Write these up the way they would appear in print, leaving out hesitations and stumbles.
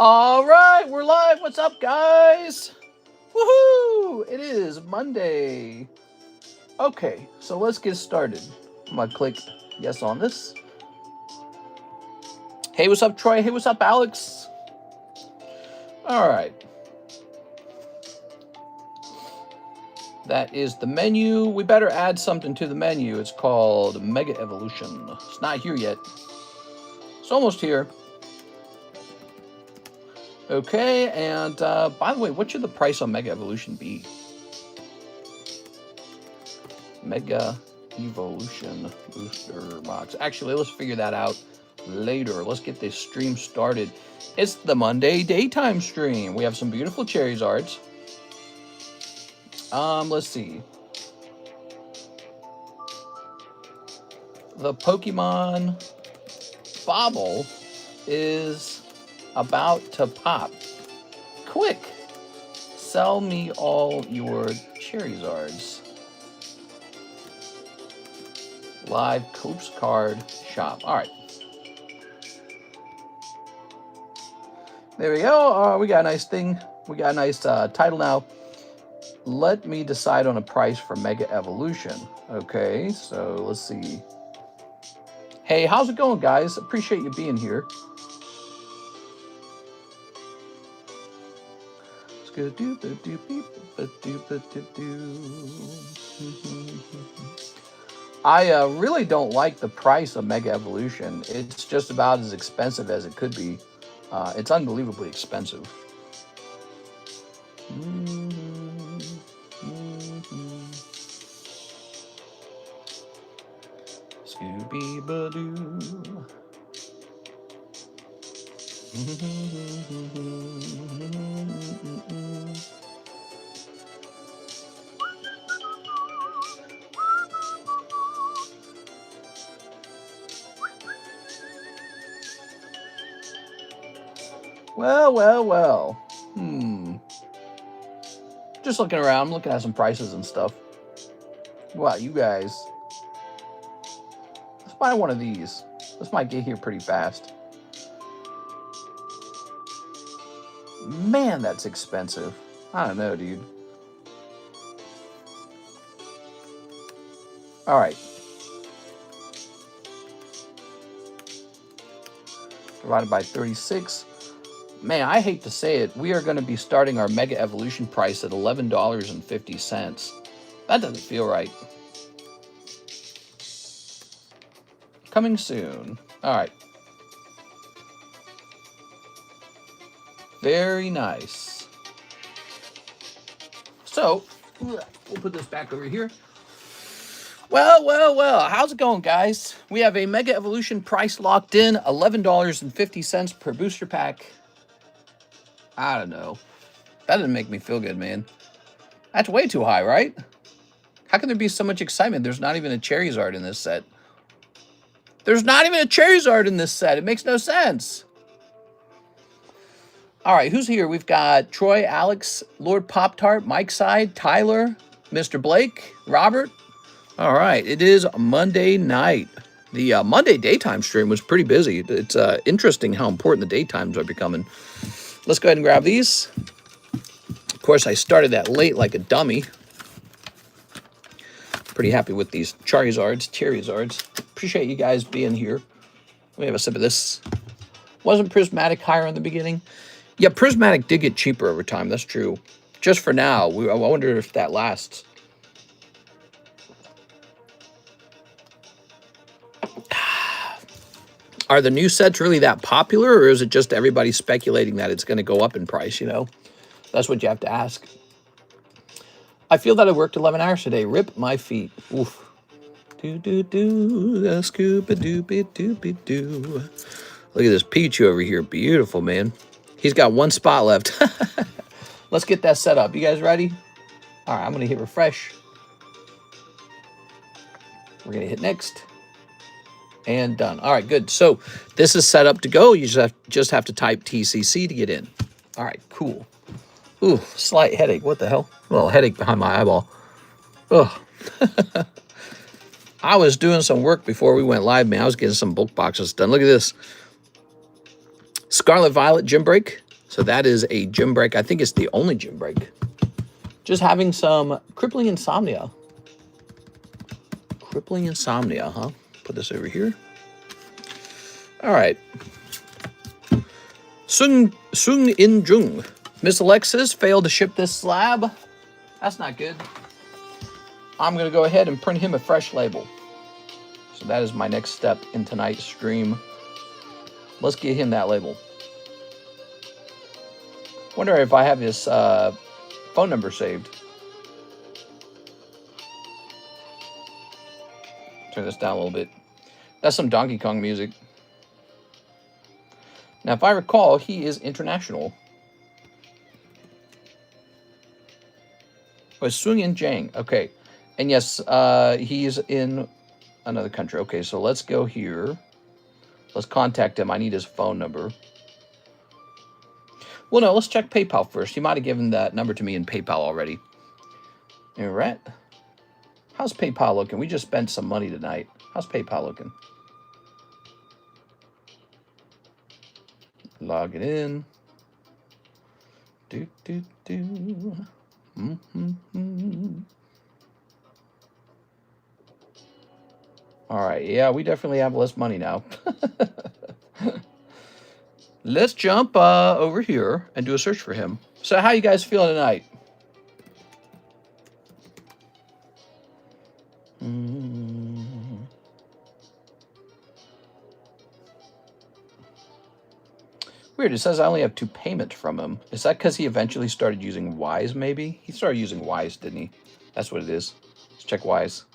All right, we're live. What's up, guys? Woohoo! It is Monday. Okay, so let's get started. I'm gonna click yes on this. Hey, what's up, Troy? Hey, what's up, Alex? All right. That is the menu. We better add something to the menu. It's called Mega Evolution. It's not here yet. It's almost here. Okay, and by the way, what should the price on Mega Evolution be? Mega Evolution booster box. Actually, let's figure that out later. Let's get this stream started. It's the Monday daytime stream. We have some beautiful cherry Zards. Let's see. The Pokemon Bobble is about to pop. Quick, sell me all your cherry Zards. Live Cope's Card Shop. All right. There we go. We got a nice thing. We got a nice title now. Let me decide on a price for Mega Evolution. Okay, so let's see. Hey, how's it going, guys? Appreciate you being here. I really don't like the price of Mega Evolution. It's just about as expensive as it could be. It's unbelievably expensive. Scooby-Badoo. Well. Just looking around, I'm looking at some prices and stuff. Wow, you guys. Let's buy one of these. This might get here pretty fast. Man, that's expensive. I don't know, dude. All right. Divided by 36. Man, I hate to say it. We are going to be starting our Mega Evolution price at $11.50. That doesn't feel right. Coming soon. All right. Very nice. So, we'll put this back over here. Well. How's it going, guys? We have a Mega Evolution price locked in, $11.50 per booster pack. I don't know. That didn't make me feel good, man. That's way too high, right? How can there be so much excitement? There's not even a Charizard in this set. There's not even a Charizard in this set. It makes no sense. All right, who's here? We've got Troy, Alex, Lord Pop-Tart, Mike Side, Tyler, Mr. Blake, Robert. All right, it is Monday night. The Monday daytime stream was pretty busy. It's interesting how important the daytimes are becoming. Let's go ahead and grab these. Of course, I started that late like a dummy. Pretty happy with these Charizards. Appreciate you guys being here. Let me have a sip of this. Wasn't Prismatic higher in the beginning? Yeah, Prismatic did get cheaper over time. That's true. Just for now. I wonder if that lasts. Are the new sets really that popular, or is it just everybody speculating that it's going to go up in price, you know? That's what you have to ask. I feel that I worked 11 hours today. Rip my feet. Oof. The scoop-a-doopy-doopy-doo. Look at this Pichu over here. Beautiful, man. He's got one spot left. Let's get that set up. You guys ready? All right, I'm going to hit refresh. We're going to hit next. And done. All right, good. So this is set up to go. You just have to type TCC to get in. All right, cool. Ooh, slight headache. What the hell? Well, headache behind my eyeball. Ugh. I was doing some work before we went live, man. I was getting some bulk boxes done. Look at this. Scarlet Violet Gym Break. So that is a gym break. I think it's the only gym break. Just having some crippling insomnia. Crippling insomnia, huh? Put this over here. All right. Sung In Jung. Miss Alexis failed to ship this slab. That's not good. I'm going to go ahead and print him a fresh label. So that is my next step in tonight's stream. Let's get him that label. Wonder if I have his phone number saved. Turn this down a little bit. That's some Donkey Kong music. Now, if I recall, he is international. Oh, it's Sung In Jang. Okay. And yes, he's in another country. Okay, so let's go here. Let's contact him. I need his phone number. Well, no, let's check PayPal first. He might have given that number to me in PayPal already. All right. How's PayPal looking? We just spent some money tonight. How's PayPal looking? Log it in. All right. Yeah, we definitely have less money now. Let's jump over here and do a search for him. So how you guys feeling tonight? Weird, it says I only have 2 payments from him. Is that because he eventually started using Wise, maybe? He started using Wise, didn't he? That's what it is. Let's check Wise.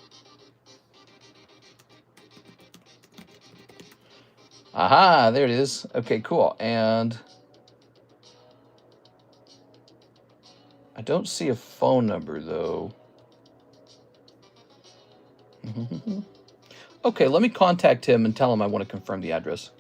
Aha, there it is. Okay, cool. And I don't see a phone number, though. Okay, let me contact him and tell him I want to confirm the address.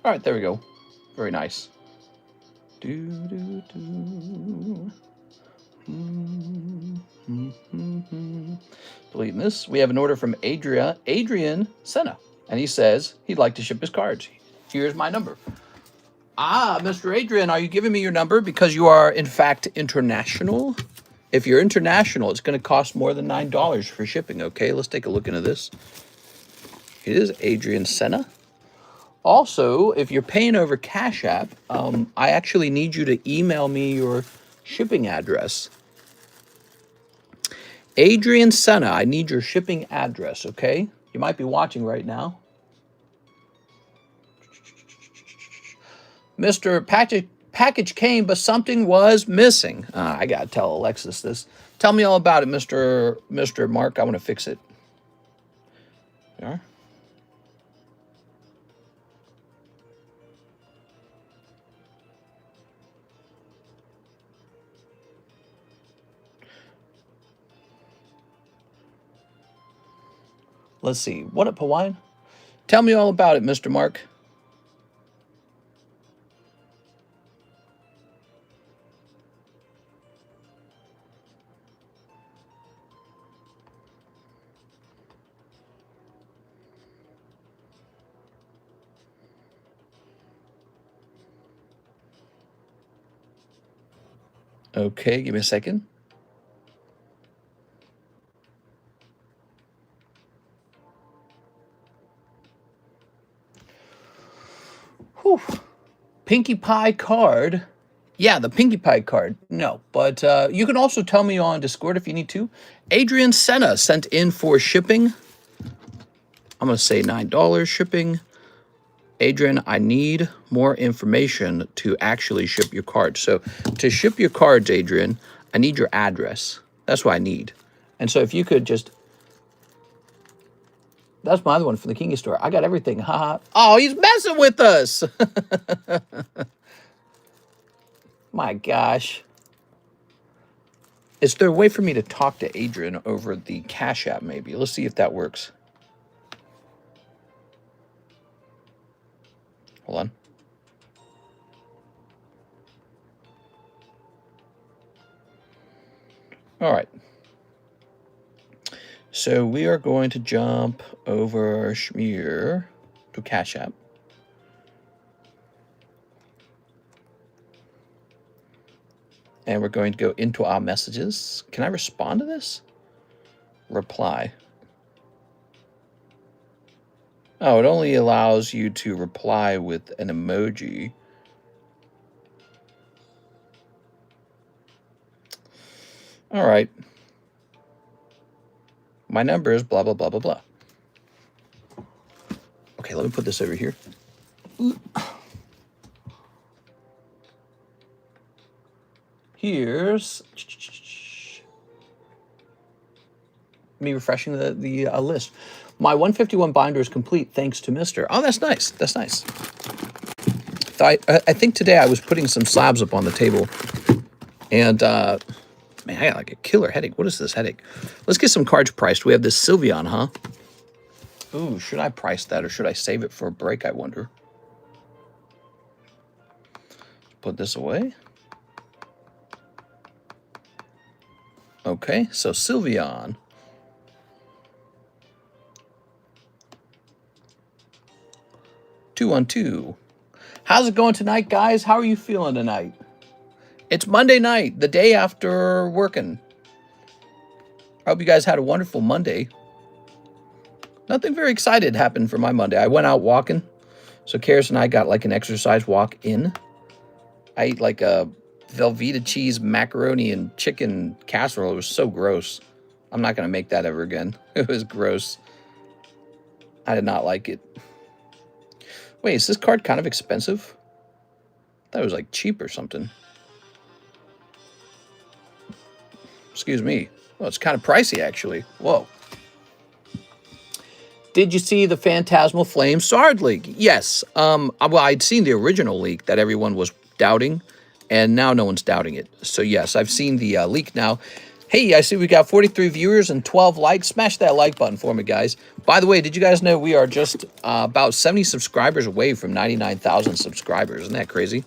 All right, there we go. Very nice. Deleting this. We have an order from Adrian Senna, and he says he'd like to ship his cards. Here's my number. Ah, Mr. Adrian, are you giving me your number because you are, in fact, international? If you're international, it's going to cost more than $9 for shipping, okay? Let's take a look into this. It is Adrian Senna. Also, if you're paying over Cash App, I actually need you to email me your shipping address. Adrian Senna, I need your shipping address, okay? You might be watching right now. Mr. Package came, but something was missing. I got to tell Alexis this. Tell me all about it, Mr. Mark. I want to fix it. Yeah. Let's see. What up, Hawaiian? Tell me all about it, Mr. Mark. Okay, give me a second. Whew. Pinkie Pie card. Yeah, the Pinkie Pie card. No, but you can also tell me on Discord if you need to. Adrian Senna sent in for shipping. I'm going to say $9 shipping. Adrian, I need more information to actually ship your cards. So to ship your cards, Adrian, I need your address. That's what I need. And so if you could just... That's my other one from the Kingy store. I got everything. Haha. Oh, he's messing with us. My gosh. Is there a way for me to talk to Adrian over the Cash App maybe? Let's see if that works. Hold on. All right. So we are going to jump over Schmear to CASHAPP. And we're going to go into our messages. Can I respond to this? Reply. Oh, it only allows you to reply with an emoji. All right. My number is blah, blah, blah, blah, blah. Okay, let me put this over here. Here's me refreshing the list. My 151 binder is complete thanks to Mr. Oh, that's nice. That's nice. I think today I was putting some slabs up on the table. And, man, I got like a killer headache. What is this headache? Let's get some cards priced. We have this Sylveon, huh? Ooh, should I price that or should I save it for a break, I wonder? Put this away. Okay, so Sylveon. Two on two. How's it going tonight, guys? How are you feeling tonight? It's Monday night, the day after working. I hope you guys had a wonderful Monday. Nothing very excited happened for my Monday. I went out walking. So Karis and I got like an exercise walk in. I ate like a Velveeta cheese macaroni and chicken casserole. It was so gross. I'm not going to make that ever again. It was gross. I did not like it. Wait, is this card kind of expensive? I thought it was like cheap or something. Excuse me. Well, it's kind of pricey, actually. Whoa. Did you see the Phantasmal Flame Zard leak? Yes. Well, I'd seen the original leak that everyone was doubting, and now no one's doubting it. So, yes, I've seen the leak now. Hey, I see we got 43 viewers and 12 likes. Smash that like button for me, guys. By the way, did you guys know we are just about 70 subscribers away from 99,000 subscribers? Isn't that crazy?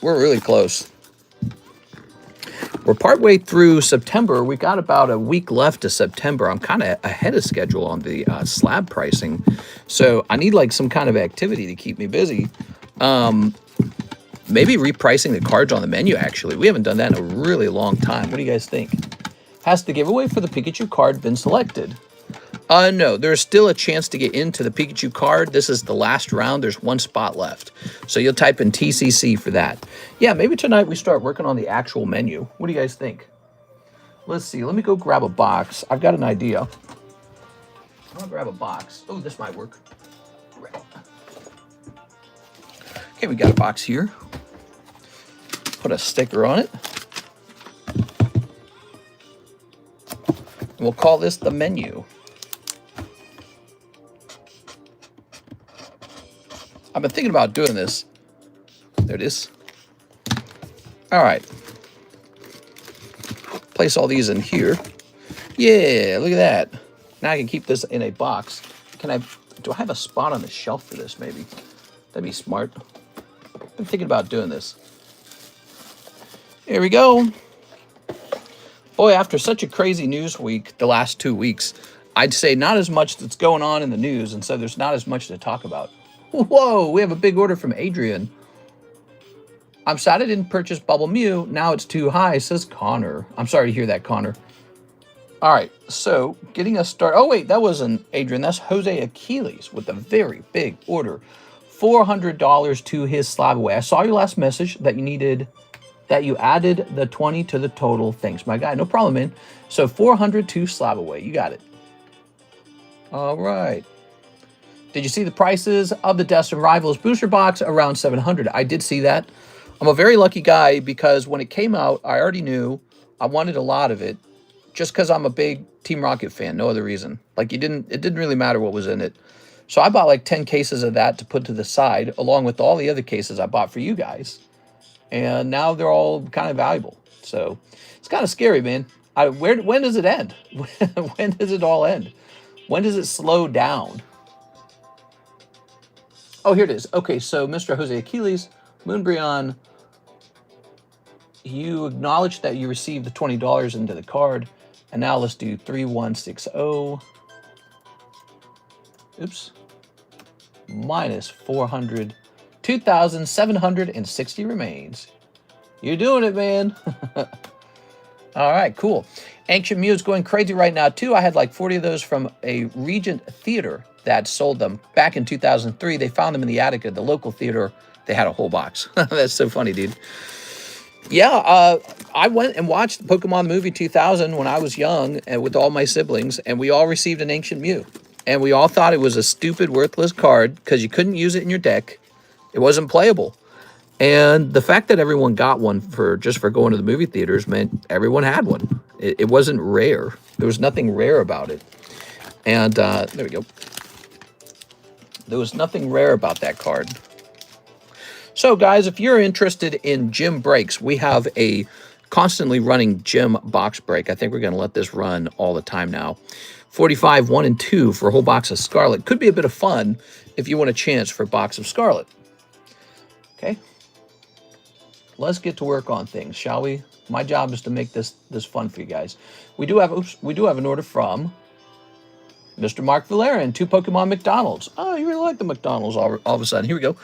We're really close. We're partway through September. We got about a week left to September. I'm kind of ahead of schedule on the slab pricing. So I need like some kind of activity to keep me busy. Maybe repricing the cards on the menu, actually. We haven't done that in a really long time. What do you guys think? Has the giveaway for the Pikachu card been selected? No, there's still a chance to get into the Pikachu card. This is the last round. There's one spot left. So you'll type in TCC for that. Yeah, maybe tonight we start working on the actual menu. What do you guys think? Let's see. Let me go grab a box. I've got an idea. I'm going to grab a box. Oh, this might work. Okay, we got a box here. Put a sticker on it. And we'll call this the menu. I've been thinking about doing this. There it is. All right. Place all these in here. Yeah, look at that. Now I can keep this in a box. Do I have a spot on the shelf for this, maybe? That'd be smart. I've been thinking about doing this. Here we go. Boy, after such a crazy news week, the last 2 weeks, I'd say not as much that's going on in the news, and so there's not as much to talk about. Whoa, we have a big order from Adrian. I'm sad I didn't purchase Bubble Mew. Now it's too high, says Connor. I'm sorry to hear that, Connor. All right, so getting us started. Oh, wait, that wasn't Adrian. That's Jose Achilles with a very big order. $400 to his slab away. I saw your last message that you needed, that you added the 20 to the total. Thanks, my guy. No problem, man. So 400 to slab away. You got it. All right. Did you see the prices of the Destined Rivals booster box? Around 700. I did see that. I'm a very lucky guy because when it came out, I already knew I wanted a lot of it just because I'm a big Team Rocket fan. No other reason. Like it didn't really matter what was in it. So I bought like 10 cases of that to put to the side along with all the other cases I bought for you guys. And now they're all kind of valuable. So it's kind of scary, man. When does it end? When does it all end? When does it slow down? Oh, here it is. Okay, so Mr. Jose Achilles, Moonbryon, you acknowledge that you received the $20 into the card. And now let's do 3160. Oops. Minus 400. 2,760 remains. You're doing it, man. All right, cool. Ancient Mew is going crazy right now, too. I had like 40 of those from a Regent theater that sold them back in 2003. They found them in the attic of the local theater. They had a whole box. That's so funny, dude. Yeah, I went and watched Pokemon the movie 2000 when I was young and with all my siblings, and we all received an Ancient Mew. And we all thought it was a stupid, worthless card because you couldn't use it in your deck. It wasn't playable. And the fact that everyone got one just for going to the movie theaters meant everyone had one. It wasn't rare. There was nothing rare about it. And there we go. There was nothing rare about that card. So, guys, if you're interested in gym breaks, we have a constantly running gym box break. I think we're going to let this run all the time now. 45, 1 and 2 for a whole box of Scarlet. Could be a bit of fun if you want a chance for a box of Scarlet. Okay. Let's get to work on things, shall we? My job is to make this fun for you guys. We do have an order from Mr. Mark Valerian, 2 Pokemon McDonald's. Oh, you really like the McDonald's all of a sudden. Here we go.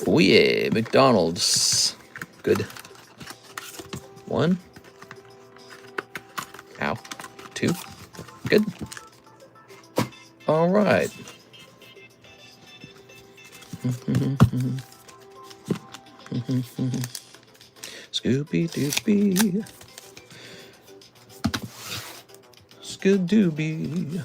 Oh yeah, McDonald's. Good. 1. Ow. 2. Good. All right. Scooby-Dooby. Skidooby.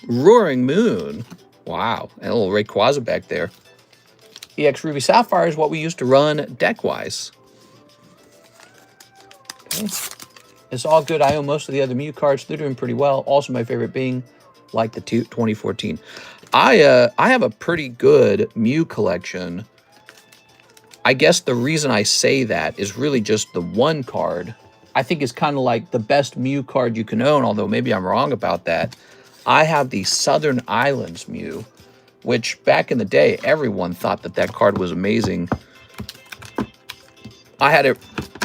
Roaring Moon. Wow. And a little Rayquaza back there. EX Ruby Sapphire is what we used to run deck-wise. Okay. It's all good. I own most of the other Mew cards. They're doing pretty well. Also, my favorite being like the 2014. I have a pretty good Mew collection. I guess the reason I say that is really just the one card. I think it's kind of like the best Mew card you can own, although maybe I'm wrong about that. I have the Southern Islands Mew, which back in the day, everyone thought that card was amazing. I had it.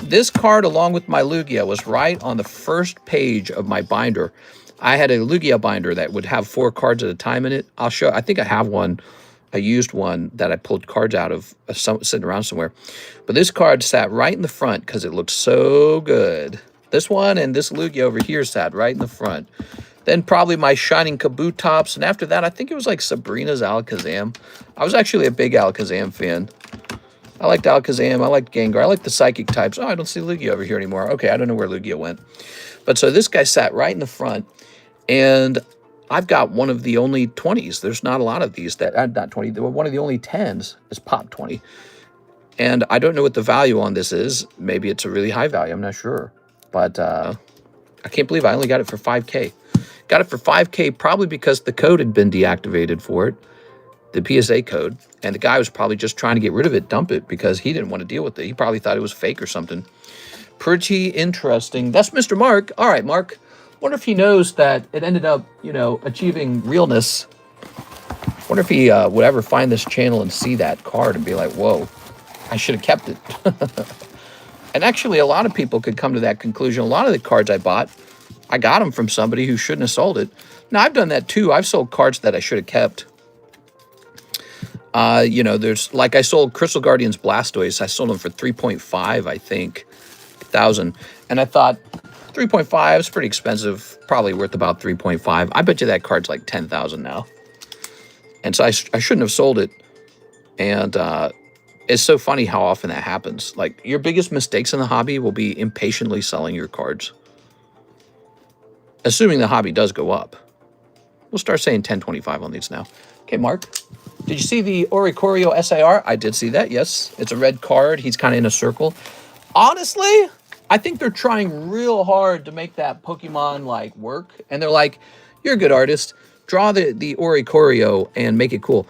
This card, along with my Lugia, was right on the first page of my binder. I had a Lugia binder that would have 4 cards at a time in it. I'll show. I think I have one, a used one that I pulled cards out of sitting around somewhere. But this card sat right in the front because it looked so good. This one and this Lugia over here sat right in the front. Then probably my Shining Kabutops. And after that, I think it was like Sabrina's Alakazam. I was actually a big Alakazam fan. I liked Alakazam. I liked Gengar. I liked the Psychic types. Oh, I don't see Lugia over here anymore. Okay, I don't know where Lugia went. But so this guy sat right in the front. And I've got one of the only 20s. There's not a lot of these that, not 20, one of the only 10s is Pop 20. And I don't know what the value on this is. Maybe it's a really high value. I'm not sure. But I can't believe I only got it for 5K. Got it for 5K probably because the code had been deactivated for it, the PSA code. And the guy was probably just trying to get rid of it, dump it, because he didn't want to deal with it. He probably thought it was fake or something. Pretty interesting. That's Mr. Mark. All right, Mark. Wonder if he knows that it ended up, you know, achieving realness. Wonder if he would ever find this channel and see that card and be like, whoa, I should have kept it. And actually, a lot of people could come to that conclusion. A lot of the cards I bought, I got them from somebody who shouldn't have sold it. Now, I've done that too. I've sold cards that I should have kept. You know, there's, like I sold Crystal Guardians Blastoise. I sold them for 3.5, I think, thousand. And I thought, 3.5 is pretty expensive, probably worth about 3.5. I bet you that card's like 10,000 now. And so I shouldn't have sold it. And it's so funny how often that happens. Like, your biggest mistakes in the hobby will be impatiently selling your cards. Assuming the hobby does go up. We'll start saying 10.25 on these now. Okay, Mark. Did you see the Oricorio SIR? I did see that, yes. It's a red card. He's kind of in a circle. Honestly, I think they're trying real hard to make that Pokemon, like, work. And they're like, you're a good artist. Draw the Oricorio and make it cool.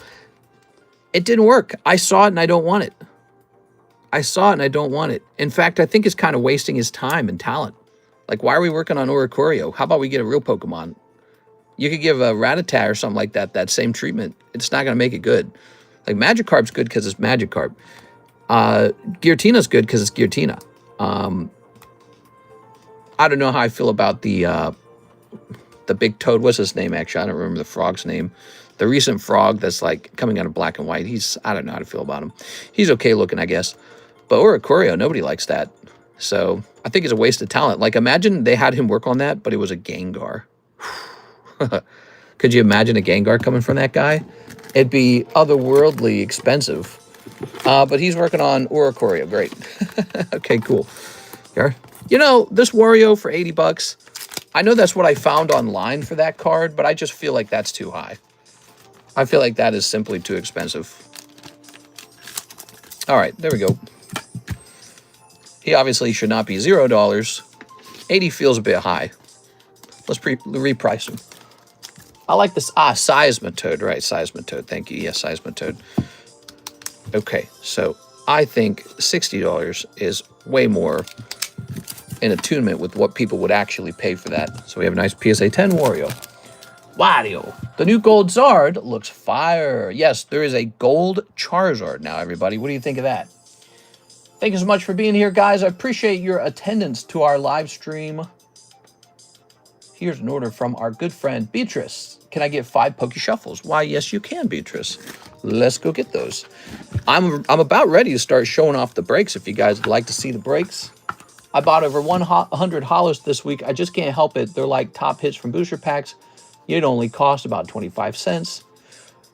It didn't work. I saw it and I don't want it. I saw it and I don't want it. In fact, I think it's kind of wasting his time and talent. Like, why are we working on Oricorio? How about we get a real Pokemon? You could give a Rattata or something like that that same treatment. It's not going to make it good. Like Magikarp's good because it's Magikarp. Giratina good because it's Giratina. I don't know how I feel about the big toad. What's his name, actually? I don't remember the frog's name. The recent frog that's like coming out of black and white. I don't know how to feel about him. He's okay looking, I guess. But Oricorio, nobody likes that. So I think it's a waste of talent. Like, imagine they had him work on that, but it was a Gengar. Could you imagine a Gengar coming from that guy? It'd be otherworldly expensive. But he's working on Oricorio. Great. Okay, cool. Here. You know, this Wario for 80 bucks, I know that's what I found online for that card, but I just feel like that's too high. I feel like that is simply too expensive. All right, there we go. He obviously should not be $0. 80 feels a bit high. Let's reprice him. I like this. Seismitoad, right? Seismitoad. Thank you. Yes, Seismitoad. Okay, so I think $60 is way more in attunement with what people would actually pay for that. So we have a nice PSA 10 Wario. Wario. The new gold Zard looks fire. Yes, there is a gold Charizard now, everybody. What do you think of that? Thank you so much for being here, guys. I appreciate your attendance to our live stream. Here's an order from our good friend Beatrice. Can I get 5 Poke Shuffles? Why, yes, you can, Beatrice. Let's go get those. I'm about ready to start showing off the breaks if you guys would like to see the breaks. I bought over 100 holos this week. I just can't help it. They're like top hits from booster packs. It only cost about 25 cents.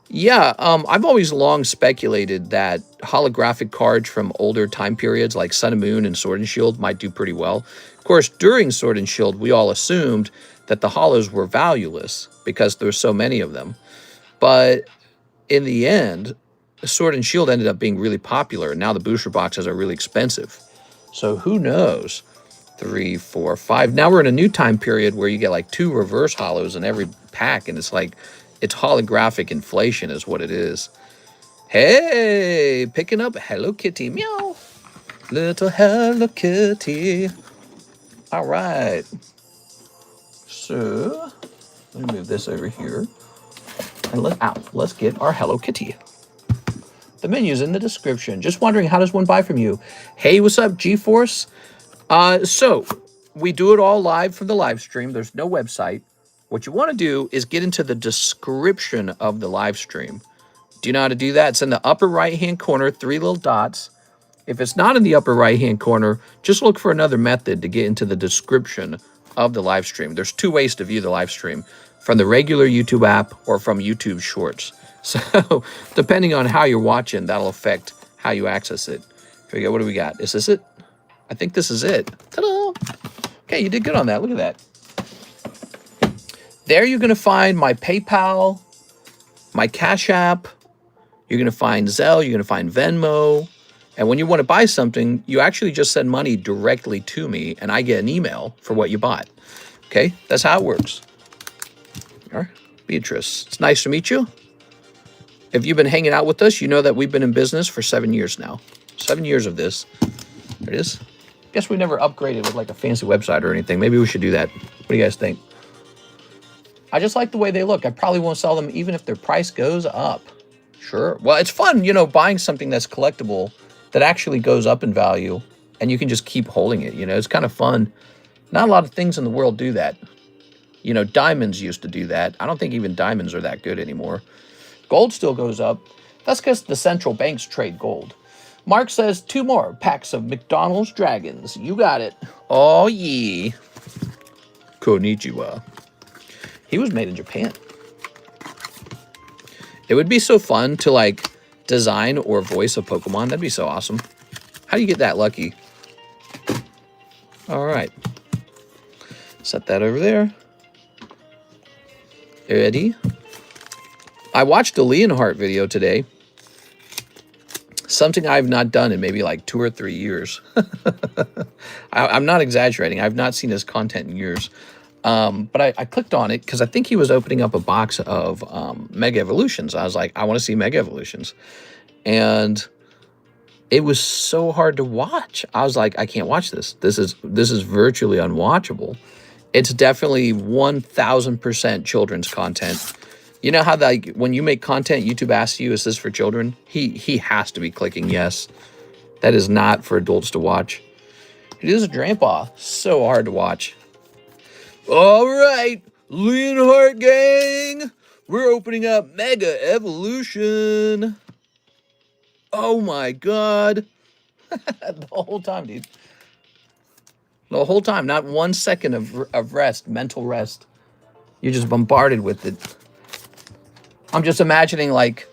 Yeah, I've always long speculated that holographic cards from older time periods like Sun and Moon and Sword and Shield might do pretty well. Of course, during Sword and Shield, we all assumed that the holos were valueless because there's so many of them. But in the end, Sword and Shield ended up being really popular, and now the booster boxes are really expensive. So who knows? 3, 4, 5. Now we're in a new time period where you get like 2 reverse holos in every pack, and it's like, it's holographic inflation is what it is. Hey, picking up Hello Kitty. Meow. Little Hello Kitty. All right. So, let me move this over here. And let's get our Hello Kitty. The menu's in the description. Just wondering, how does one buy from you? Hey, what's up, GeForce? So, we do it all live from the live stream. There's no website. What you want to do is get into the description of the live stream. Do you know how to do that? It's in the upper right-hand corner, 3 little dots. If it's not in the upper right-hand corner, just look for another method to get into the description of the live stream. There's 2 ways to view the live stream, from the regular YouTube app or from YouTube Shorts. So, depending on how you're watching, that'll affect how you access it. Here we go. What do we got? Is this it? I think this is it. Ta-da! Okay, you did good on that. Look at that. There you're going to find my PayPal, my Cash App. You're going to find ZELLE. You're going to find VENMO. And when you want to buy something, you actually just send money directly to me, and I get an email for what you bought. Okay? That's how it works. Here, Beatrice. It's nice to meet you. If you've been hanging out with us, you know that we've been in business for 7 years now. 7 years of this. There it is. Guess we never upgraded with like a fancy website or anything. Maybe we should do that. What do you guys think? I just like the way they look. I probably won't sell them even if their price goes up. Sure. Well, it's fun, you know, buying something that's collectible that actually goes up in value, and you can just keep holding it. You know, it's kind of fun. Not a lot of things in the world do that. You know, diamonds used to do that. I don't think even diamonds are that good anymore. Gold still goes up. That's because the central banks trade gold. Mark says 2 more packs of McDonald's Dragons. You got it. Oh, yeah. Konnichiwa. He was made in Japan. It would be so fun to like design or voice a Pokemon. That'd be so awesome. How do you get that lucky? All right. Set that over there. Ready? I watched a Leonhardt video today. Something I've not done in maybe like 2 or 3 years. I'm not exaggerating. I've not seen his content in years. But I clicked on it because I think he was opening up a box of Mega Evolutions. I was like, I want to see Mega Evolutions. And it was so hard to watch. I was like, I can't watch this. This is virtually unwatchable. It's definitely 1000% children's content. You know how like when you make content, YouTube asks you, is this for children? He has to be clicking yes. That is not for adults to watch. It is a grandpa. So hard to watch. All right, Leonhardt gang. We're opening up Mega Evolution. Oh my God. The whole time, dude. The whole time. Not 1 second of rest, mental rest. You're just bombarded with it. I'm just imagining like,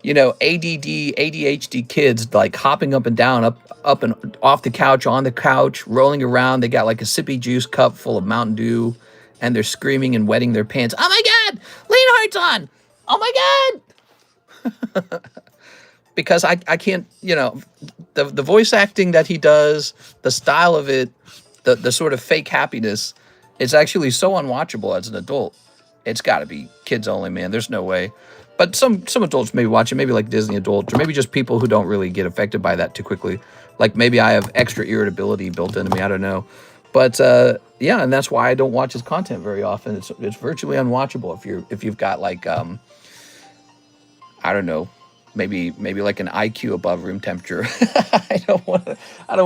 you know, ADD, ADHD kids like hopping up and down, up and off the couch, on the couch, rolling around. They got like a sippy juice cup full of Mountain Dew, and they're screaming and wetting their pants. Oh my God, Leonhardt's on! Oh my God! Because I can't, you know, the voice acting that he does, the style of it, the sort of fake happiness, it's actually so unwatchable as an adult. It's got to be kids only, man. There's no way. But some adults maybe watch it, maybe like Disney adults, or maybe just people who don't really get affected by that too quickly. Like maybe I have extra irritability built into me. I don't know. But yeah, and that's why I don't watch his content very often. It's virtually unwatchable if you've got like I don't know, maybe like an IQ above room temperature. I don't want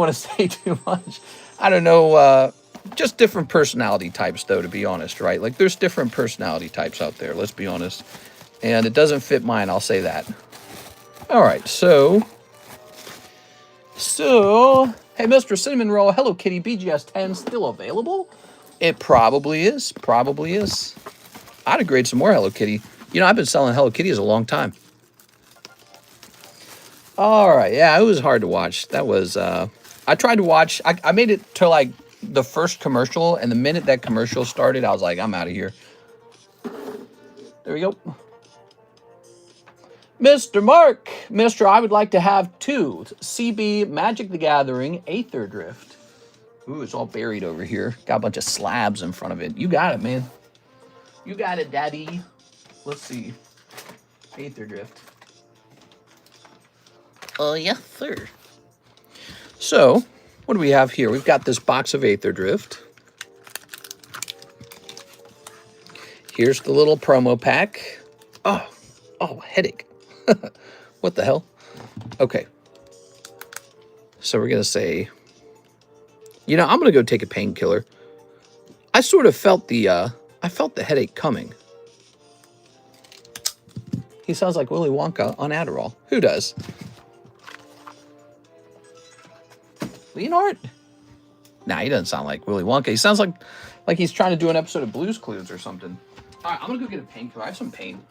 to say too much. I don't know. Just different personality types, though, to be honest, right? Like there's different personality types out there. Let's be honest. And it doesn't fit mine, I'll say that. All right, so, hey, Mr. Cinnamon Roll, Hello Kitty BGS 10 still available? It probably is, I'd grade some more Hello Kitty. You know, I've been selling Hello Kitties a long time. All right, yeah, it was hard to watch. That was, I tried to watch, I made it to like the first commercial, and the minute that commercial started, I was like, I'm out of here. There we go. Mr. Mark, I would like to have 2 CB Magic the Gathering Aether Drift. Ooh, it's all buried over here. Got a bunch of slabs in front of it. You got it, man. You got it, daddy. Let's see. Aether Drift. Oh, yes, sir. So, what do we have here? We've got this box of Aether Drift. Here's the little promo pack. Oh, headache. What the hell? Okay. So we're going to say, you know, I'm going to go take a painkiller. I sort of felt the headache coming. He sounds like Willy Wonka on Adderall. Who does? Leonhardt? Nah, he doesn't sound like Willy Wonka. He sounds like he's trying to do an episode of Blue's Clues or something. All right, I'm going to go get a painkiller. I have some pain.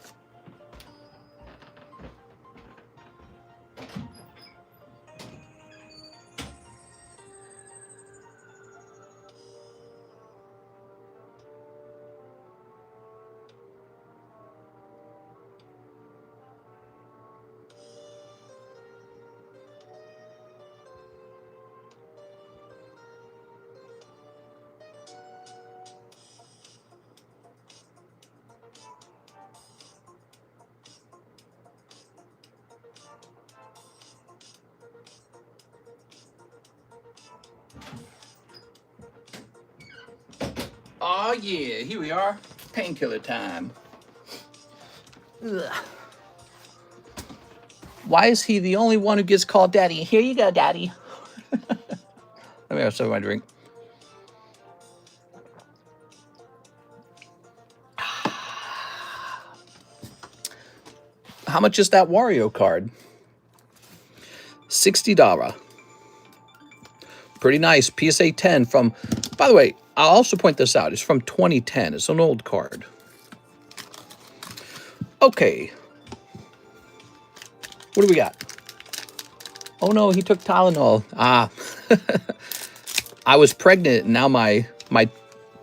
Oh, yeah, here we are. Painkiller time. Ugh. Why is he the only one who gets called daddy? Here you go, daddy. Let me have some of my drink. How much is that Wario card? $60. Pretty nice. PSA 10 from, by the way, I'll also point this out. It's from 2010. It's an old card. Okay. What do we got? Oh no, he took Tylenol. Ah. I was pregnant, and now my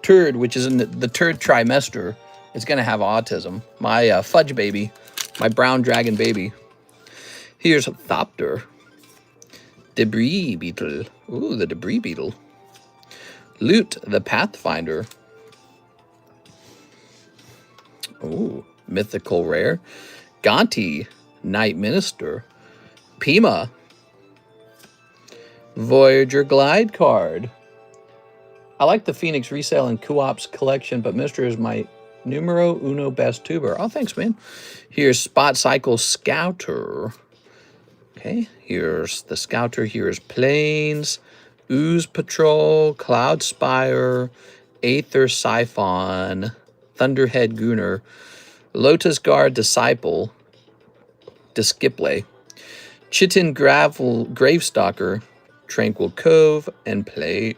turd, which is in the third trimester, is going to have autism. My fudge baby, my brown dragon baby. Here's a Thopter. Debris Beetle. Ooh, the Debris Beetle. Loot the Pathfinder. Ooh, mythical rare. Gonti, Night Minister. Pima. Voyager Glide card. I like the Phoenix resale and co-ops collection, but Mr. is my numero uno best tuber. Oh, thanks, man. Here's Spot Cycle Scouter. Okay, here's the Scouter. Here's Planes, Ooze Patrol, Cloud Spire, Aether Siphon, Thunderhead Gooner, Lotus Guard Disciple, Disciple, Chitin Gravel Gravestalker, Tranquil Cove, and Planes.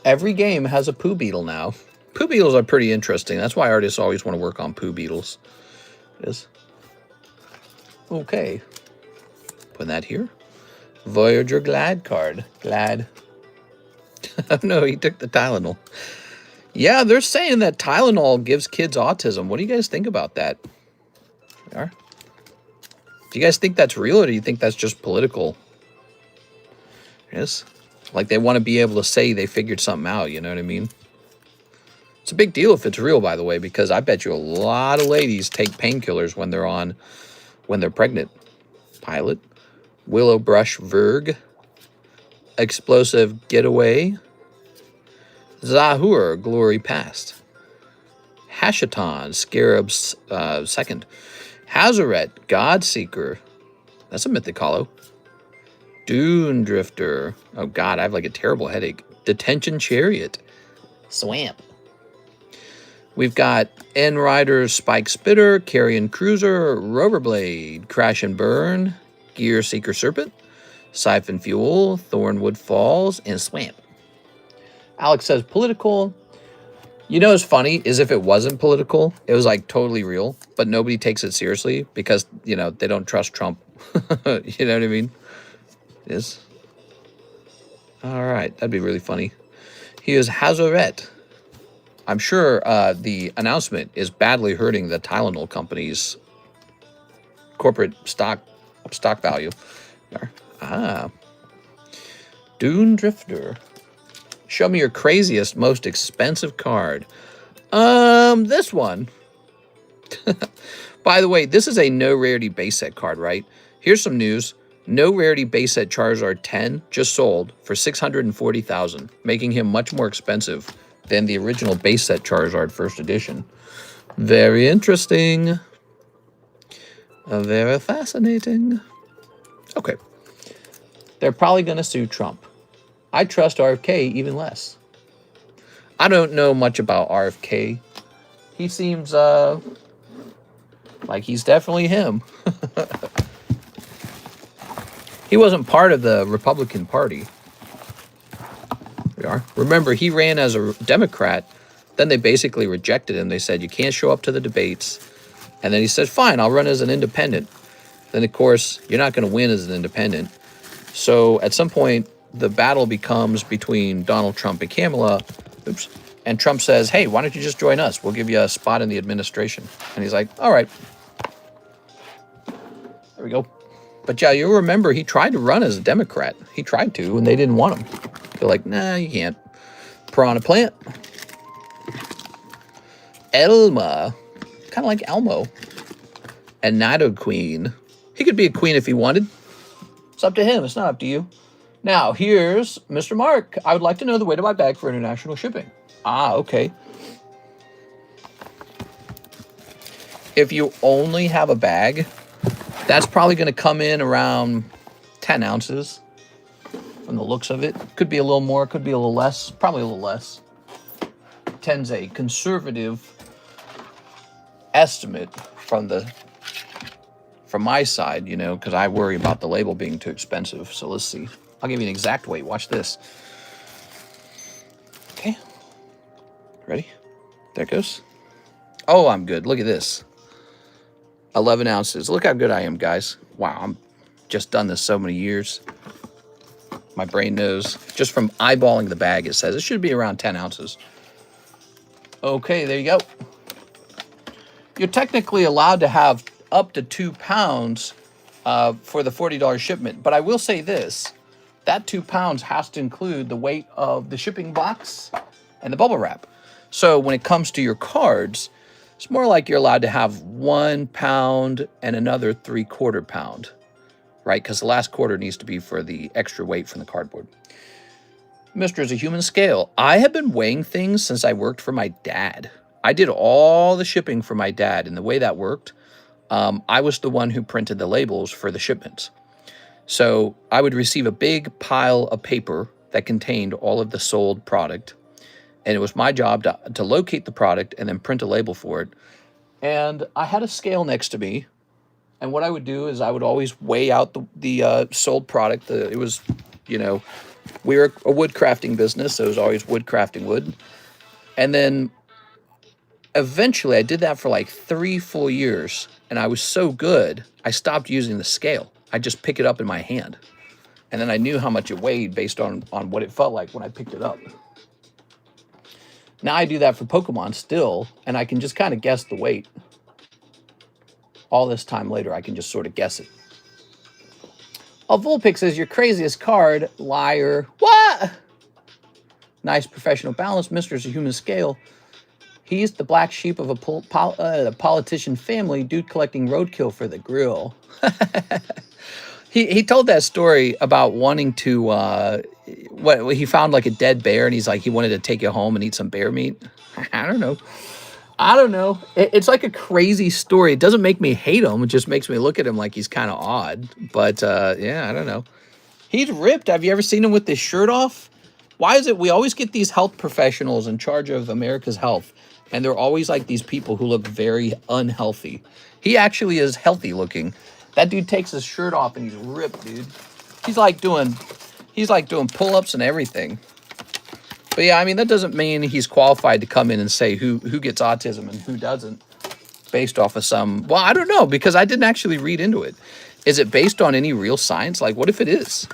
Every game has a poo beetle now. Poo beetles are pretty interesting. That's why artists always want to work on poo beetles. Yes. Okay. Put that here. Voyager Glad card. Glad. Oh no, he took the Tylenol. Yeah, they're saying that Tylenol gives kids autism. What do you guys think about that? Do you guys think that's real, or do you think that's just political? Yes. Like they want to be able to say they figured something out, you know what I mean? It's a big deal if it's real, by the way, because I bet you a lot of ladies take painkillers when they're pregnant. Pilot. Willow Brush Verg. Explosive Getaway. Zahur, Glory Past. Hashaton, Scarab's second. Hazaret, Godseeker. That's a mythic hollow. Dune Drifter. Oh god, I have like a terrible headache. Detention Chariot. Swamp. We've got N Rider, Spike Spitter, Carrion Cruiser, Roverblade, Crash and Burn, Gear Seeker Serpent, Siphon Fuel, Thornwood Falls, and Swamp. Alex says political. You know what's funny is if it wasn't political, it was like totally real, but nobody takes it seriously because, you know, they don't trust Trump. You know what I mean? It is. All right, that'd be really funny. He is Hazoret. I'm sure the announcement is badly hurting the Tylenol company's corporate stock value. Ah. Dune Drifter. Show me your craziest, most expensive card. This one. By the way, this is a no rarity base set card, right? Here's some news. No rarity base set Charizard 10 just sold for $640,000, making him much more expensive than the original base set Charizard first edition. Very interesting. Very fascinating. Okay. They're probably going to sue Trump. I trust RFK even less. I don't know much about RFK. He seems like he's definitely him. He wasn't part of the Republican Party. We are. Remember, he ran as a Democrat. Then they basically rejected him. They said, you can't show up to the debates. And then he said, fine, I'll run as an independent. Then, of course, you're not going to win as an independent. So at some point, the battle becomes between Donald Trump and Kamala. Oops. And Trump says, hey, why don't you just join us? We'll give you a spot in the administration. And he's like, all right. There we go. But yeah, you'll remember he tried to run as a Democrat. He tried to, and they didn't want him. They're like, nah, you can't. Piranha Plant. Elma. Kind of like Elmo. And Nido Queen. He could be a queen if he wanted. It's up to him. It's not up to you. Now, here's Mr. Mark. I would like to know the weight of my bag for international shipping. Ah, okay. If you only have a bag, that's probably going to come in around 10 ounces from the looks of it. Could be a little more, could be a little less, probably a little less. 10's a conservative estimate from my side, you know, because I worry about the label being too expensive. So let's see. I'll give you an exact weight. Watch this. Okay. Ready? There it goes. Oh, I'm good. Look at this. 11 ounces. Look how good I am, guys. Wow, I'm just done this so many years. My brain knows. Just from eyeballing the bag, it says it should be around 10 ounces. Okay, there you go. You're technically allowed to have up to 2 pounds for the $40 shipment. But I will say this. That 2 pounds has to include the weight of the shipping box and the bubble wrap. So when it comes to your cards, it's more like you're allowed to have 1 pound and another 3/4 pound. right? Because the last quarter needs to be for the extra weight from the cardboard. Mr. is a human scale. I have been weighing things since I worked for my dad. I did all the shipping for my dad, and the way that worked, I was the one who printed the labels for the shipments. So I would receive a big pile of paper that contained all of the sold product, and it was my job to locate the product and then print a label for it. And I had a scale next to me, and what I would do is I would always weigh out the sold product. It was, you know, we were a wood crafting business, so it was always wood crafting wood. And then eventually I did that for like 3 full years, and I was so good, I stopped using the scale. I just pick it up in my hand. And then I knew how much it weighed based on what it felt like when I picked it up. Now I do that for Pokemon still, and I can just kind of guess the weight. All this time later, I can just sort of guess it. Oh, Volpic says, your craziest card, liar. What? Nice professional balance. Mr.'s a human scale. He's the black sheep of a politician family, dude collecting roadkill for the grill. He told that story about wanting to, what he found like a dead bear, and he's like, he wanted to take it home and eat some bear meat. I don't know. It's like a crazy story. It doesn't make me hate him. It just makes me look at him like he's kind of odd. But yeah, I don't know. He's ripped. Have you ever seen him with his shirt off? Why is it we always get these health professionals in charge of America's health, and they're always like these people who look very unhealthy? He actually is healthy looking. That dude takes his shirt off and he's ripped, dude. He's like doing pull-ups and everything. But yeah, I mean, that doesn't mean he's qualified to come in and say who gets autism and who doesn't based off of some, well, I don't know, because I didn't actually read into it. Is it based on any real science? Like, what if it is?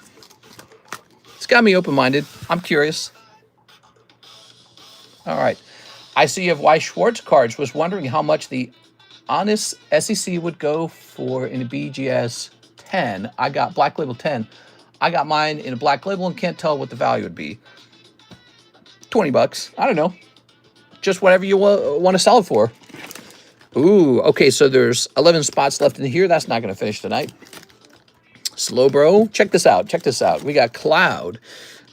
It's got me open-minded. I'm curious. All right. I see you have Y. Schwartz cards. Was wondering how much the Honest SEC would go for in a BGS 10. I got Black Label 10. I got mine in a Black Label and can't tell what the value would be. 20 bucks. I don't know. Just whatever you want to sell it for. Ooh, okay, so there's 11 spots left in here. That's not going to finish tonight. Slow bro. Check this out. Check this out. We got Cloud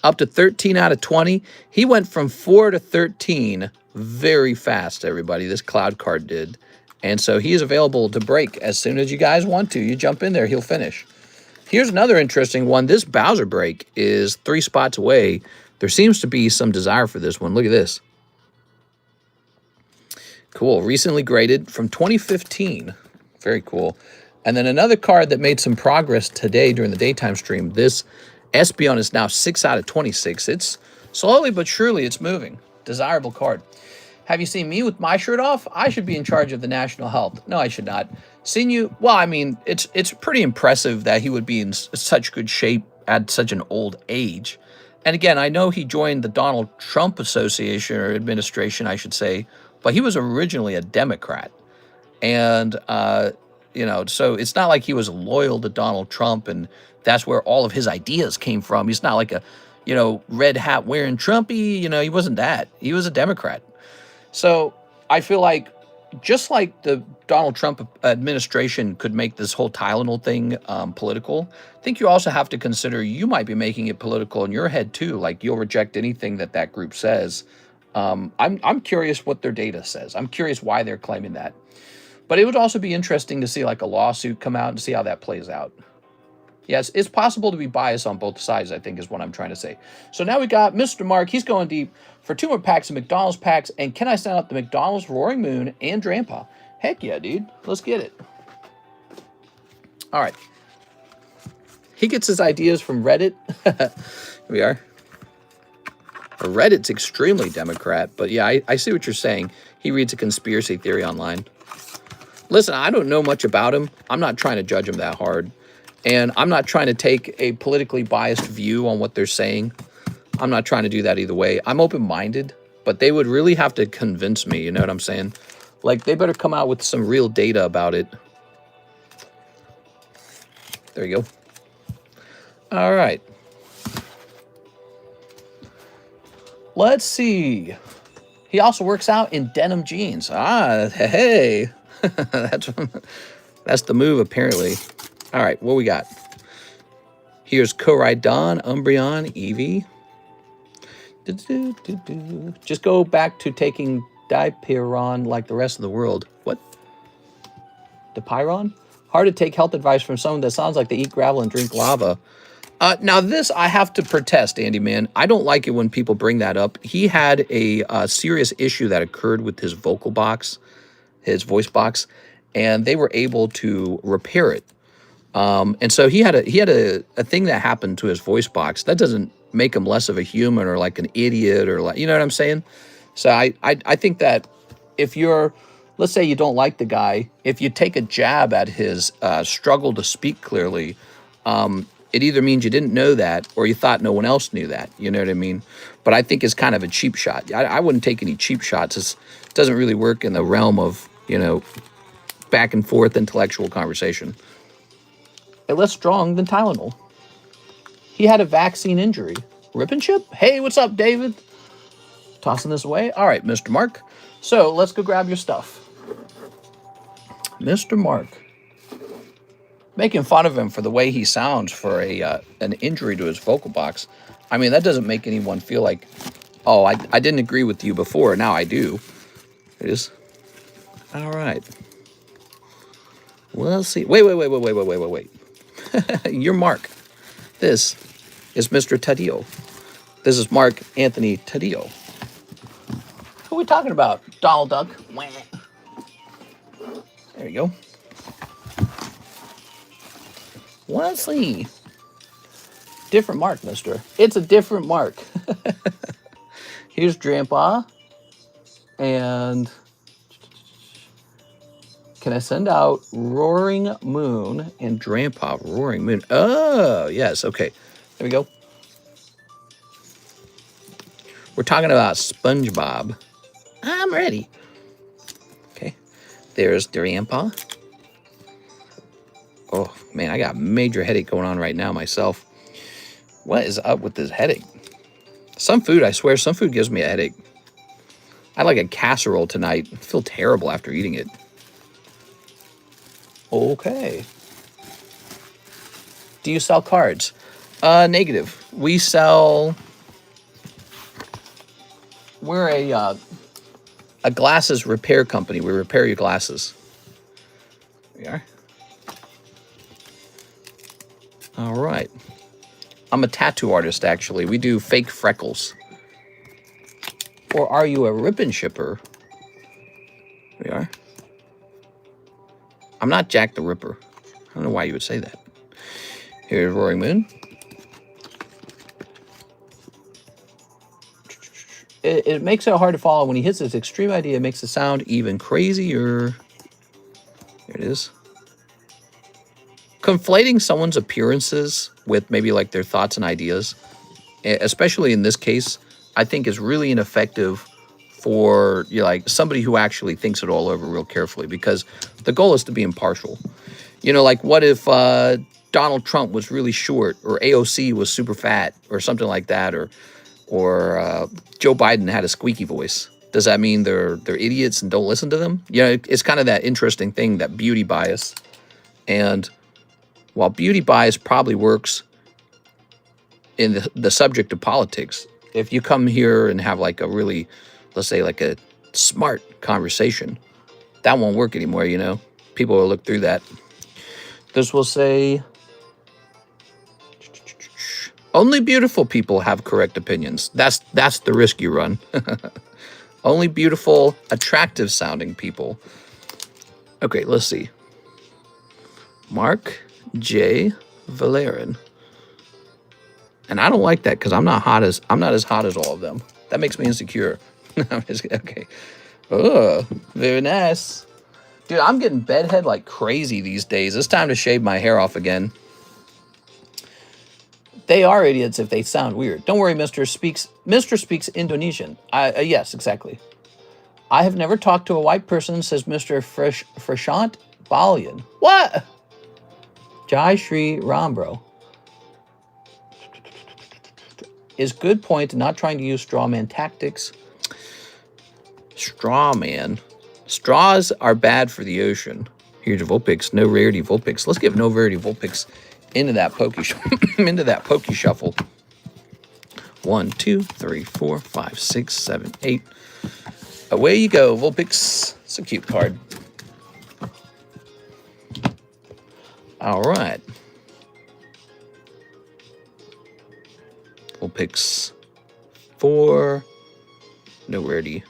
up to 13 out of 20. He went from 4 to 13 very fast, everybody. This Cloud card did. And so he is available to break as soon as you guys want to. You jump in there, he'll finish. Here's another interesting one. This Bowser break is 3 spots away. There seems to be some desire for this one. Look at this. Cool. Recently graded from 2015. Very cool. And then another card that made some progress today during the daytime stream. This Espeon is now 6 out of 26. It's slowly but surely it's moving. Desirable card. Have you seen me with my shirt off? I should be in charge of the national health. No, I should not. Seen you? Well, I mean, it's pretty impressive that he would be in such good shape at such an old age. And again, I know he joined the Donald Trump Association, or administration, I should say, but he was originally a Democrat. And, you know, so it's not like he was loyal to Donald Trump and that's where all of his ideas came from. He's not like a, you know, red hat wearing Trumpy. You know, he wasn't that. He was a Democrat. So I feel like just like the Donald Trump administration could make this whole Tylenol thing political, I think you also have to consider you might be making it political in your head too. Like you'll reject anything that that group says. I'm curious what their data says. I'm curious why they're claiming that. But it would also be interesting to see like a lawsuit come out and see how that plays out. Yes, it's possible to be biased on both sides, I think is what I'm trying to say. So now we got Mr. Mark. He's going deep for 2 more packs of McDonald's packs. And can I send out the McDonald's Roaring Moon and Drampa? Heck yeah, dude. Let's get it. All right. He gets his ideas from Reddit. Here we are. Reddit's extremely Democrat. But yeah, I see what you're saying. He reads a conspiracy theory online. Listen, I don't know much about him. I'm not trying to judge him that hard. And I'm not trying to take a politically biased view on what they're saying. I'm not trying to do that either way. I'm open-minded, but they would really have to convince me, you know what I'm saying? Like, they better come out with some real data about it. There you go. All right. Let's see. He also works out in denim jeans. Ah, hey. That's the move, apparently. All right, what we got? Here's Koraidon, Umbreon, Eevee. Just go back to taking Dipyron like the rest of the world. What? Dipyron? Hard to take health advice from someone that sounds like they eat gravel and drink lava. Now this I have to protest, Andy, man. I don't like it when people bring that up. He had a serious issue that occurred with his vocal box, his voice box, and they were able to repair it. And so he had a thing that happened to his voice box. That doesn't make him less of a human or like an idiot or like, you know what I'm saying? So I think that if you're, let's say you don't like the guy, if you take a jab at his struggle to speak clearly, it either means you didn't know that or you thought no one else knew that. You know what I mean? But I think it's kind of a cheap shot. I wouldn't take any cheap shots. It doesn't really work in the realm of, you know, back and forth intellectual conversation. Less strong than Tylenol. He had a vaccine injury. Rip and chip? Hey, what's up, David? Tossing this away. All right, Mr. Mark. So let's go grab your stuff. Mr. Mark. Making fun of him for the way he sounds for an injury to his vocal box. I mean, that doesn't make anyone feel like, oh, I didn't agree with you before. Now I do. It is. All right. We'll see. Wait. You're Mark. This is Mr. Taddeo. This is Mark Anthony Taddeo. Who are we talking about? Donald Duck. There you go. Let's see. Different Mark, mister. It's a different Mark. Here's Grandpa. And can I send out Roaring Moon and Grandpa? Roaring Moon. Oh, yes. Okay. There we go. We're talking about SpongeBob. I'm ready. Okay. There's Grandpa. Oh, man, I got a major headache going on right now myself. What is up with this headache? Some food, I swear, some food gives me a headache. I had like a casserole tonight. I feel terrible after eating it. Okay. Do you sell cards? Negative. We sell... We're a glasses repair company. We repair your glasses. There we are. All right. I'm a tattoo artist, actually. We do fake freckles. Or are you a ribbon shipper? There we are. I'm not Jack the Ripper. I don't know why you would say that. Here's Roaring Moon. It makes it hard to follow. When he hits this extreme idea, it makes the sound even crazier. There it is. Conflating someone's appearances with maybe like their thoughts and ideas, especially in this case, I think is really ineffective for like somebody who actually thinks it all over real carefully, because the goal is to be impartial. You know, like what if Donald Trump was really short, or AOC was super fat, or something like that, or Joe Biden had a squeaky voice. Does that mean they're idiots and don't listen to them? You know, it's kind of that interesting thing, that beauty bias. And while beauty bias probably works in the subject of politics, if you come here and have like a really, let's say like a smart conversation, that won't work anymore, you know? People will look through that. This will say, only beautiful people have correct opinions. That's the risk you run. Only beautiful, attractive sounding people. Okay, let's see. Mark J. Valerian. And I don't like that because I'm not as hot as all of them. That makes me insecure. Okay. Oh, very nice. Dude, I'm getting bedhead like crazy these days. It's time to shave my hair off again. They are idiots if they sound weird. Don't worry, Mr. speaks Indonesian. Yes, exactly. I have never talked to a white person, says Mr. Freshant Balian. What? Jai Shri Rambro. Is good point, not trying to use straw man tactics. Straw man. Straws are bad for the ocean. Here's Vulpix. No rarity Vulpix. Let's give no rarity Vulpix into that into that pokey shuffle. 1, 2, 3, 4, 5, 6, 7, 8. Away you go, Vulpix. It's a cute card. All right. Vulpix 4. No rarity.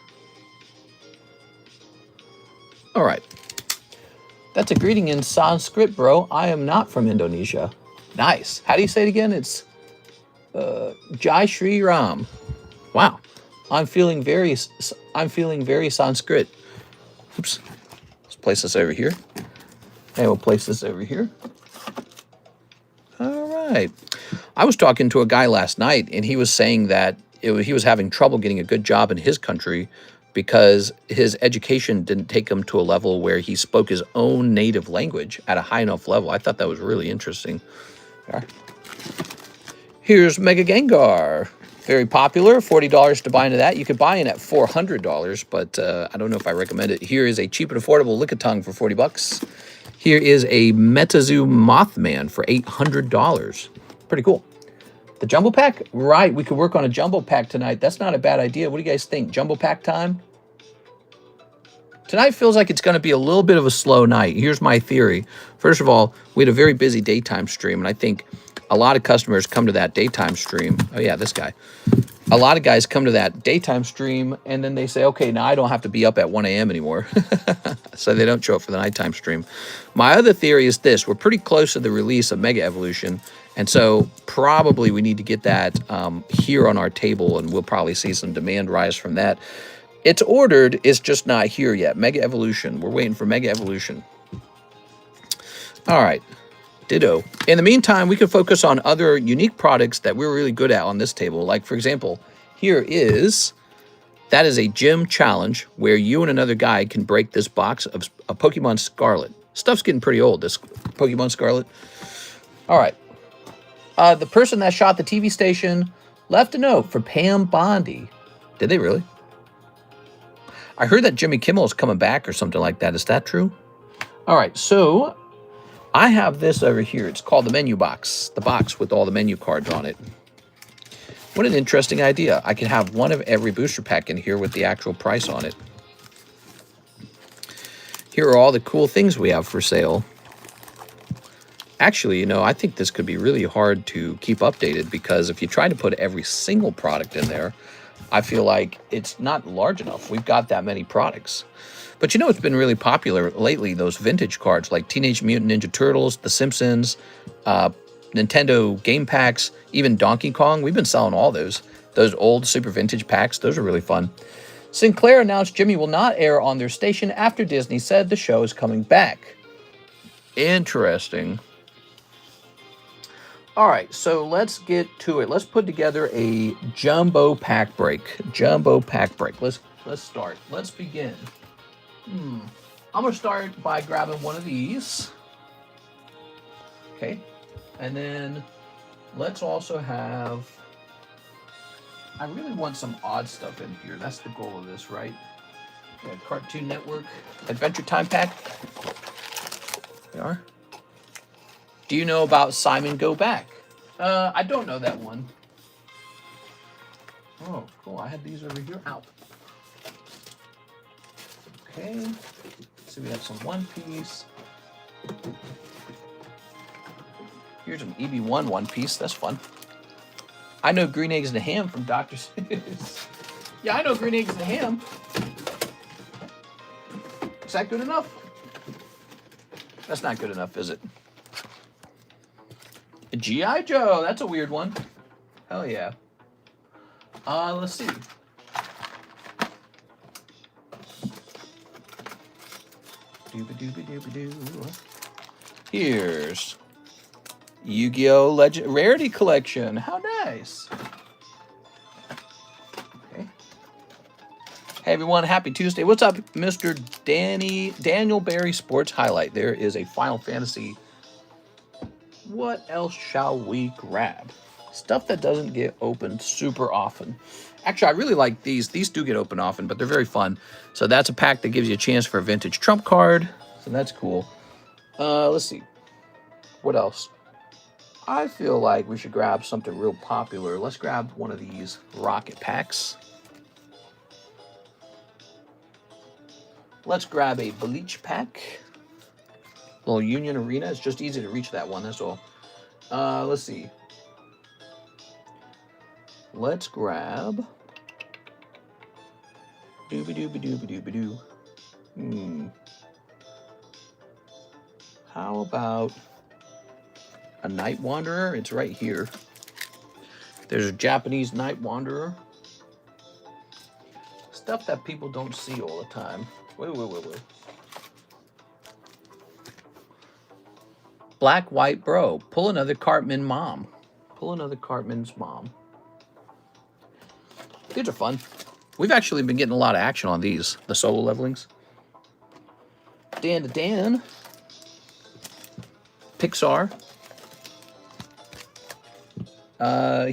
All right. That's a greeting in Sanskrit, bro. I am not from Indonesia. Nice. How do you say it again? It's Jai Shri Ram. Wow. I'm feeling very Sanskrit. Oops. Let's place this over here. And we'll place this over here. All right. I was talking to a guy last night, and he was saying that he was having trouble getting a good job in his country because his education didn't take him to a level where he spoke his own native language at a high enough level. I thought that was really interesting. Here's Mega Gengar. Very popular, $40 to buy into that. You could buy in at $400, but I don't know if I recommend it. Here is a cheap and affordable Lickitung for $40. Here is a Metazoo Mothman for $800. Pretty cool. The jumbo pack? Right, we could work on a jumbo pack tonight. That's not a bad idea. What do you guys think? Jumbo pack time? Tonight feels like it's going to be a little bit of a slow night. Here's my theory. First of all, we had a very busy daytime stream, and I think a lot of customers come to that daytime stream. Oh, yeah, this guy. A lot of guys come to that daytime stream, and then they say, okay, now I don't have to be up at 1 a.m. anymore. So they don't show up for the nighttime stream. My other theory is this. We're pretty close to the release of Mega Evolution, and so probably we need to get that here on our table, and we'll probably see some demand rise from that. It's ordered. It's just not here yet. Mega Evolution. We're waiting for Mega Evolution. All right. Ditto. In the meantime, we can focus on other unique products that we're really good at on this table. Like, for example, that is a gym challenge where you and another guy can break this box of a Pokemon Scarlet. Stuff's getting pretty old, this Pokemon Scarlet. All right. The person that shot the TV station left a note for Pam Bondi. Did they really? I heard that Jimmy Kimmel is coming back or something like that. Is that true? All right, so I have this over here. It's called the menu box. The box with all the menu cards on it. What an interesting idea. I can have one of every booster pack in here with the actual price on it. Here are all the cool things we have for sale. Actually, you know, I think this could be really hard to keep updated because if you try to put every single product in there, I feel like it's not large enough. We've got that many products. But you know it's been really popular lately, those vintage cards like Teenage Mutant Ninja Turtles, The Simpsons, Nintendo game packs, even Donkey Kong. We've been selling all those old super vintage packs. Those are really fun. Sinclair announced Jimmy will not air on their station after Disney said the show is coming back. Interesting. All right, so let's get to it. Let's put together a jumbo pack break. Jumbo pack break. Let's start. Let's begin. I'm going to start by grabbing one of these. Okay. And then let's also have... I really want some odd stuff in here. That's the goal of this, right? Yeah, Cartoon Network Adventure Time Pack. They are. Do you know about Simon Go Back? I don't know that one. Oh, cool. I had these over here. Ow. Okay. So we have some One Piece. Here's an EB1 One Piece. That's fun. I know Green Eggs and Ham from Dr. Seuss. Yeah, I know Green Eggs and Ham. Is that good enough? That's not good enough, is it? GI Joe, that's a weird one. Hell yeah. Let's see. Here's Yu-Gi-Oh! Legend Rarity Collection. How nice. Okay. Hey everyone, happy Tuesday. What's up, Mr. Daniel Barry Sports Highlight? There is a Final Fantasy. What else shall we grab? Stuff that doesn't get opened super often. Actually, I really like these. These do get opened often, but they're very fun. So that's a pack that gives you a chance for a vintage trump card. So that's cool. Let's see. What else? I feel like we should grab something real popular. Let's grab one of these rocket packs. Let's grab a bleach pack. Little Union Arena. It's just easy to reach that one, that's all. Let's see. Let's grab... Dooby-dooby-dooby-dooby-doo. How about a Night Wanderer? It's right here. There's a Japanese Night Wanderer. Stuff that people don't see all the time. Wait. Black White Bro. Pull another Cartman mom. Pull another Cartman's mom. These are fun. We've actually been getting a lot of action on these. The solo levelings. Dan to Dan. Pixar.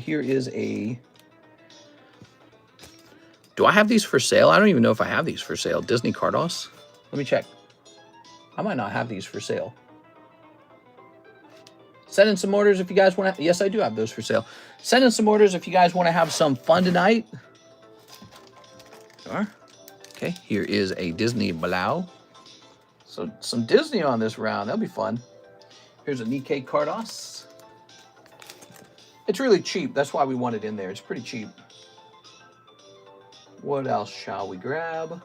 Here is a... Do I have these for sale? I don't even know if I have these for sale. Disney Carddass. Let me check. I might not have these for sale. Send in some orders if you guys want to... Yes, I do have those for sale. Send in some orders if you guys want to have some fun tonight. Sure. Okay, here is a Disney Blau. So, some Disney on this round. That'll be fun. Here's a Nikke Carddass. It's really cheap. That's why we want it in there. It's pretty cheap. What else shall we grab?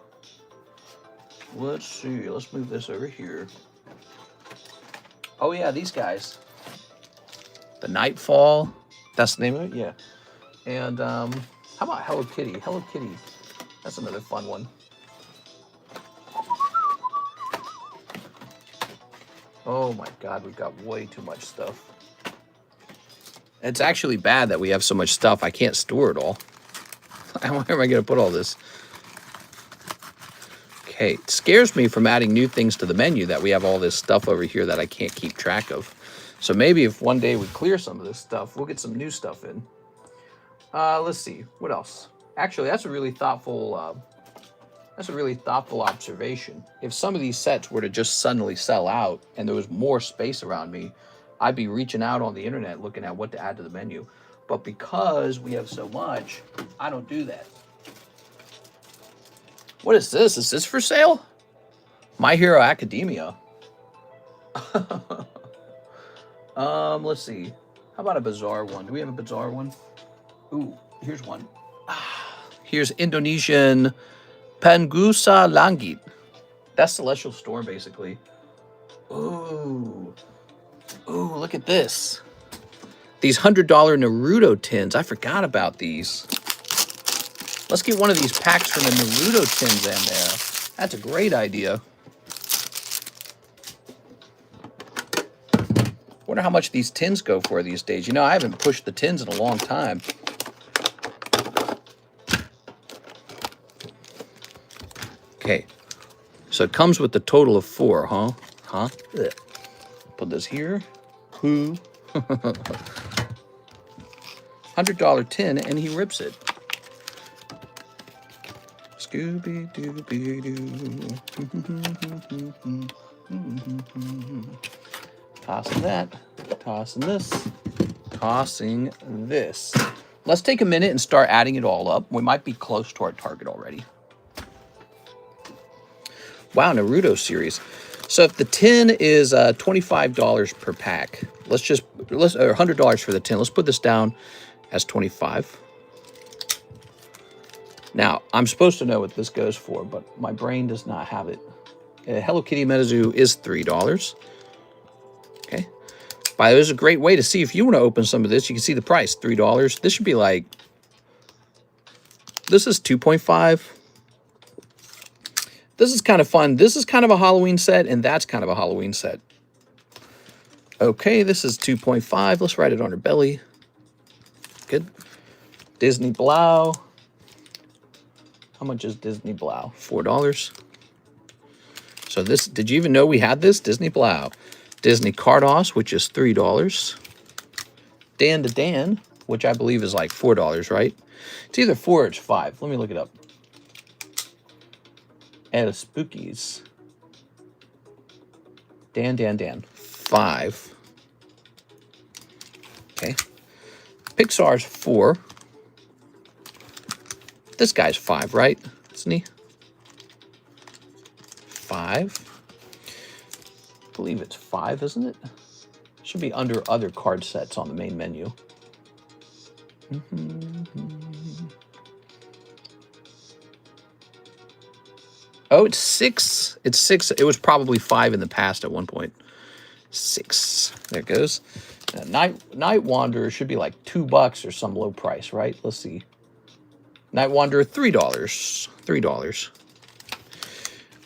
Let's see. Let's move this over here. Oh, yeah, these guys. The Nightfall. That's the name of it? Yeah. And how about Hello Kitty? Hello Kitty. That's another fun one. Oh, my God. We've got way too much stuff. It's actually bad that we have so much stuff. I can't store it all. Where am I going to put all this? Okay, it scares me from adding new things to the menu that we have all this stuff over here that I can't keep track of. So maybe if one day we clear some of this stuff, we'll get some new stuff in. Let's see, what else? Actually, that's a really thoughtful observation. If some of these sets were to just suddenly sell out and there was more space around me, I'd be reaching out on the internet looking at what to add to the menu. But because we have so much, I don't do that. What is this? Is this for sale? My Hero Academia. Let's see. How about a bizarre one? Do we have a bizarre one? Ooh, here's one. Here's Indonesian Pangusa Langit. That's Celestial Storm, basically. Ooh. Ooh, look at this. These $100 Naruto tins. I forgot about these. Let's get one of these packs from the Naruto tins in there. That's a great idea. Wonder how much these tins go for these days. You know, I haven't pushed the tins in a long time. Okay. So it comes with the total of 4, huh? Huh? Ugh. Put this here. Who? $100 tin, and he rips it. Scooby-Dooby-Doo. Tossing that. Tossing this. Tossing this. Let's take a minute and start adding it all up. We might be close to our target already. Wow, Naruto series. So if the tin is $25 per pack, or $100 for the tin. Let's put this down as 25. Now, I'm supposed to know what this goes for, but my brain does not have it. Hello Kitty Metazu is $3. Okay. By the way, this is a great way to see if you want to open some of this. You can see the price, $3. This should be like, this is 2.5. This is kind of fun. This is kind of a Halloween set, and that's kind of a Halloween set. Okay, this is 2.5. Let's write it on her belly. Good. Disney Blau. How much is Disney Blau? $4. So this, did you even know we had this? Disney Blau. Disney Carddass, which is $3. Dan to Dan, which I believe is like $4, right? It's either 4 or it's 5. Let me look it up. And a Spookies. Dan. 5. Okay. Pixar's 4. This guy's 5, right? Isn't he? 5. I believe it's 5, isn't it? Should be under other card sets on the main menu. Oh, it's 6. It's 6. It was probably 5 in the past at one point. 6. There it goes. Night Wanderer should be like $2 or some low price, right? Let's see. Night Wanderer, $3. $3.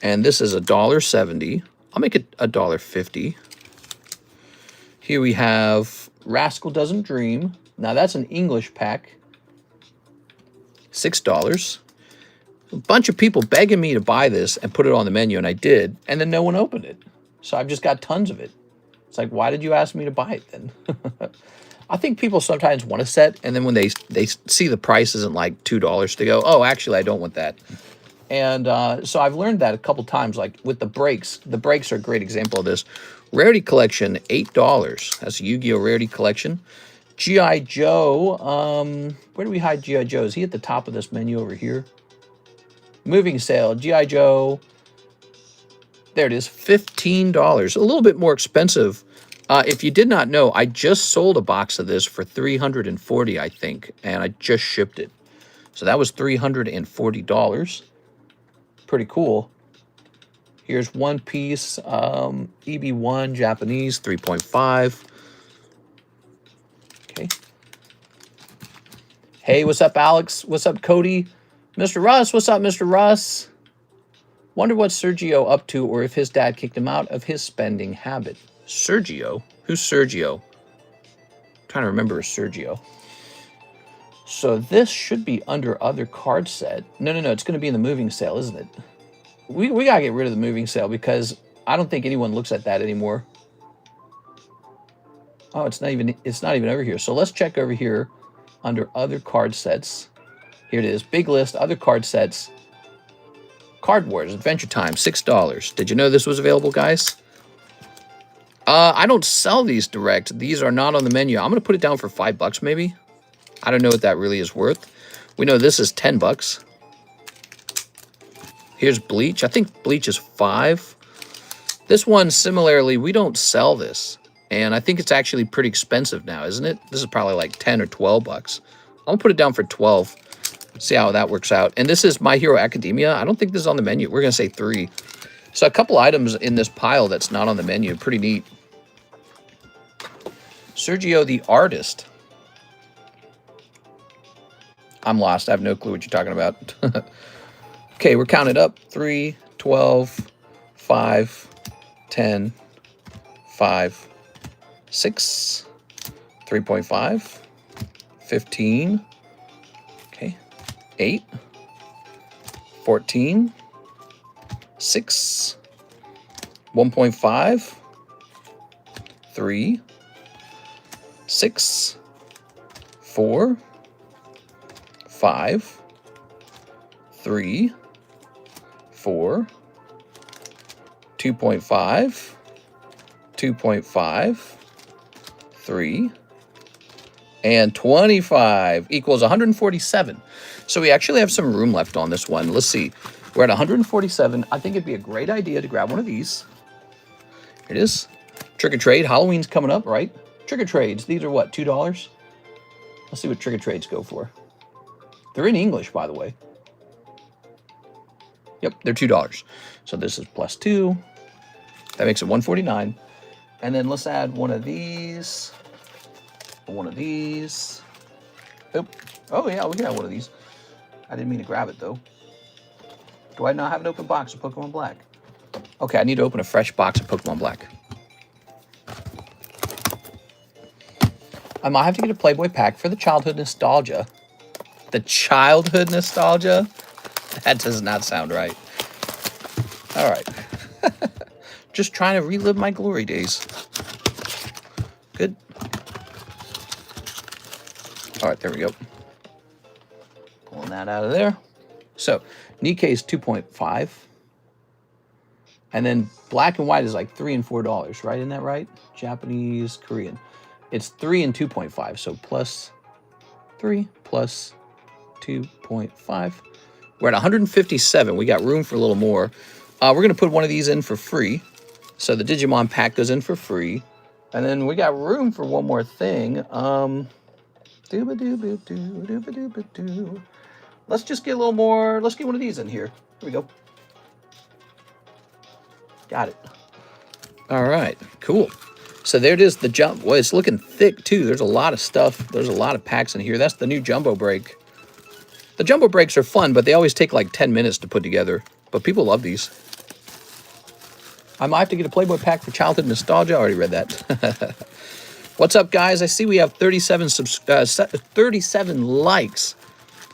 And this is $1.70. I'll make it $1.50. Here we have Rascal Doesn't Dream. Now that's an English pack. $6. A bunch of people begging me to buy this and put it on the menu, and I did, and then no one opened it. So I've just got tons of it. It's like, why did you ask me to buy it then? I think people sometimes want a set, and then when they see the price isn't like $2, they go, oh, actually, I don't want that. And so I've learned that a couple times, like with the breaks. The breaks are a great example of this. Rarity Collection, $8. That's a Yu-Gi-Oh! Rarity Collection. GI Joe, where do we hide GI Joe? Is he at the top of this menu over here? Moving sale, GI Joe. There it is, $15. A little bit more expensive. If you did not know, I just sold a box of this for $340, I think, and I just shipped it. So that was $340. Pretty cool. Here's One Piece, EB1, Japanese, 3.5. Okay. Hey, what's up, Alex? What's up, Cody? Mr. Russ, what's up, Mr. Russ? Wonder what Sergio up to, or if his dad kicked him out of his spending habit. Sergio? Who's Sergio? I'm trying to remember Sergio. So this should be under other card set. No, it's going to be in the moving sale, isn't it? We got to get rid of the moving sale because I don't think anyone looks at that anymore. Oh, it's not even over here. So let's check over here under other card sets. Here it is. Big list, other card sets. Card Wars, Adventure Time, $6. Did you know this was available, guys? I don't sell these direct. These are not on the menu. I'm going to put it down for $5 maybe. I don't know what that really is worth. We know this is $10. Here's Bleach. I think Bleach is $5. This one, similarly, we don't sell this. And I think it's actually pretty expensive now, isn't it? This is probably like 10 or 12 bucks. I'm going to put it down for 12. See how that works out. And this is My Hero Academia. I don't think this is on the menu. We're going to say 3. So a couple items in this pile that's not on the menu. Pretty neat. Sergio the Artist. I'm lost. I have no clue what you're talking about. Okay, we're counting up. 3, 12, 5, 10, 5, 6, 3.5, 15, okay, 8, 14, 6, 1.5, 3, 6, 4, 5, 3, 4, 2.5, 2.5, 3, and 25 equals 147. So we actually have some room left on this one. Let's see. We're at 147. I think it'd be a great idea to grab one of these. Here it is. Trick or Trade. Halloween's coming up, right? Trick or Trades. These are what, $2? Let's see what Trick or Trades go for. They're in English, by the way. Yep, they're $2. So this is plus 2. That makes it 149. And then let's add one of these. One of these. Oh, yeah, we can have one of these. I didn't mean to grab it, though. Do I not have an open box of Pokemon Black? Okay, I need to open a fresh box of Pokemon Black. I might have to get a Playboy pack for the childhood nostalgia. The childhood nostalgia? That does not sound right. All right. Just trying to relive my glory days. Good. All right, there we go. Pulling that out of there. So, Nikke is 2.5. And then black and white is like $3 and $4, right? Isn't that right? Japanese, Korean. It's 3 and 2.5. So plus 3 plus 2.5. We're at 157. We got room for a little more. We're going to put one of these in for free. So the Digimon pack goes in for free. And then we got room for one more thing. Let's just get a little more. Let's get one of these in here. Here we go. Got it. All right, cool. So there it is, the jump. Well, it's looking thick too. There's a lot of stuff. There's a lot of packs in here. That's the new jumbo break. The jumbo breaks are fun, but they always take like 10 minutes to put together. But people love these. I might have to get a Playboy pack for childhood nostalgia. I already read that. What's up, guys? I see we have 37 likes.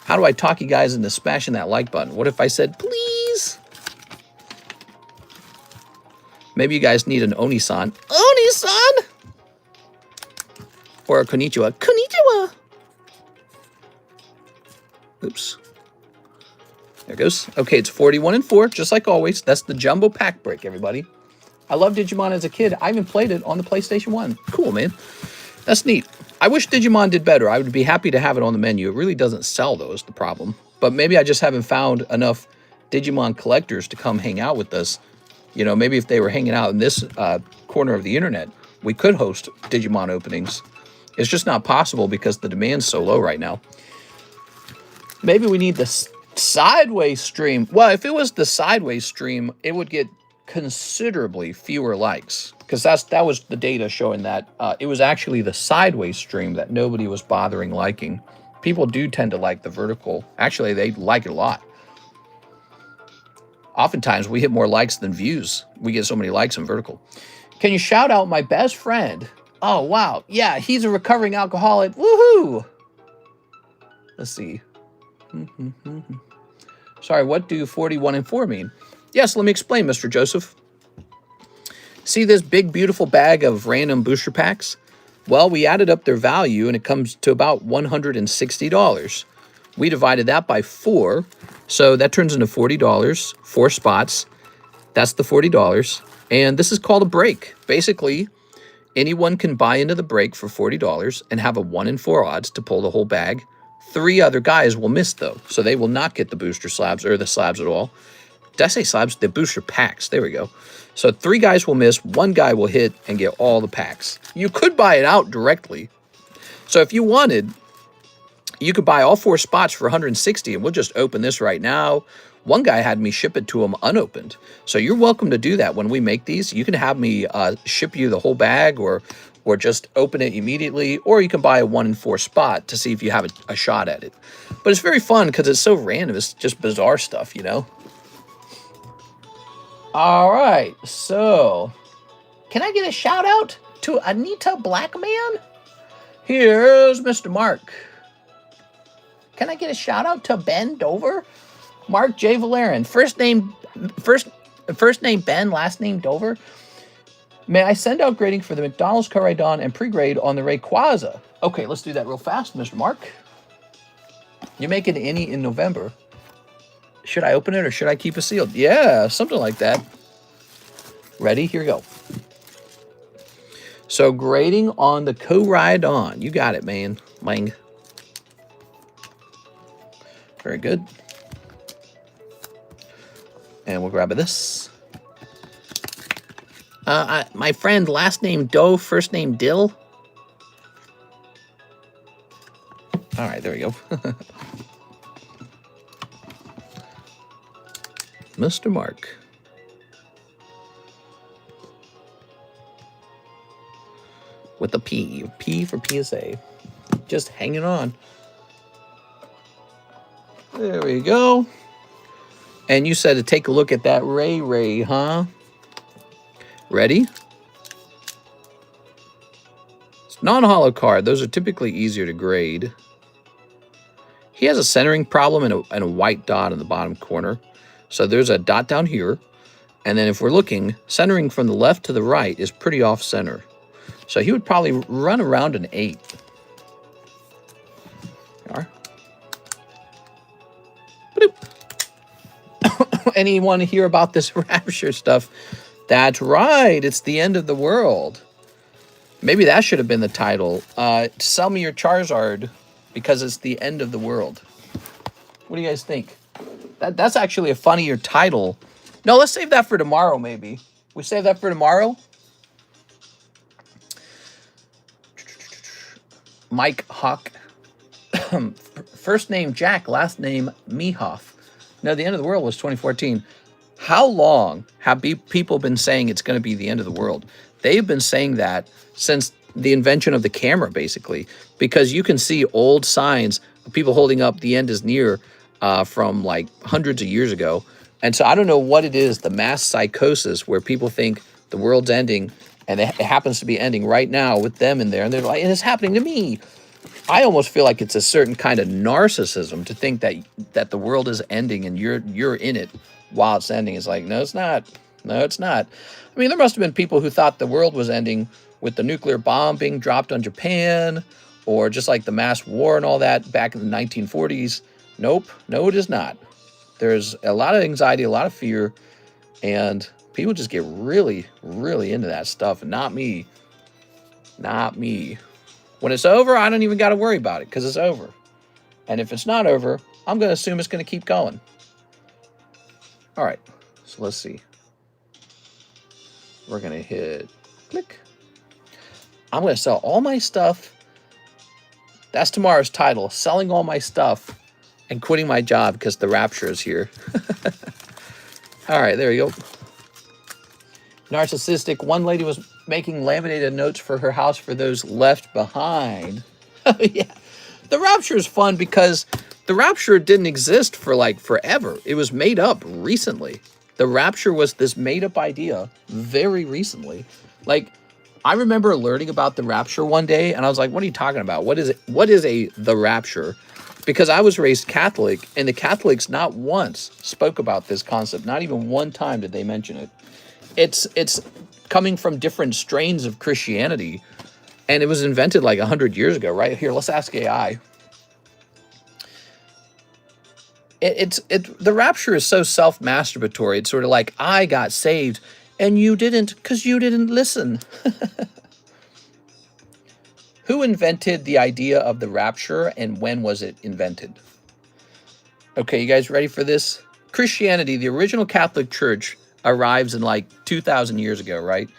How do I talk you guys into smashing that like button? What if I said, please? Maybe you guys need an Oni-san. Oni-san! Or a konnichiwa. Konnichiwa! Oops. There it goes. Okay, it's 41 and 4, just like always. That's the jumbo pack break, everybody. I loved Digimon as a kid. I even played it on the PlayStation 1. Cool, man. That's neat. I wish Digimon did better. I would be happy to have it on the menu. It really doesn't sell, though, is the problem. But maybe I just haven't found enough Digimon collectors to come hang out with us. You know, maybe if they were hanging out in this corner of the internet, we could host Digimon openings. It's just not possible because the demand's so low right now. Maybe we need the sideways stream. Well, if it was the sideways stream, it would get considerably fewer likes, because that was the data showing that it was actually the sideways stream that nobody was bothering liking. People do tend to like the vertical. Actually, they like it a lot. Oftentimes, we hit more likes than views. We get so many likes in vertical. Can you shout out my best friend? Oh, wow. Yeah, he's a recovering alcoholic. Woohoo! Let's see. Sorry, what do 41 and 4 mean? Yes, let me explain, Mr. Joseph. See this big, beautiful bag of random booster packs? Well, we added up their value, and it comes to about $160. We divided that by 4, so that turns into $40, 4 spots. That's the $40, and this is called a break. Basically, anyone can buy into the break for $40 and have a 1 in 4 odds to pull the whole bag. 3 other guys will miss, though, so they will not get the booster slabs or the slabs at all. Did I say slabs? The booster packs. There we go. So 3 guys will miss, 1 guy will hit and get all the packs. You could buy it out directly. So if you wanted, you could buy all 4 spots for $160, and we'll just open this right now. One guy had me ship it to him unopened. So you're welcome to do that when we make these. You can have me ship you the whole bag, or just open it immediately, or you can buy a 1 in 4 spot to see if you have a shot at it. But it's very fun because it's so random. It's just bizarre stuff, you know? All right, so can I get a shout out to Anita Blackman? Here's Mr. Mark. Can I get a shout out to Ben Dover? Mark J. Valerian. First name Ben, last name Dover. May I send out grading for the McDonald's Corridon and pre-grade on the Rayquaza? Okay, let's do that real fast, Mr. Mark. You make it any in November. Should I open it or should I keep it sealed? Yeah, something like that. Ready? Here we go. So grading on the Corridon. You got it, man. Lang. Very good. And we'll grab this. My friend, last name Doe, first name Dill. All right, there we go. Mr. Mark. With a P. P for PSA. Just hanging on. There we go. And you said to take a look at that Ray, huh? Ready? It's non-hollow card. Those are typically easier to grade. He has a centering problem and a white dot in the bottom corner. So there's a dot down here. And then if we're looking, centering from the left to the right is pretty off-center. So he would probably run around an 8. There we are. Anyone hear about this Rapture stuff? That's right. It's the end of the world. Maybe that should have been the title. Sell me your Charizard because it's the end of the world. What do you guys think? That's actually a funnier title. No, let's save that for tomorrow, maybe. We save that for tomorrow? Mike Hawk. First name Jack, last name Mehoff. No, the end of the world was 2014. How long have people been saying it's going to be the end of the world? They've been saying that since the invention of the camera, basically, because you can see old signs of people holding up "the end is near" from like hundreds of years ago. And so I don't know what it is, the mass psychosis where people think the world's ending, and it happens to be ending right now with them in there, and they're like, and it's happening to me. I almost feel like it's a certain kind of narcissism to think that the world is ending and you're in it while it's ending. It's like, no, it's not. No, it's not. I mean, there must have been people who thought the world was ending with the nuclear bomb being dropped on Japan, or just like the mass war and all that back in the 1940s. Nope. No, it is not. There's a lot of anxiety, a lot of fear, and people just get really, really into that stuff. And not me. Not me. When it's over, I don't even got to worry about it because it's over. And if it's not over, I'm going to assume it's going to keep going. All right, so let's see. We're going to hit click. I'm going to sell all my stuff. That's tomorrow's title, selling all my stuff and quitting my job because the rapture is here. All right, there you go. Narcissistic. One lady was making laminated notes for her house for those left behind. Yeah. The rapture is fun because the rapture didn't exist for like forever. It was made up recently. The rapture was this made up idea very recently. Like, I remember learning about the rapture one day and I was like, what are you talking about? What is it? What is the rapture? Because I was raised Catholic, and the Catholics not once spoke about this concept. Not even one time did they mention it. It's coming from different strains of Christianity, and it was invented like 100 years ago, right? Here, let's ask AI. The rapture is so self-masturbatory. It's sort of like, I got saved, and you didn't because you didn't listen. Who invented the idea of the rapture, and when was it invented? Okay, you guys ready for this? Christianity, the original Catholic Church, arrives in like 2,000 years ago, right?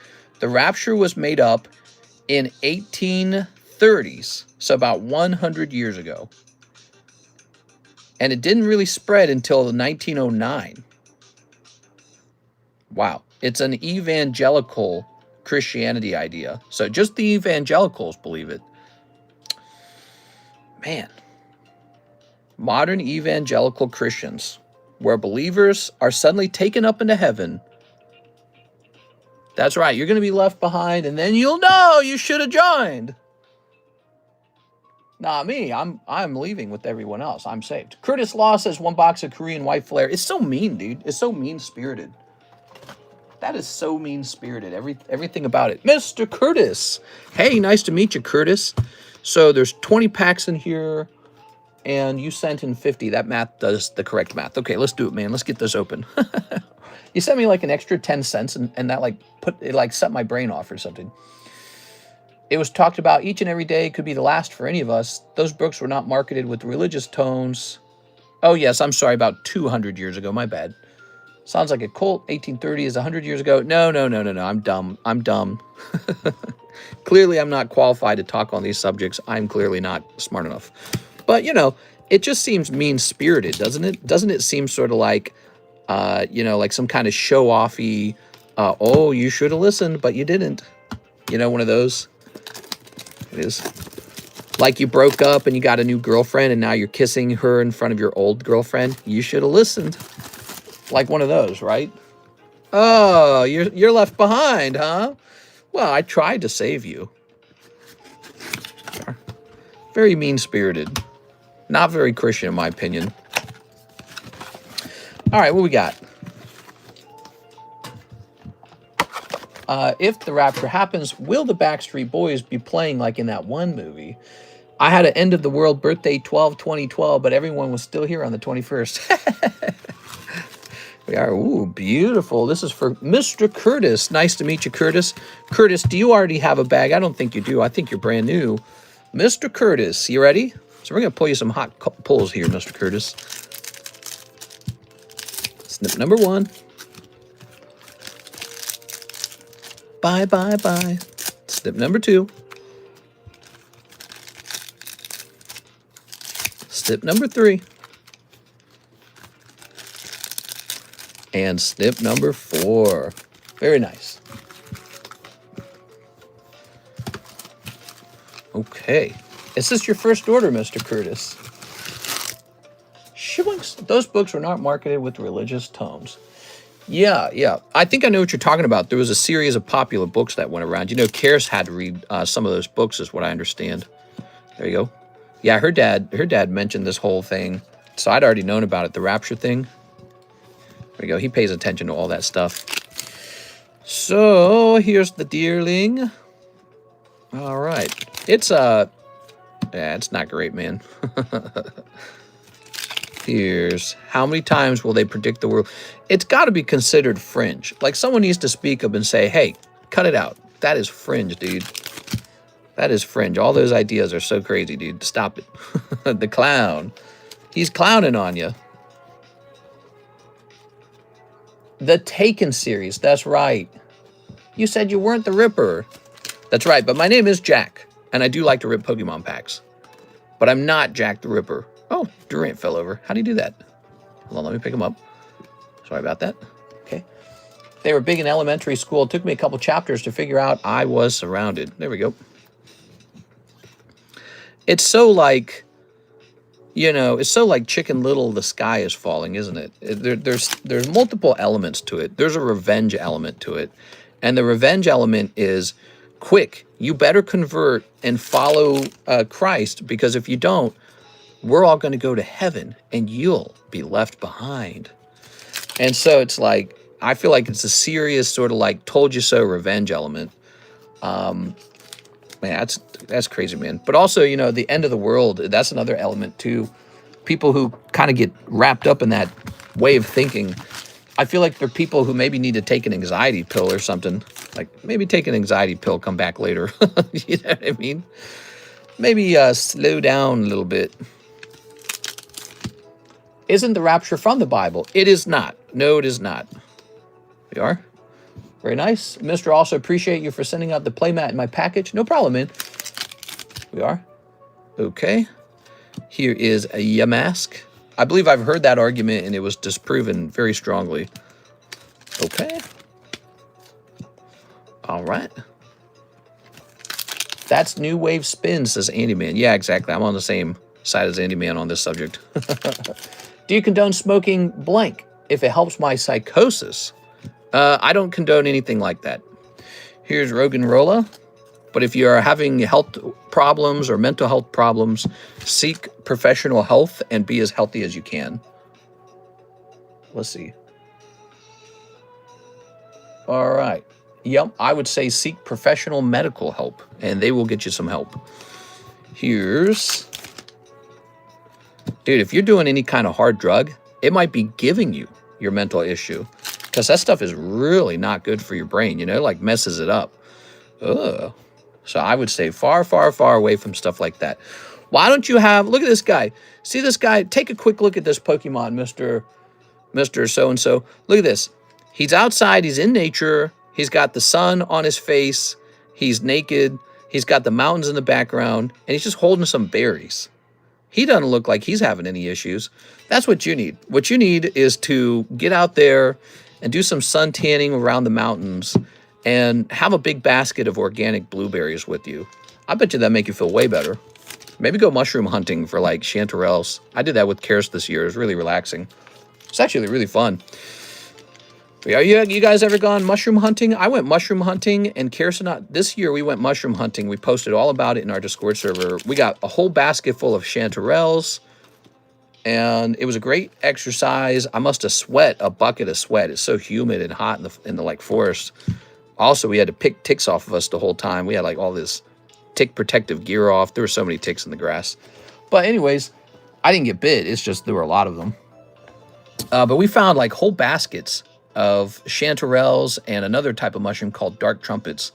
The rapture was made up in 1830s, so about 100 years ago. And it didn't really spread until 1909. Wow. It's an evangelical Christianity idea. So just the evangelicals believe it. Man. Modern evangelical Christians, where believers are suddenly taken up into heaven. That's right. You're going to be left behind, and then you'll know you should have joined. Not me. I'm leaving with everyone else. I'm saved. Curtis Law says 1 box of Korean white flare. It's so mean, dude. It's so mean-spirited. That is so mean-spirited. Everything about it. Mr. Curtis. Hey, nice to meet you, Curtis. So there's 20 packs in here, and you sent in 50. That math does the correct math. Okay, let's do it, man. Let's get this open. You sent me like an extra 10 cents, and that like set my brain off or something. It was talked about each and every day could be the last for any of us. Those books were not marketed with religious tones. Oh, yes, I'm sorry, about 200 years ago. My bad. Sounds like a cult. 1830 is 100 years ago. No. I'm dumb. Clearly, I'm not qualified to talk on these subjects. I'm clearly not smart enough. But, you know, it just seems mean-spirited, doesn't it? Doesn't it seem sort of like, you know, like some kind of show-offy, oh, you should have listened, but you didn't. You know, one of those. It is. Like you broke up and you got a new girlfriend and now you're kissing her in front of your old girlfriend. You should have listened. Like one of those, right? Oh, you're left behind, huh? Well, I tried to save you. Very mean-spirited. Not very Christian, in my opinion. All right, what we got? If the rapture happens, will the Backstreet Boys be playing like in that one movie? I had an end of the world birthday 12-2012, but everyone was still here on the 21st. We are. Ooh, beautiful. This is for Mr. Curtis. Nice to meet you, Curtis. Curtis, do you already have a bag? I don't think you do. I think you're brand new. Mr. Curtis, you ready? So we're going to pull you some hot pulls here, Mr. Curtis. Snip number 1. Bye, bye, bye. Snip number 2. Snip number 3. And snip number 4. Very nice. Okay. Is this your first order, Mr. Curtis? Those books were not marketed with religious tones. Yeah. I think I know what you're talking about. There was a series of popular books that went around. You know, Karis had to read some of those books, is what I understand. There you go. Yeah, her dad mentioned this whole thing, so I'd already known about it, the rapture thing. There we go. He pays attention to all that stuff. So here's the dearling. All right. It's it's not great, man. Here's how many times will they predict the world? It's got to be considered fringe. Like someone needs to speak up and say, hey, cut it out. That is fringe, dude. That is fringe. All those ideas are so crazy, dude. Stop it. The clown. He's clowning on you. The Taken series. That's right. You said you weren't the Ripper. That's right. But my name is Jack. And I do like to rip Pokemon packs. But I'm not Jack the Ripper. Oh, Durant fell over. How do you do that? Hold on, let me pick him up. Sorry about that. Okay. They were big in elementary school. It took me a couple chapters to figure out I was surrounded. There we go. It's so like, you know, it's so like Chicken Little, the sky is falling, isn't it? There's multiple elements to it. There's a revenge element to it. And the revenge element is quick. You better convert and follow Christ, because if you don't, we're all going to go to heaven and you'll be left behind. And so it's like, I feel like it's a serious sort of like told you so revenge element. Man, that's crazy, man. But also, you know, the end of the world, that's another element too. People who kind of get wrapped up in that way of thinking, I feel like they're people who maybe need to take an anxiety pill or something. Like maybe take an anxiety pill, come back later. You know what I mean? Maybe slow down a little bit. Isn't the rapture from the Bible? It is not. No, it is not. We are. Very nice. Mr. Also appreciate you for sending out the playmat in my package. No problem, man. We are. Okay. Here is a Yamask. I believe I've heard that argument and it was disproven very strongly. Okay. All right. That's New Wave Spin, says Andy Man. Yeah, exactly. I'm on the same side as Andy Man on this subject. Do you condone smoking blank if it helps my psychosis? I don't condone anything like that. Here's Rogan Rolla. But if you are having health problems or mental health problems, seek professional health and be as healthy as you can. Let's see. All right. Yep, I would say seek professional medical help, and they will get you some help. Here's... Dude, if you're doing any kind of hard drug, it might be giving you your mental issue, because that stuff is really not good for your brain, you know, like messes it up. Ugh. So I would say far, far, far away from stuff like that. Why don't you have, look at this guy. See this guy? Take a quick look at this Pokemon, Mr. So-and-so. Look at this. He's outside. He's in nature. He's got the sun on his face. He's naked. He's got the mountains in the background. And he's just holding some berries. He doesn't look like he's having any issues. That's what you need. What you need is to get out there and do some sun tanning around the mountains and have a big basket of organic blueberries with you. I bet you that'd make you feel way better. Maybe go mushroom hunting for like chanterelles. I did that with Karis this year. It was really relaxing. It's actually really fun. Are you guys ever gone mushroom hunting? I went mushroom hunting, and Karis and I, this year we went mushroom hunting. We posted all about it in our Discord server. We got a whole basket full of chanterelles, and it was a great exercise. I must have sweat a bucket of sweat. It's so humid and hot in the like forest. Also, we had to pick ticks off of us the whole time. We had like all this tick protective gear off. There were so many ticks in the grass. But anyways, I didn't get bit. It's just there were a lot of them. But we found like whole baskets of chanterelles and another type of mushroom called dark trumpets,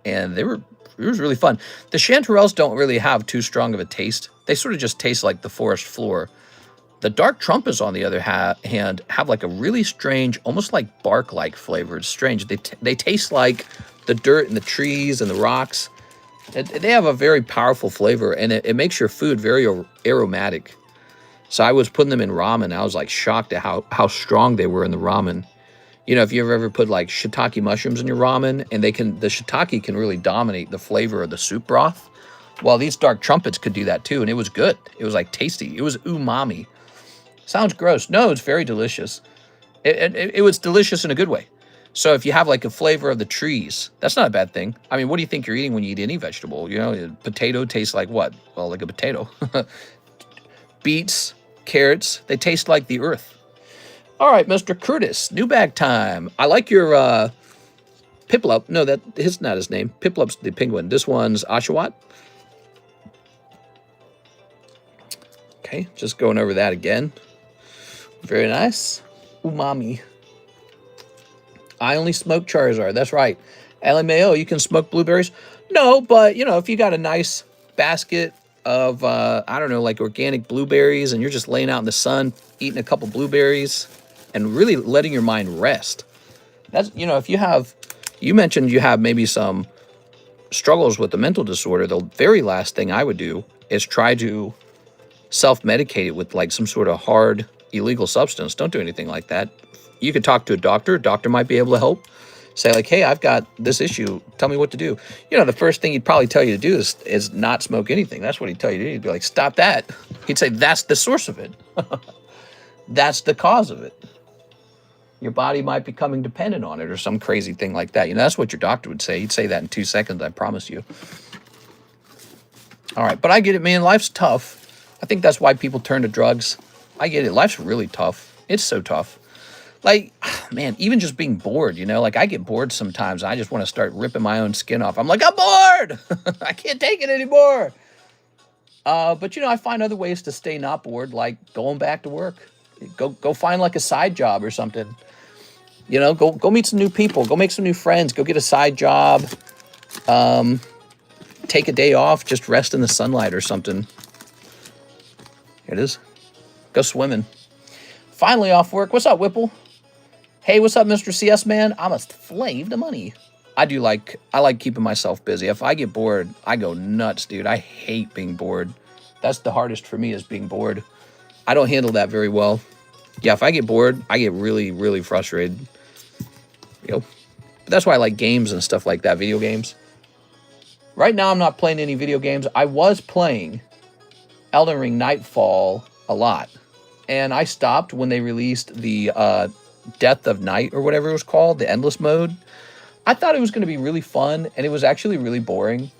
and it was really fun. The chanterelles don't really have too strong of a taste. They sort of just taste like the forest floor. The dark trumpets, on the other hand, have like a really strange, almost like bark-like flavor. It's strange. They taste like the dirt and the trees and the rocks. They have a very powerful flavor, and it makes your food very aromatic. So I was putting them in ramen. I was like shocked at how strong they were in the ramen. You know, if you ever put like shiitake mushrooms in your ramen, and the shiitake can really dominate the flavor of the soup broth. Well, these dark trumpets could do that too, and it was good. It was like tasty. It was umami. Sounds gross. No, it's very delicious. It was delicious in a good way. So if you have like a flavor of the trees, that's not a bad thing. I mean, what do you think you're eating when you eat any vegetable? You know, a potato tastes like what? Well, like a potato. Beets, carrots, they taste like the earth. All right, Mr. Curtis, new bag time. I like your Piplup. No, that is not his name. Piplup's the penguin. This one's Oshawott. Okay, just going over that again. Very nice. Umami. I only smoke Charizard. That's right. LMAO, you can smoke blueberries? No, but, you know, if you got a nice basket of, I don't know, like organic blueberries, and you're just laying out in the sun, eating a couple blueberries, and really letting your mind rest. That's, you know, if you mentioned you have maybe some struggles with the mental disorder, the very last thing I would do is try to self-medicate it with like some sort of hard illegal substance. Don't do anything like that. You could talk to a doctor. A doctor might be able to help. Say like, hey, I've got this issue. Tell me what to do. You know, the first thing he'd probably tell you to do is not smoke anything. That's what he'd tell you to do. He'd be like, stop that. He'd say, that's the source of it. That's the cause of it. Your body might be becoming dependent on it or some crazy thing like that. You know, that's what your doctor would say. He'd say that in 2 seconds, I promise you. All right, but I get it, man. Life's tough. I think that's why people turn to drugs. I get it. Life's really tough. It's so tough. Like, man, even just being bored, you know, like I get bored sometimes. I just want to start ripping my own skin off. I'm like, I'm bored. I can't take it anymore. But, you know, I find other ways to stay not bored, like going back to work. Go find like a side job or something. You know, go meet some new people. Go make some new friends. Go get a side job. Take a day off. Just rest in the sunlight or something. Here it is. Go swimming. Finally off work. What's up, Whipple? Hey, what's up, Mr. CS man? I'm a slave to money. I like keeping myself busy. If I get bored, I go nuts, dude. I hate being bored. That's the hardest for me, is being bored. I don't handle that very well. Yeah, if I get bored, I get really, really frustrated. You know, but that's why I like games and stuff like that, video games. Right now, I'm not playing any video games. I was playing Elden Ring Nightfall a lot. And I stopped when they released the Death of Night or whatever it was called, the Endless mode. I thought it was going to be really fun, and it was actually really boring.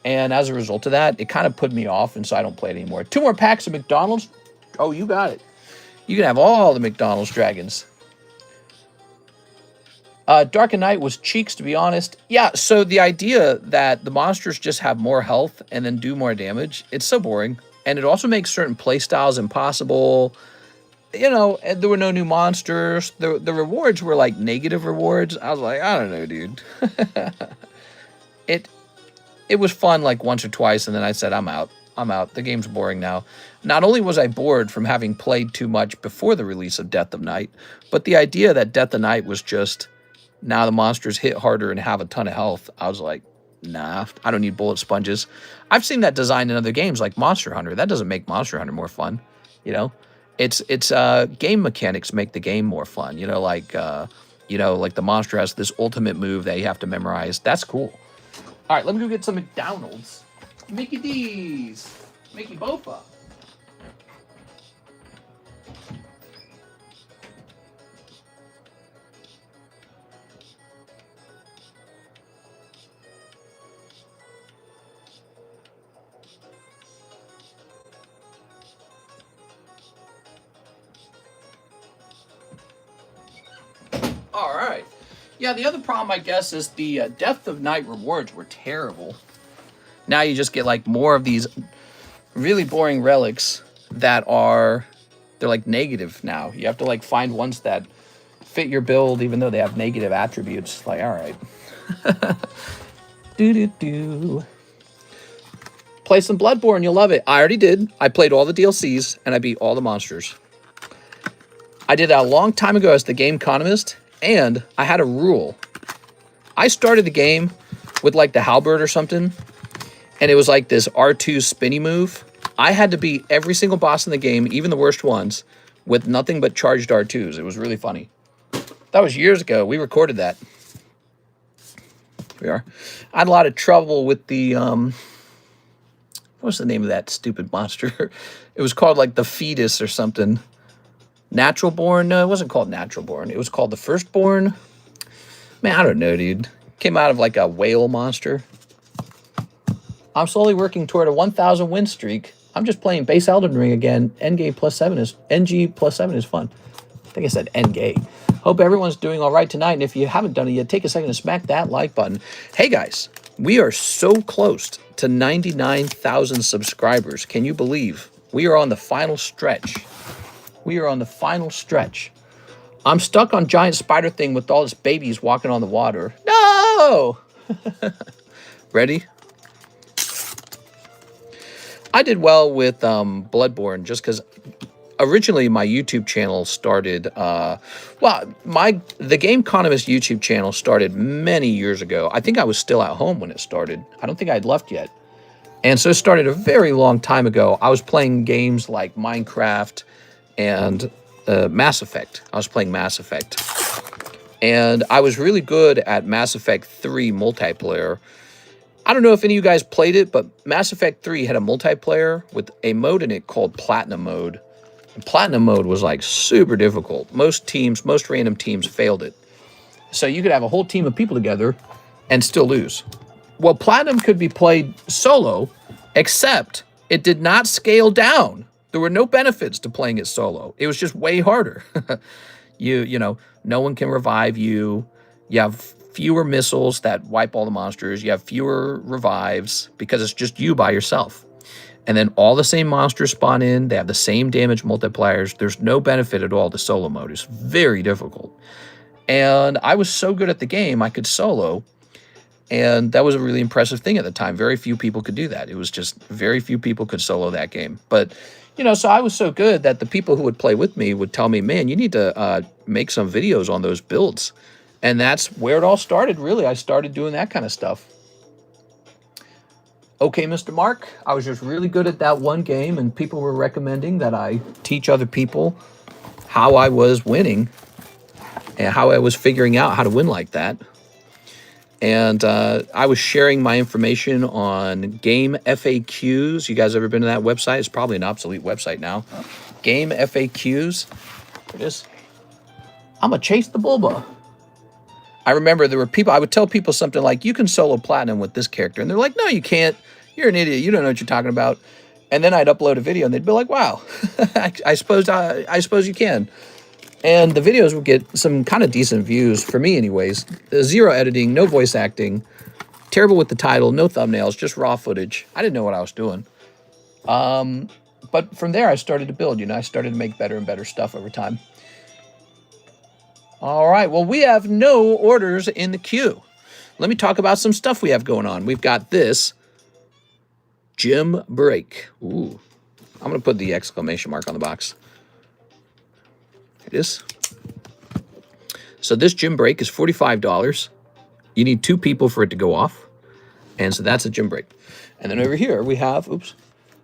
And as a result of that, it kind of put me off, and so I don't play it anymore. 2 more packs of McDonald's. Oh, you got it. You can have all the McDonald's dragons. Dark and Night was cheeks, to be honest. Yeah, so the idea that the monsters just have more health and then do more damage, it's so boring. And it also makes certain playstyles impossible. You know, and there were no new monsters. The rewards were like negative rewards. I was like, I don't know, dude. It was fun like once or twice, and then I said, I'm out. The game's boring now. Not only was I bored from having played too much before the release of Death of Night, but the idea that Death of Night was just, now the monsters hit harder and have a ton of health. I was like, nah, I don't need bullet sponges. I've seen that design in other games like Monster Hunter. That doesn't make Monster Hunter more fun, you know? It's game mechanics make the game more fun, you know, like the monster has this ultimate move that you have to memorize. That's cool. All right, let me go get some McDonald's. Mickey D's. Mickey Bofa. All right. Yeah, the other problem, I guess, is the Death of Night rewards were terrible. Now you just get, like, more of these really boring relics that are They're like negative now. You have to like find ones that fit your build, even though they have negative attributes. Like, all right. Do. Play some Bloodborne, you'll love it. I already did. I played all the DLCs, and I beat all the monsters. I did that a long time ago as the TheCardconomist, and I had a rule. I started the game with like the halberd or something, and it was like this R2 spinny move. I had to beat every single boss in the game, even the worst ones, with nothing but charged R2s. It was really funny. That was years ago. We recorded that. We are. I had a lot of trouble with the, what's the name of that stupid monster? It was called like the Fetus or something. Natural Born? No, it wasn't called Natural Born. It was called the Firstborn. Man, I don't know, dude. Came out of like a whale monster. I'm slowly working toward a 1,000 win streak. I'm just playing base Elden Ring again. NG plus 7 is fun. I think I said NG. Hope everyone's doing all right tonight. And if you haven't done it yet, take a second to smack that like button. Hey guys, we are so close to 99,000 subscribers. Can you believe? We are on the final stretch. We are on the final stretch. I'm stuck on giant spider thing with all this babies walking on the water. No! Ready? I did well with Bloodborne just because originally my YouTube channel started, the TheCardconomist YouTube channel started many years ago. I think I was still at home when it started. I don't think I'd left yet. And so it started a very long time ago. I was playing games like Minecraft and Mass Effect. I was playing Mass Effect. And I was really good at Mass Effect 3 multiplayer. I don't know if any of you guys played it, but Mass Effect 3 had a multiplayer with a mode in it called Platinum Mode. And Platinum Mode was like super difficult. Most random teams failed it. So you could have a whole team of people together and still lose. Well, Platinum could be played solo, except it did not scale down. There were no benefits to playing it solo. It was just way harder. You know, no one can revive you. You have fewer missiles that wipe all the monsters. You have fewer revives because it's just you by yourself. And then all the same monsters spawn in. They have the same damage multipliers. There's no benefit at all to solo mode. It's very difficult. And I was so good at the game, I could solo. And that was a really impressive thing at the time. Very few people could do that. It was just very few people could solo that game. But, you know, so I was so good that the people who would play with me would tell me, man, you need to make some videos on those builds. And that's where it all started, really. I started doing that kind of stuff. Okay, Mr. Mark, I was just really good at that one game, and people were recommending that I teach other people how I was winning and how I was figuring out how to win like that. And I was sharing my information on Game FAQs. You guys ever been to that website? It's probably an obsolete website now. Game FAQs. There it is. I'm going to chase the Bulba. I remember there were people, I would tell people something like, you can solo platinum with this character. And they're like, no, you can't. You're an idiot. You don't know what you're talking about. And then I'd upload a video and they'd be like, wow, I suppose you can. And the videos would get some kind of decent views, for me anyways. Zero editing, no voice acting, terrible with the title, no thumbnails, just raw footage. I didn't know what I was doing. But from there, I started to build. You know, I started to make better and better stuff over time. All right, well, we have no orders in the queue. Let me talk about some stuff we have going on. We've got this gym break. Ooh, I'm going to put the exclamation mark on the box. It is. So this gym break is $45. You need 2 people for it to go off. And so that's a gym break. And then over here we have, oops.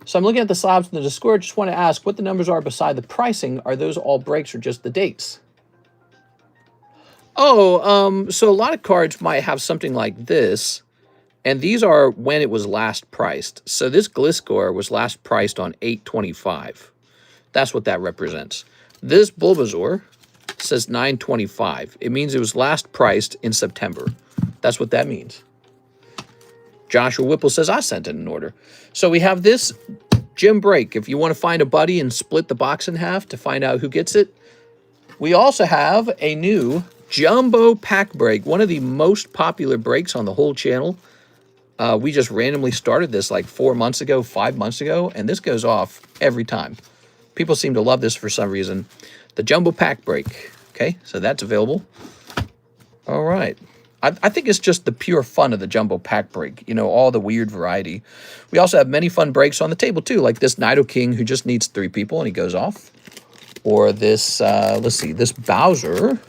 So I'm looking at the slabs in the Discord. Just want to ask what the numbers are beside the pricing. Are those all breaks or just the dates? Oh, so a lot of cards might have something like this. And these are when it was last priced. So this Gliscor was last priced on 825. That's what that represents. This Bulbasaur says 925. It means it was last priced in September. That's what that means. Joshua Whipple says, I sent it in order. So we have this gym break. If you want to find a buddy and split the box in half to find out who gets it. We also have a new jumbo pack break. One of the most popular breaks on the whole channel. We just randomly started this like 4 months ago, 5 months ago. And this goes off every time. People seem to love this for some reason. The Jumbo Pack Break. Okay, so that's available. All right. I think it's just the pure fun of the Jumbo Pack Break. You know, all the weird variety. We also have many fun breaks on the table, too, like this Nido King who just needs 3 people and he goes off. Or this, let's see, this Bowser,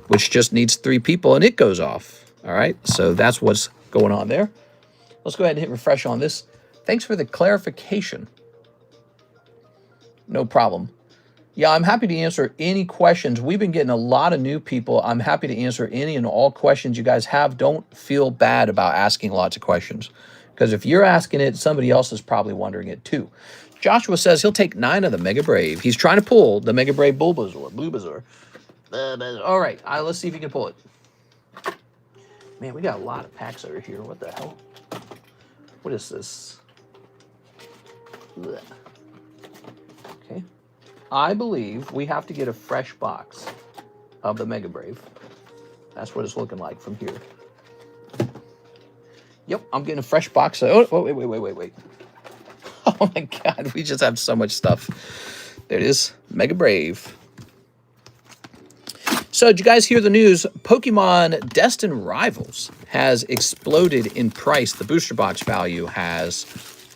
which just needs 3 people and it goes off. All right, so that's what's going on there. Let's go ahead and hit refresh on this. Thanks for the clarification. No problem. Yeah, I'm happy to answer any questions. We've been getting a lot of new people. I'm happy to answer any and all questions you guys have. Don't feel bad about asking lots of questions, because if you're asking it, somebody else is probably wondering it too. Joshua says he'll take 9 of the Mega Brave. He's trying to pull the Mega Brave Bulbasaur. All right, let's see if he can pull it. Man, we got a lot of packs over here. What the hell? What is this? Blech. Okay. I believe we have to get a fresh box of the Mega Brave. That's what it's looking like from here. Yep, I'm getting a fresh box. Oh, wait. Oh my God, we just have so much stuff. There it is, Mega Brave. So did you guys hear the news? Pokemon Destined Rivals has exploded in price. The booster box value has,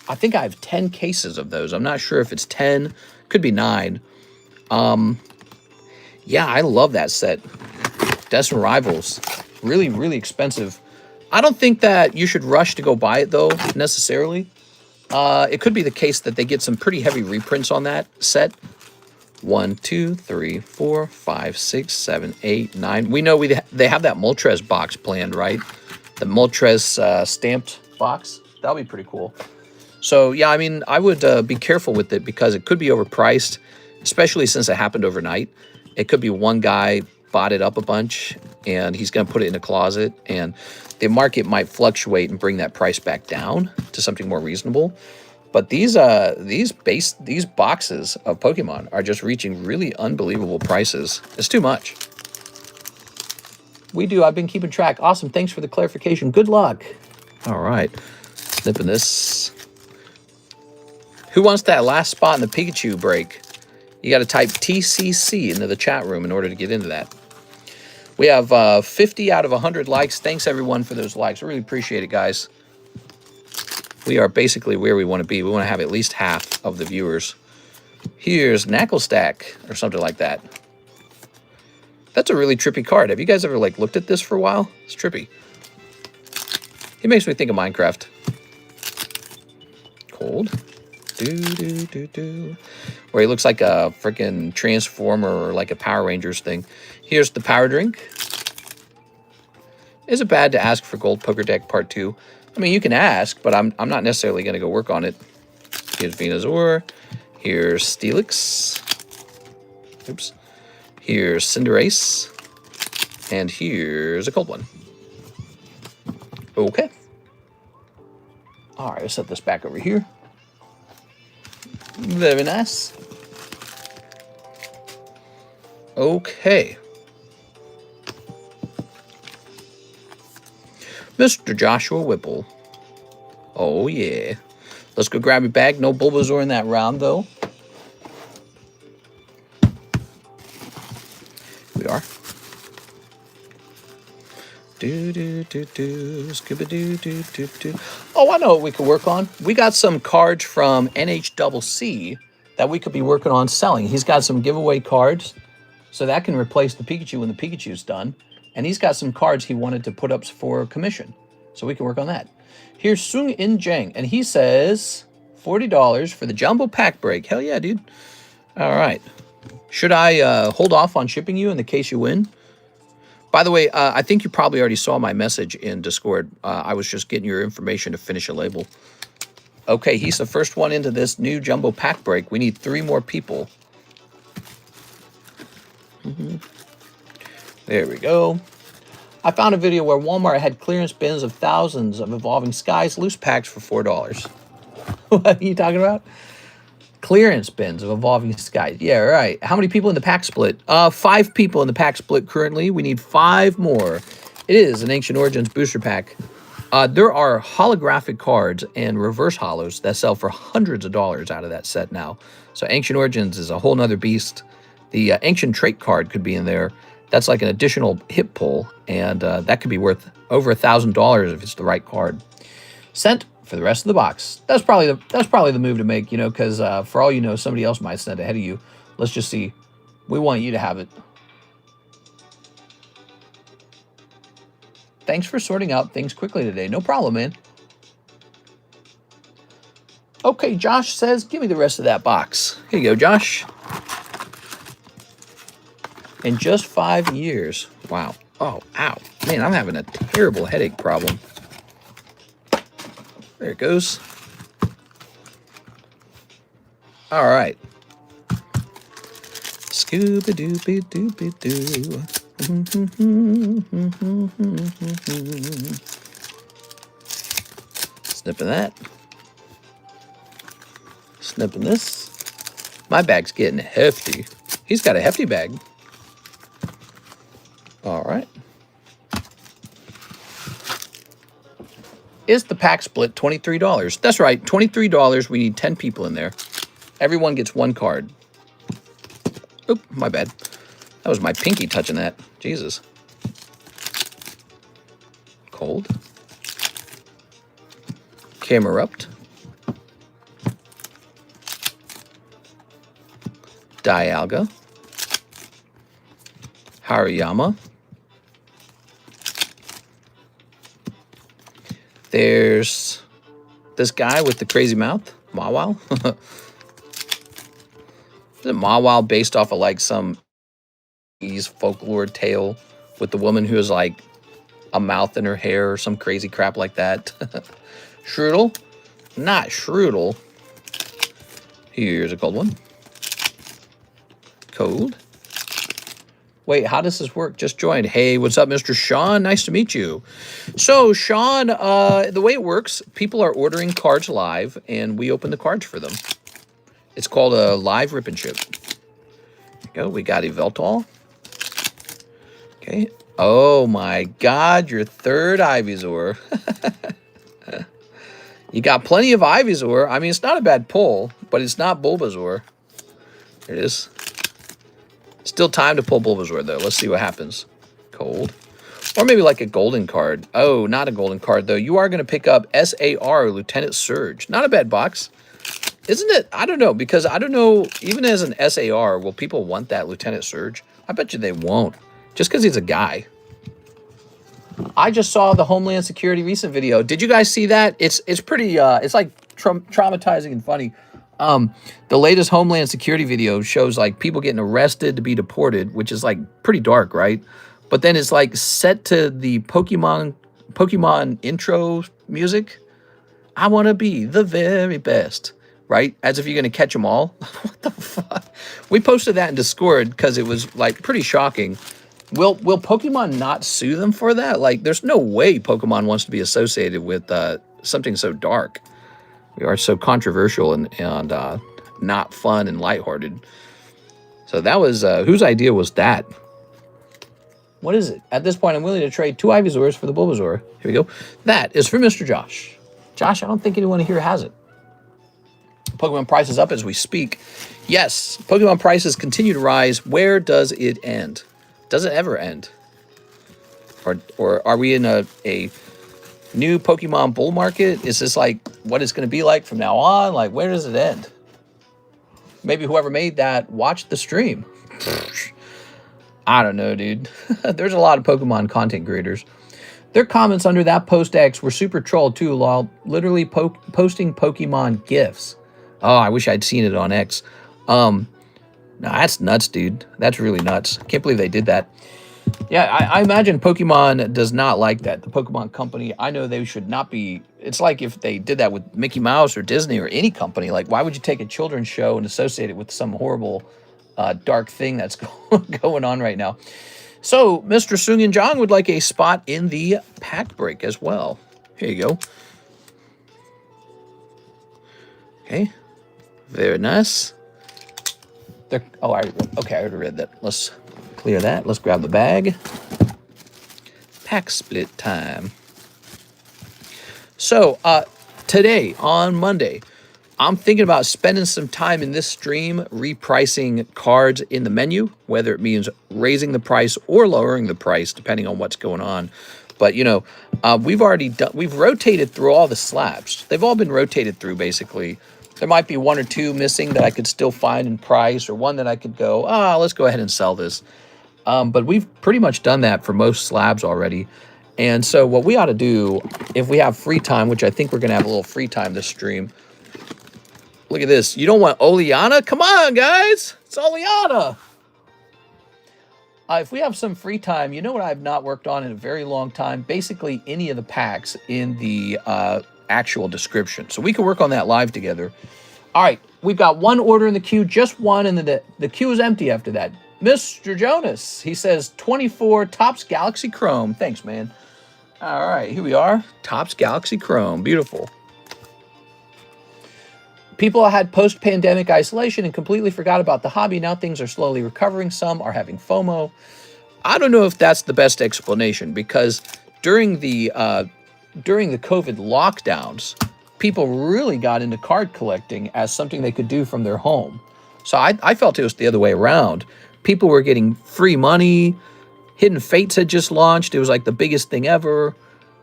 I think I have 10 cases of those. I'm not sure if it's 10, could be 9. Yeah, I love that set. Destined Rivals, really, really expensive. I don't think that you should rush to go buy it though, necessarily. It could be the case that they get some pretty heavy reprints on that set. 1, 2, 3, 4, 5, 6, 7, 8, 9. We know they have that Moltres box planned, right? The Moltres stamped box. That'll be pretty cool. So yeah, I mean, I would be careful with it because it could be overpriced, especially since it happened overnight. It could be one guy bought it up a bunch and he's going to put it in a closet, and the market might fluctuate and bring that price back down to something more reasonable. But these boxes of Pokemon are just reaching really unbelievable prices. It's too much. I've been keeping track. Awesome. Thanks for the clarification. Good luck. All right. Snipping this. Who wants that last spot in the Pikachu break? You got to type TCC into the chat room in order to get into that. We have 50 out of 100 likes. Thanks, everyone, for those likes. I really appreciate it, guys. We are basically where we want to be. We want to have at least half of the viewers. Here's Knackle Stack or something like that. That's a really trippy card. Have you guys ever looked at this for a while? It's trippy. He makes me think of Minecraft. Cold. Where he looks like a freaking Transformer or like a Power Rangers thing. Here's the Power Drink. Is it bad to ask for Gold Poker Deck Part 2? I mean, you can ask, but I'm not necessarily going to go work on it. Here's Venusaur. Here's Steelix. Oops. Here's Cinderace. And here's a cold one. Okay. All right, let's set this back over here. Very nice. Okay. Mr. Joshua Whipple. Oh, yeah. Let's go grab your bag. No Bulbasaur in that round, though. We are. Scooby-doo. Oh, I know what we could work on. We got some cards from NHCC that we could be working on selling. He's got some giveaway cards, so that can replace the Pikachu when the Pikachu's done. And he's got some cards he wanted to put up for commission, so we can work on that. Here's Sung In Jang, and he says $40 for the Jumbo Pack Break. Hell yeah, dude. All right. Should I hold off on shipping you in the case you win? By the way, I think you probably already saw my message in Discord. I was just getting your information to finish a label. Okay, he's the first one into this new Jumbo Pack Break. We need 3 more people. There we go. I found a video where Walmart had clearance bins of thousands of Evolving Skies loose packs for $4. What are you talking about? Clearance bins of Evolving Skies. Yeah, right. How many people in the pack split? 5 people in the pack split currently. We need 5 more. It is an Ancient Origins booster pack. There are holographic cards and reverse holos that sell for hundreds of dollars out of that set now. So Ancient Origins is a whole nother beast. The Ancient Trait card could be in there. That's like an additional hit pull, and that could be worth over $1,000 if it's the right card. Sent for the rest of the box. That's probably the move to make, you know, because for all you know, somebody else might send ahead of you. Let's just see. We want you to have it. Thanks for sorting out things quickly today. No problem, man. Okay, Josh says, give me the rest of that box. Here you go, Josh. In just 5 years. Wow. Oh, ow. Man, I'm having a terrible headache problem. There it goes. All right. Scooby-dooby-dooby-doo. Snipping that. Snipping this. My bag's getting hefty. He's got a hefty bag. All right. Is the pack split $23? That's right, $23. We need 10 people in there. Everyone gets one card. Oop, my bad. That was my pinky touching that. Jesus. Cold. Camerupt. Dialga. Hariyama. There's this guy with the crazy mouth, Mawile. Is it Mawile based off of like some folklore tale with the woman who has like a mouth in her hair or some crazy crap like that? Shroodle? Not Shroodle. Here's a cold one. Cold. Wait, how does this work? Just joined. Hey, what's up, Mr. Sean? Nice to meet you. So, Sean, the way it works, people are ordering cards live, and we open the cards for them. It's called a live rip and ship. There you go. We got Yveltal. Okay. Oh, my God. Your third Ivysaur. You got plenty of Ivysaur. I mean, it's not a bad pull, but it's not Bulbasaur. There it is. Still time to pull Bulbasaur, though. Let's see what happens. Cold. Or maybe like a golden card. Oh, not a golden card, though. You are going to pick up SAR, Lieutenant Surge. Not a bad box. Isn't it? I don't know, because I don't know, even as an SAR, will people want that Lieutenant Surge? I bet you they won't. Just because he's a guy. I just saw the Homeland Security recent video. Did you guys see that? It's pretty, it's like traumatizing and funny. The latest Homeland Security video shows like people getting arrested to be deported, which is like pretty dark, right? But then it's like set to the Pokemon intro music. I want to be the very best, right? As if you're going to catch them all. What the fuck? We posted that in Discord because it was like pretty shocking. Will Pokemon not sue them for that? Like, there's no way Pokemon wants to be associated with something so dark. We are so controversial and not fun and lighthearted. So that was, whose idea was that? What is it? At this point, I'm willing to trade 2 Ivysaurs for the Bulbasaur. Here we go. That is for Mr. Josh. Josh, I don't think anyone here has it. Pokemon prices up as we speak. Yes, Pokemon prices continue to rise. Where does it end? Does it ever end? Or are we in a new Pokemon bull market? Is this like what it's going to be like from now on? Like, where does it end? Maybe whoever made that watched the stream. I don't know, dude. There's a lot of Pokemon content creators. Their comments under that post X were super troll too, lol. Literally posting Pokemon GIFs. Oh, I wish I'd seen it on X. No, that's nuts, dude. That's really nuts. Can't believe they did that. Yeah, I imagine Pokemon does not like that. The Pokemon company, I know they should not be. It's like if they did that with Mickey Mouse or Disney or any company. Like, why would you take a children's show and associate it with some horrible, dark thing that's going on right now? So, Mr. Sungin Jong would like a spot in the pack break as well. Here you go. Okay. Very nice. Okay, I already read that. Let's clear that. Let's grab the bag. Pack split time. So, today on Monday, I'm thinking about spending some time in this stream repricing cards in the menu, whether it means raising the price or lowering the price, depending on what's going on. But we've already done. We've rotated through all the slabs. They've all been rotated through basically. There might be one or two missing that I could still find in price, or one that I could go, let's go ahead and sell this. But we've pretty much done that for most slabs already. And so what we ought to do, if we have free time, which I think we're going to have a little free time this stream. Look at this. You don't want Oleana? Come on, guys. It's Oleana. If we have some free time, you know what I've not worked on in a very long time? Basically, any of the packs in the actual description. So we can work on that live together. All right. We've got one order in the queue, just one, and the queue is empty after that. Mr. Jonas, he says 24 Topps Galaxy Chrome. Thanks, man. All right, here we are. Topps Galaxy Chrome. Beautiful. People had post-pandemic isolation and completely forgot about the hobby. Now things are slowly recovering. Some are having FOMO. I don't know if that's the best explanation, because during the COVID lockdowns, people really got into card collecting as something they could do from their home. So I felt it was the other way around. People were getting free money. Hidden Fates had just launched. It was like the biggest thing ever.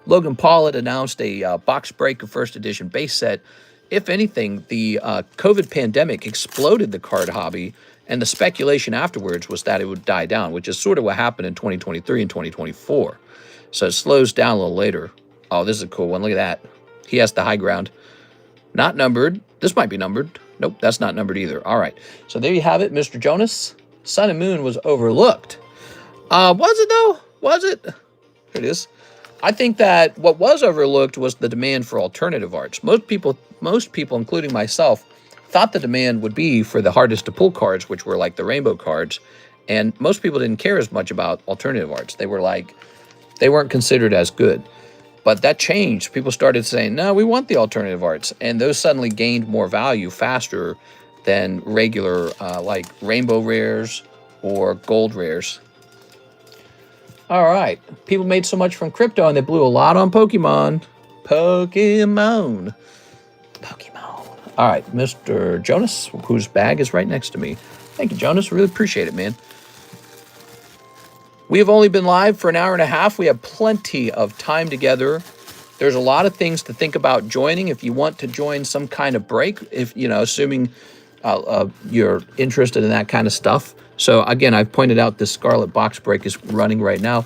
Logan Paul had announced a box break of first edition base set. If anything, the COVID pandemic exploded the card hobby, and the speculation afterwards was that it would die down, which is sort of what happened in 2023 and 2024. So it slows down a little later. Oh, this is a cool one. Look at that. He has the high ground. Not numbered. This might be numbered. Nope, that's not numbered either. All right. So there you have it, Mr. Jonas. Sun and Moon was overlooked. Was it though? Was it? Here it is. I think that what was overlooked was the demand for alternative arts. Most people, including myself, thought the demand would be for the hardest to pull cards, which were like the rainbow cards. And most people didn't care as much about alternative arts. They weren't considered as good. But that changed. People started saying, no, we want the alternative arts. And those suddenly gained more value faster than regular, like rainbow rares or gold rares. All right. People made so much from crypto, and they blew a lot on Pokemon. Pokemon. All right, Mr. Jonas, whose bag is right next to me. Thank you, Jonas. Really appreciate it, man. We have only been live for an hour and a half. We have plenty of time together. There's a lot of things to think about joining if you want to join some kind of break, if assuming you're interested in that kind of stuff. So again, I've pointed out this Scarlet box break is running right now.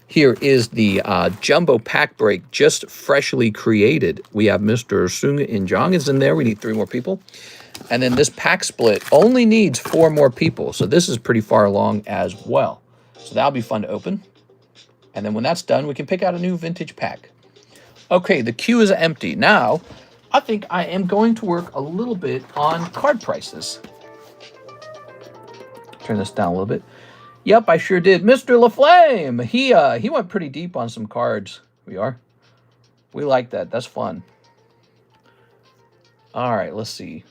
Here is the jumbo pack break, just freshly created. We have Mr. Sung In Jong is in there. We need 3 more people. And then this pack split only needs 4 more people. So this is pretty far along as well. So that'll be fun to open. And then when that's done, we can pick out a new vintage pack. Okay, the queue is empty. Now, I think I am going to work a little bit on card prices. Turn this down a little bit. Yep, I sure did. Mr. LaFlame, he went pretty deep on some cards. We like that. That's fun. All right, let's see.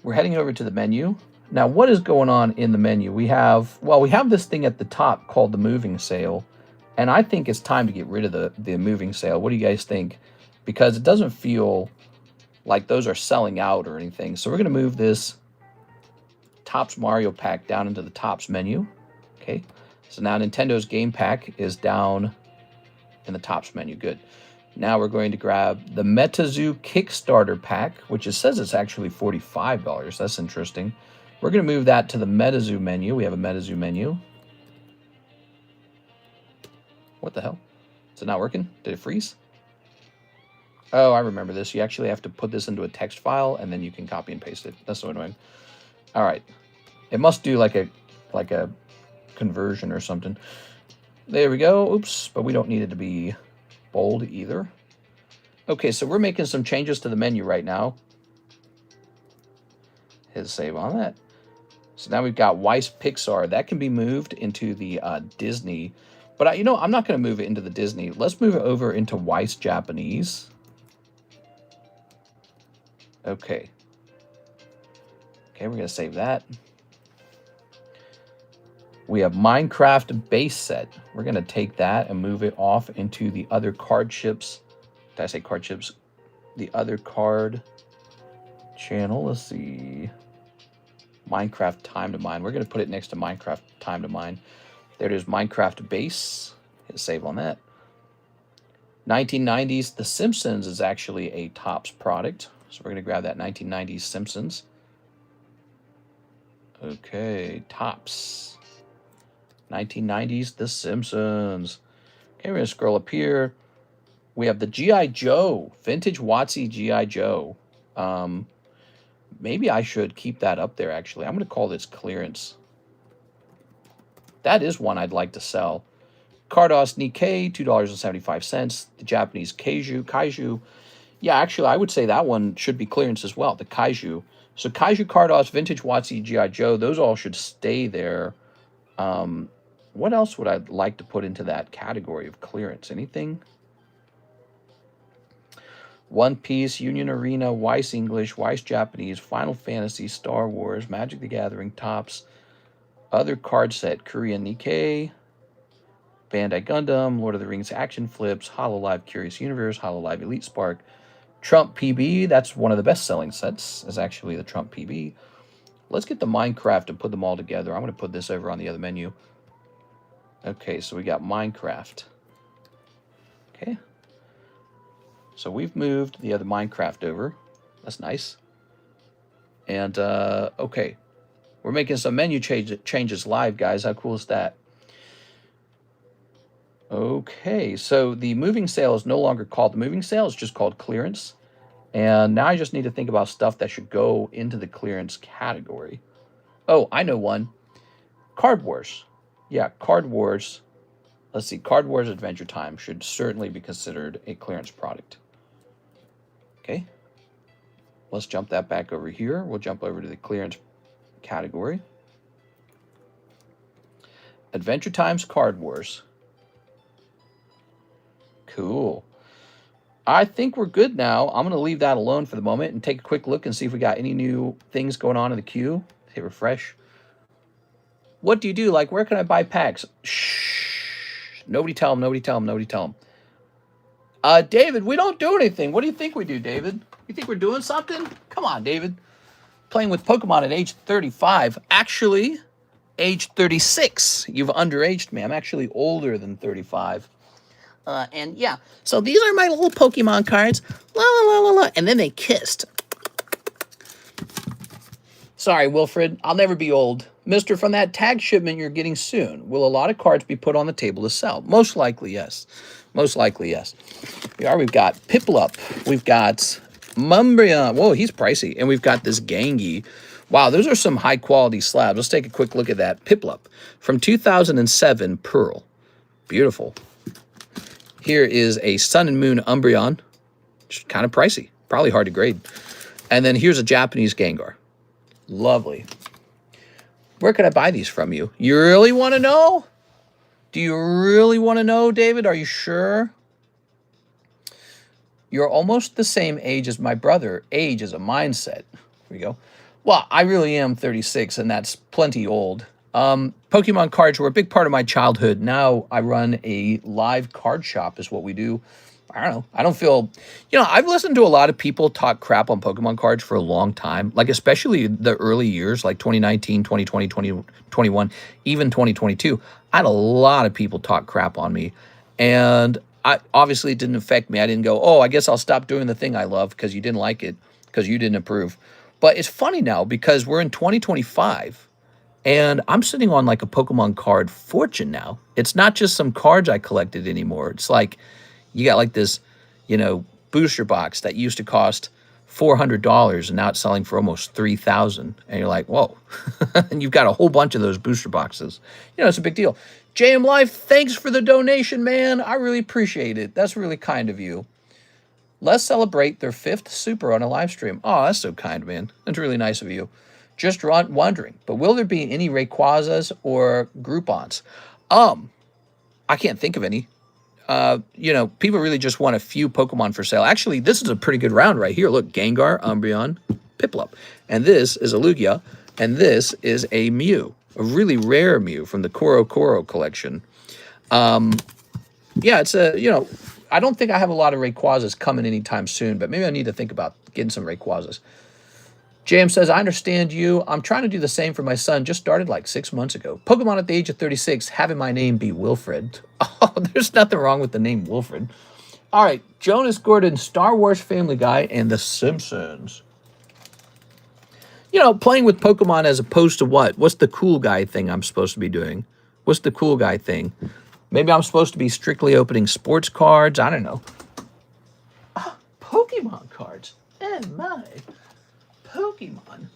We're heading over to the menu. Now, what is going on in the menu? We have this thing at the top called the moving sale, and I think it's time to get rid of the moving sale. What do you guys think? Because it doesn't feel like those are selling out or anything. So we're going to move this Topps Mario pack down into the Topps menu. Okay, so now Nintendo's game pack is down in the Topps menu. Good. Now we're going to grab the MetaZoo Kickstarter pack, which it says it's actually $45. That's interesting. We're going to move that to the MetaZoo menu. We have a MetaZoo menu. What the hell? Is it not working? Did it freeze? Oh, I remember this. You actually have to put this into a text file, and then you can copy and paste it. That's so annoying. All right. It must do like a conversion or something. There we go. Oops, but we don't need it to be bold either. Okay, so we're making some changes to the menu right now. Hit save on that. So now we've got Weiss Pixar. That can be moved into the Disney. But I'm not going to move it into the Disney. Let's move it over into Weiss Japanese. Okay. Okay, we're going to save that. We have Minecraft base set. We're going to take that and move it off into the other card chips. Did I say card chips? The other card channel. Let's see. Minecraft time to mine. We're going to put it next to Minecraft time to mine. There it is, Minecraft base. Hit save on that. 1990s, The Simpsons is actually a Topps product. So we're going to grab that 1990s Simpsons. Okay, Topps. 1990s, The Simpsons. Okay, we're going to scroll up here. We have the GI Joe, vintage WOTC GI Joe. Maybe I should keep that up there, actually. I'm going to call this clearance. That is one I'd like to sell. Carddass Nikke, $2.75. The Japanese Kaiju. Yeah, actually, I would say that one should be clearance as well, the Kaiju. So Kaiju, Carddass, vintage WOTC GI Joe, those all should stay there. What else would I like to put into that category of clearance? Anything? One Piece, Union Arena, Weiss English, Weiss Japanese, Final Fantasy, Star Wars, Magic the Gathering, Topps, other card set, Korean Nikkei, Bandai Gundam, Lord of the Rings Action Flips, HoloLive Curious Universe, HoloLive Elite Spark, Trump PB, that's one of the best-selling sets, is actually the Trump PB. Let's get the Minecraft and put them all together. I'm going to put this over on the other menu. Okay, so we got Minecraft. Okay. So we've moved the other Minecraft over. That's nice. And, okay. We're making some menu changes live, guys. How cool is that? Okay, so the moving sale is no longer called the moving sale. It's just called clearance. And now I just need to think about stuff that should go into the clearance category. Oh, I know one. Card Wars. Yeah, Card Wars. Let's see. Card Wars Adventure Time should certainly be considered a clearance product. Okay. Let's jump that back over here. We'll jump over to the clearance category. Adventure Time's Card Wars. Cool. I think we're good now. I'm going to leave that alone for the moment and take a quick look and see if we got any new things going on in the queue. Hit refresh. What do you do? Like, where can I buy packs? Shh. Nobody tell them, nobody tell them, nobody tell them. David, we don't do anything. What do you think we do, David? You think we're doing something? Come on, David. Playing with Pokemon at age 35. Actually, age 36. You've underaged me. I'm actually older than 35. And yeah, so these are my little Pokemon cards. La la la la la. And then they kissed. Sorry, Wilfred. I'll never be old. Mister, from that tag shipment you're getting soon, will a lot of cards be put on the table to sell? Most likely, yes. Most likely, yes. We've got Piplup. We've got Mumbreon. Whoa, he's pricey. And we've got this Gengi. Wow, those are some high-quality slabs. Let's take a quick look at that. Piplup from 2007, Pearl. Beautiful. Here is a Sun and Moon Umbreon. Just kind of pricey. Probably hard to grade. And then here's a Japanese Gengar. Lovely. Where could I buy these from you? You really want to know? Do you really want to know, David? Are you sure? You're almost the same age as my brother. Age is a mindset. Here we go. Well, I really am 36, and that's plenty old. Pokemon cards were a big part of my childhood. Now I run a live card shop is what we do. I don't know. I don't feel, I've listened to a lot of people talk crap on Pokemon cards for a long time, like especially the early years, like 2019, 2020, 2021, even 2022. I had a lot of people talk crap on me, and obviously it didn't affect me. I didn't go, oh, I guess I'll stop doing the thing I love because you didn't like it, because you didn't approve. But it's funny now because we're in 2025. And I'm sitting on like a Pokemon card fortune now. It's not just some cards I collected anymore. It's like you got like this, booster box that used to cost $400 and now it's selling for almost $3,000. And you're like, whoa. And you've got a whole bunch of those booster boxes. It's a big deal. JM Life, thanks for the donation, man. I really appreciate it. That's really kind of you. Let's celebrate their 5th super on a live stream. Oh, that's so kind, man. That's really nice of you. Just wondering, but will there be any Rayquazas or Groupons? I can't think of any. People really just want a few Pokemon for sale. Actually, this is a pretty good round right here. Look, Gengar, Umbreon, Piplup. And this is a Lugia, and this is a Mew. a really rare Mew from the Koro collection. Yeah, it's a, I don't think I have a lot of Rayquazas coming anytime soon, but maybe I need to think about getting some Rayquazas. JM says, I understand you. I'm trying to do the same for my son. Just started like 6 months ago. Pokemon at the age of 36, having my name be Wilfred. Oh, there's nothing wrong with the name Wilfred. All right, Jonas Gordon, Star Wars, Family Guy, and The Simpsons. Playing with Pokemon as opposed to what? What's the cool guy thing I'm supposed to be doing? What's the cool guy thing? Maybe I'm supposed to be strictly opening sports cards. I don't know. Pokemon cards. And my Pokemon.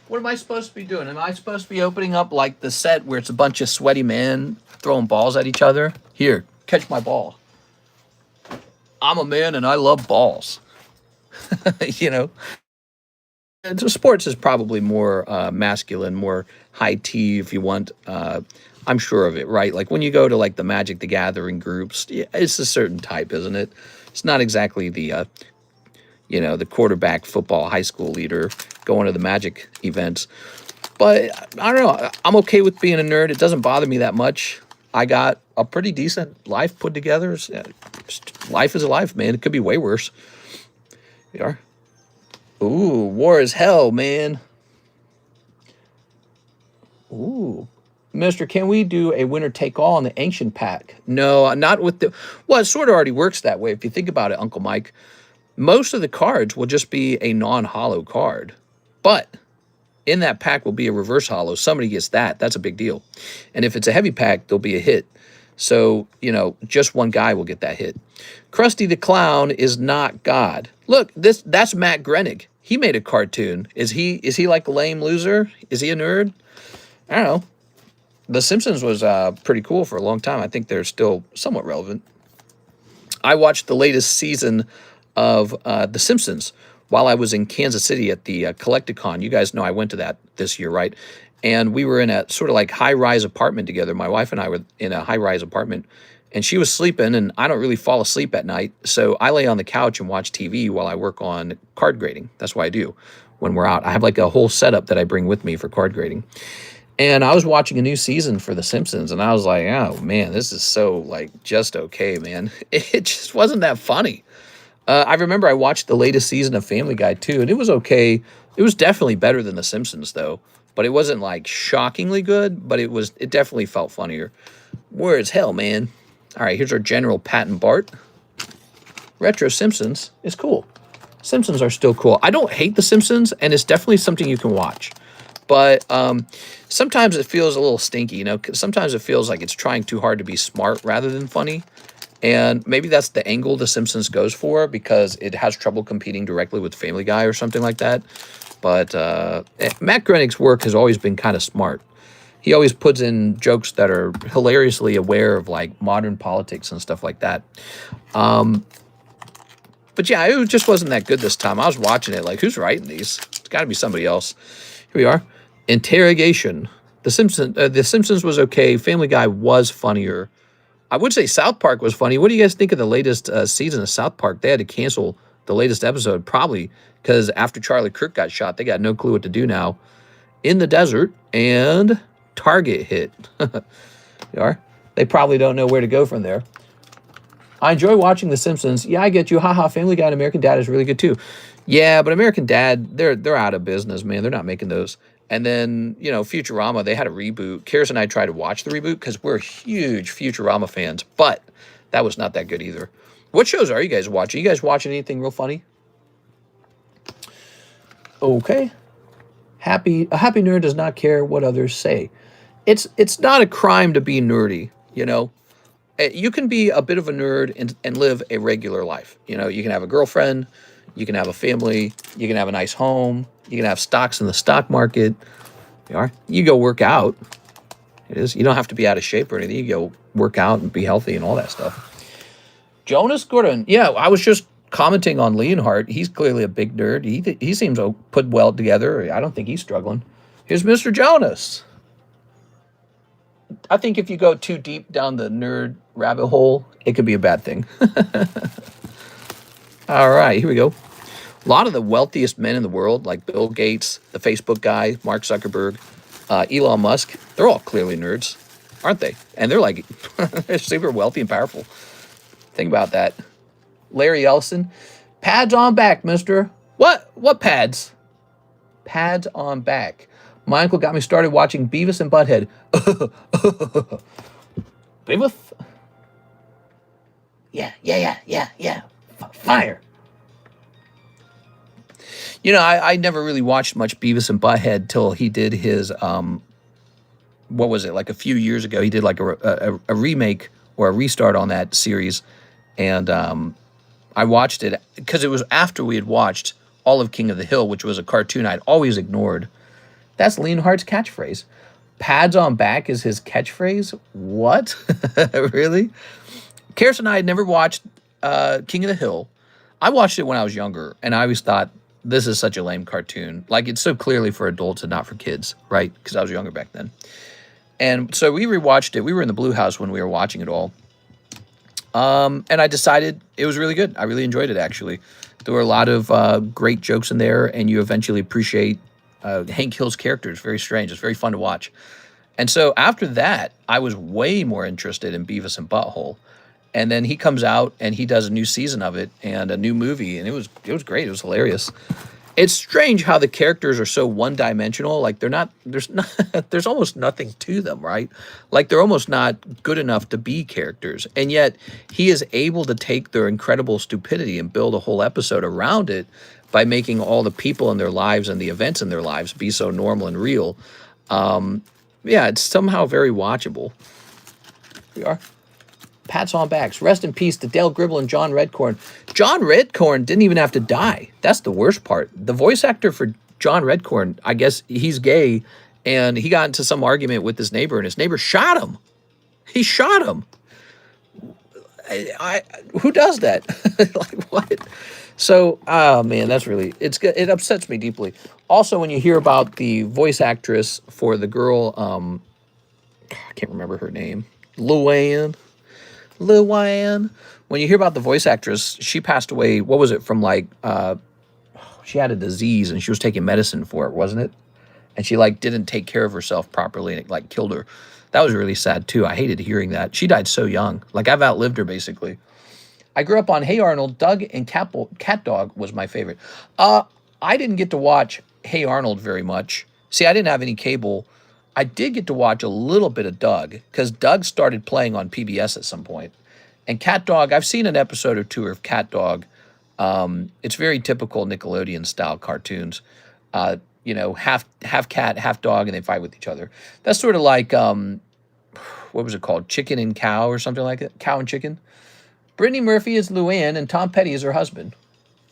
What am I supposed to be doing? Am I supposed to be opening up like the set where it's a bunch of sweaty men throwing balls at each other? Here, catch my ball. I'm a man and I love balls. So sports is probably more masculine, more high tea if you want. I'm sure of it, right? Like when you go to like the Magic the Gathering groups, it's a certain type, isn't it? It's not exactly the the quarterback football high school leader going to the Magic events. But I don't know. I'm okay with being a nerd. It doesn't bother me that much. I got a pretty decent life put together. Life is a life, man. It could be way worse. We are. Ooh, war is hell, man. Ooh. Mister, can we do a winner take all on the ancient pack? No, not with the... Well, it sort of already works that way. If you think about it, Uncle Mike, most of the cards will just be a non-holo card. But in that pack will be a reverse holo. Somebody gets that. That's a big deal. And if it's a heavy pack, there'll be a hit. So, just one guy will get that hit. Krusty the Clown is not God. Look, that's Matt Groening. He made a cartoon. Is he like a lame loser? Is he a nerd? I don't know. The Simpsons was pretty cool for a long time. I think they're still somewhat relevant. I watched the latest season of The Simpsons while I was in Kansas City at the Collecticon. You guys know I went to that this year, right? And we were in a sort of like high-rise apartment together. My wife and I were in a high-rise apartment. And she was sleeping, and I don't really fall asleep at night. So I lay on the couch and watch TV while I work on card grading. That's what I do when we're out. I have like a whole setup that I bring with me for card grading. And I was watching a new season for The Simpsons, and I was like, oh, man, this is so, like, just okay, man. It just wasn't that funny. I remember I watched the latest season of Family Guy, too, and it was okay. It was definitely better than The Simpsons, though. But it wasn't, like, shockingly good, but it definitely felt funnier. Where is hell, man? All right, here's our General Patton Bart. Retro Simpsons is cool. Simpsons are still cool. I don't hate The Simpsons, and it's definitely something you can watch. But sometimes it feels a little stinky, Sometimes it feels like it's trying too hard to be smart rather than funny. And maybe that's the angle The Simpsons goes for because it has trouble competing directly with Family Guy or something like that. But Matt Groening's work has always been kind of smart. He always puts in jokes that are hilariously aware of, like, modern politics and stuff like that. But, yeah, it just wasn't that good this time. I was watching it like, who's writing these? It's got to be somebody else. Here we are. Interrogation. The Simpsons was okay. Family Guy was funnier. I would say South Park was funny. What do you guys think of the latest season of South Park? They had to cancel the latest episode probably because after Charlie Kirk got shot, they got no clue what to do now. In the desert, and Target hit. They probably don't know where to go from there. I enjoy watching The Simpsons. Yeah, I get you. Haha, Family Guy and American Dad is really good too. Yeah, but American Dad, they're out of business, man. They're not making those. And then, Futurama, they had a reboot. Karis and I tried to watch the reboot because we're huge Futurama fans, but that was not that good either. What shows are you guys watching? You guys watching anything real funny? Okay. A happy nerd does not care what others say. It's not a crime to be nerdy, You can be a bit of a nerd and live a regular life. You can have a girlfriend, you can have a family, you can have a nice home, you can have stocks in the stock market. You go work out. You don't have to be out of shape or anything. You go work out and be healthy and all that stuff. Jonas Gordon. Yeah, I was just commenting on Leonhardt. He's clearly a big nerd. He seems to put well together. I don't think he's struggling. Here's Mr. Jonas. I think if you go too deep down the nerd rabbit hole, it could be a bad thing. All right, here we go. A lot of the wealthiest men in the world, like Bill Gates, the Facebook guy, Mark Zuckerberg, Elon Musk. They're all clearly nerds, aren't they? And they're like, they're super wealthy and powerful. Think about that. Larry Ellison. Pads on back, mister. What? What pads? Pads on back. My uncle got me started watching Beavis and Butthead. Beavis? Yeah. Fire. You know, I never really watched much Beavis and Butthead till he did his, what was it, like a few years ago, he did like a remake or a restart on that series. And I watched it because it was after we had watched all of King of the Hill, which was a cartoon I'd always ignored. That's Leonhardt's catchphrase. Pads on back is his catchphrase? What? Really? Karis and I had never watched King of the Hill. I watched it when I was younger, and I always thought, this is such a lame cartoon. Like, it's so clearly for adults and not for kids, right? Because I was younger back then. And so we rewatched it. We were in the Blue House when we were watching it all. And I decided it was really good. I really enjoyed it, actually. There were a lot of great jokes in there, and you eventually appreciate Hank Hill's character. It's very strange. It's very fun to watch. And so after that, I was way more interested in Beavis and Butthole. And then he comes out and he does a new season of it and a new movie, and it was great. It was hilarious. It's strange how the characters are so one-dimensional. Like, there's almost nothing to them, right? Like, they're almost not good enough to be characters. And yet he is able to take their incredible stupidity and build a whole episode around it by making all the people in their lives and the events in their lives be so normal and real. Yeah, it's somehow very watchable. Here we are. Pats on backs. Rest in peace to Dale Gribble and John Redcorn. John Redcorn didn't even have to die. That's the worst part. The voice actor for John Redcorn, I guess he's gay, and he got into some argument with his neighbor, and his neighbor shot him. He shot him. Who does that? Like, what? So, oh man, that's really, it upsets me deeply. Also, when you hear about the voice actress for the girl, I can't remember her name, Luann. When you hear about the voice actress, she passed away, what was it, from like, she had a disease and she was taking medicine for it, wasn't it? And she like didn't take care of herself properly and it like killed her. That was really sad too. I hated hearing that. She died so young. Like, I've outlived her basically. I grew up on Hey Arnold. Doug and Cat Dog was my favorite. I didn't get to watch Hey Arnold very much. See, I didn't have any cable. I did get to watch a little bit of Doug because Doug started playing on PBS at some point. And Cat Dog, I've seen an episode or two of Cat Dog. It's very typical Nickelodeon style cartoons. You know, half cat, half dog, and they fight with each other. That's sort of like, what was it called? Chicken and Cow or something like that? Cow and Chicken. Brittany Murphy is Luann, and Tom Petty is her husband.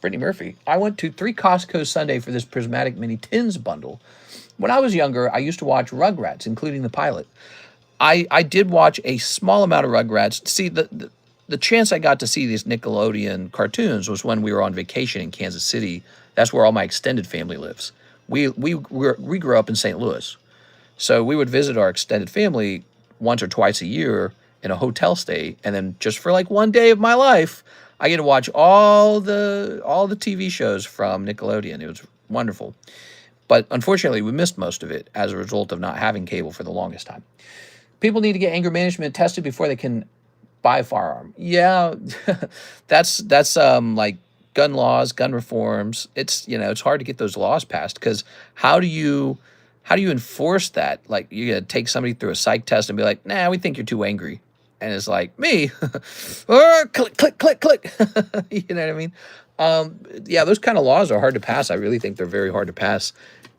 Brittany Murphy. I went to 3 Costco Sunday for this Prismatic Mini Tins bundle. When I was younger, I used to watch Rugrats, including the pilot. I did watch a small amount of Rugrats. See, the chance I got to see these Nickelodeon cartoons was when we were on vacation in Kansas City. That's where all my extended family lives. We grew up in St. Louis. So we would visit our extended family once or twice a year in a hotel stay. And then just for like one day of my life, I get to watch all the TV shows from Nickelodeon. It was wonderful. But unfortunately, we missed most of it as a result of not having cable for the longest time. People need to get anger management tested before they can buy a firearm. Yeah, that's like gun laws, gun reforms. It's, you know, it's hard to get those laws passed because how do you enforce that? Like, you're gonna take somebody through a psych test and be like, nah, we think you're too angry. And it's like, me? Click, click, click, click. You know what I mean? Yeah, those kind of laws are hard to pass. I really think they're very hard to pass.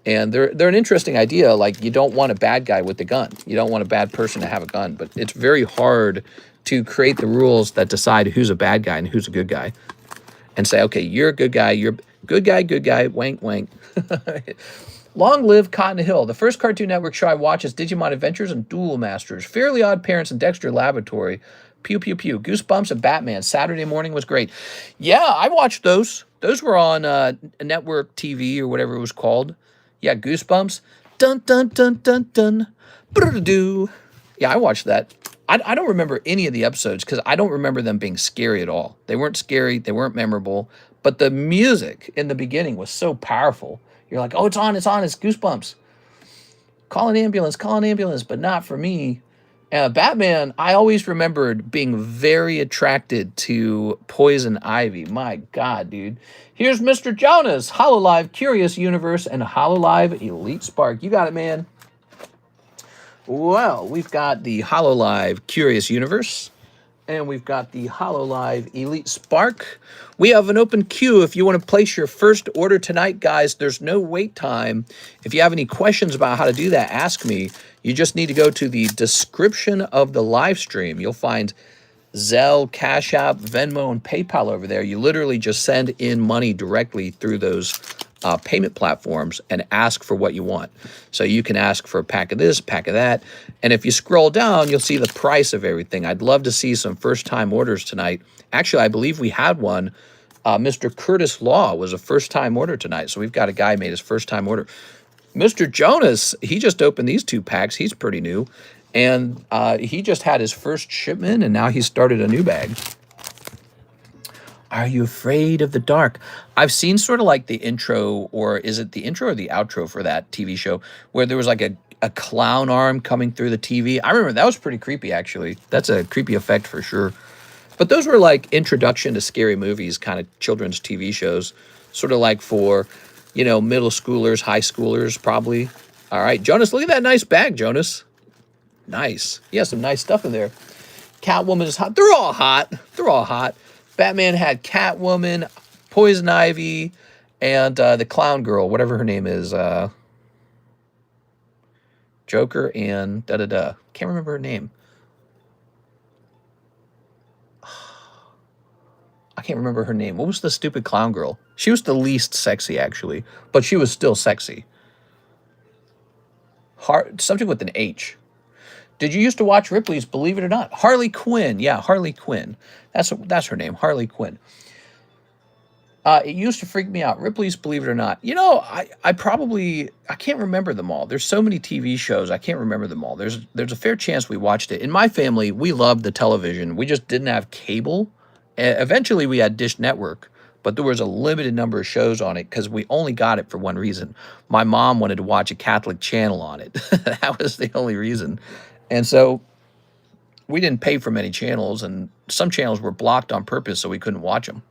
And they're an interesting idea. Like, you don't want a bad guy with the gun. You don't want a bad person to have a gun. But it's very hard to create the rules that decide who's a bad guy and who's a good guy. And say, okay, you're a good guy. You're good guy, wank, wank. Long live Cotton Hill. The first Cartoon Network show I watched is Digimon Adventures and Duel Masters. Fairly Odd Parents and Dexter Laboratory. Pew, pew, pew. Goosebumps and Batman. Saturday morning was great. Yeah, I watched those. Those were on network TV or whatever it was called. Yeah, Goosebumps. Dun, dun, dun, dun, dun. Brr-do. Yeah, I watched that. I don't remember any of the episodes because I don't remember them being scary at all. They weren't scary. They weren't memorable. But the music in the beginning was so powerful. You're like, oh, it's on, it's Goosebumps. Call an ambulance, but not for me. Batman, I always remembered being very attracted to Poison Ivy. My God, dude. Here's Mr. Jonas, Hololive Curious Universe, and Hololive Elite Spark. You got it, man. Well, we've got the Hololive Curious Universe, and we've got the Hololive Elite Spark. We have an open queue if you want to place your first order tonight, guys. There's no wait time. If you have any questions about how to do that, ask me. You just need to go to the description of the live stream. You'll find ZELLE, Cash App, Venmo, and PayPal over there. You literally just send in money directly through those payment platforms and ask for what you want. So you can ask for a pack of this, a pack of that. And if you scroll down, you'll see the price of everything. I'd love to see some first-time orders tonight. Actually, I believe we had one. Mr. Curtis Law was a first-time order tonight. So we've got a guy who made his first-time order. Mr. Jonas, he just opened these 2 packs. He's pretty new. And he just had his first shipment, and now he started a new bag. Are you afraid of the dark? I've seen sort of like the intro, or is it the intro or the outro for that TV show, where there was like a clown arm coming through the TV. I remember that was pretty creepy, actually. That's a creepy effect for sure. But those were like introduction to scary movies, kind of children's TV shows, sort of like for, you know, middle schoolers, high schoolers, probably. All right, Jonas, look at that nice bag, Jonas. Nice. He has some nice stuff in there. Catwoman is hot. They're all hot. They're all hot. Batman had Catwoman, Poison Ivy, and the clown girl, whatever her name is. Joker and da-da-da. Can't remember her name. I can't remember her name. What was the stupid clown girl? She was the least sexy, actually. But she was still sexy. Something with an H. Did you used to watch Ripley's Believe It or Not? Harley Quinn. Yeah, Harley Quinn. That's her name, Harley Quinn. It used to freak me out. Ripley's Believe It or Not. You know, I can't remember them all. There's so many TV shows, I can't remember them all. There's a fair chance we watched it. In my family, we loved the television. We just didn't have cable. Eventually, we had Dish Network, but there was a limited number of shows on it because we only got it for one reason. My mom wanted to watch a Catholic channel on it. That was the only reason. And so we didn't pay for many channels, and some channels were blocked on purpose so we couldn't watch them.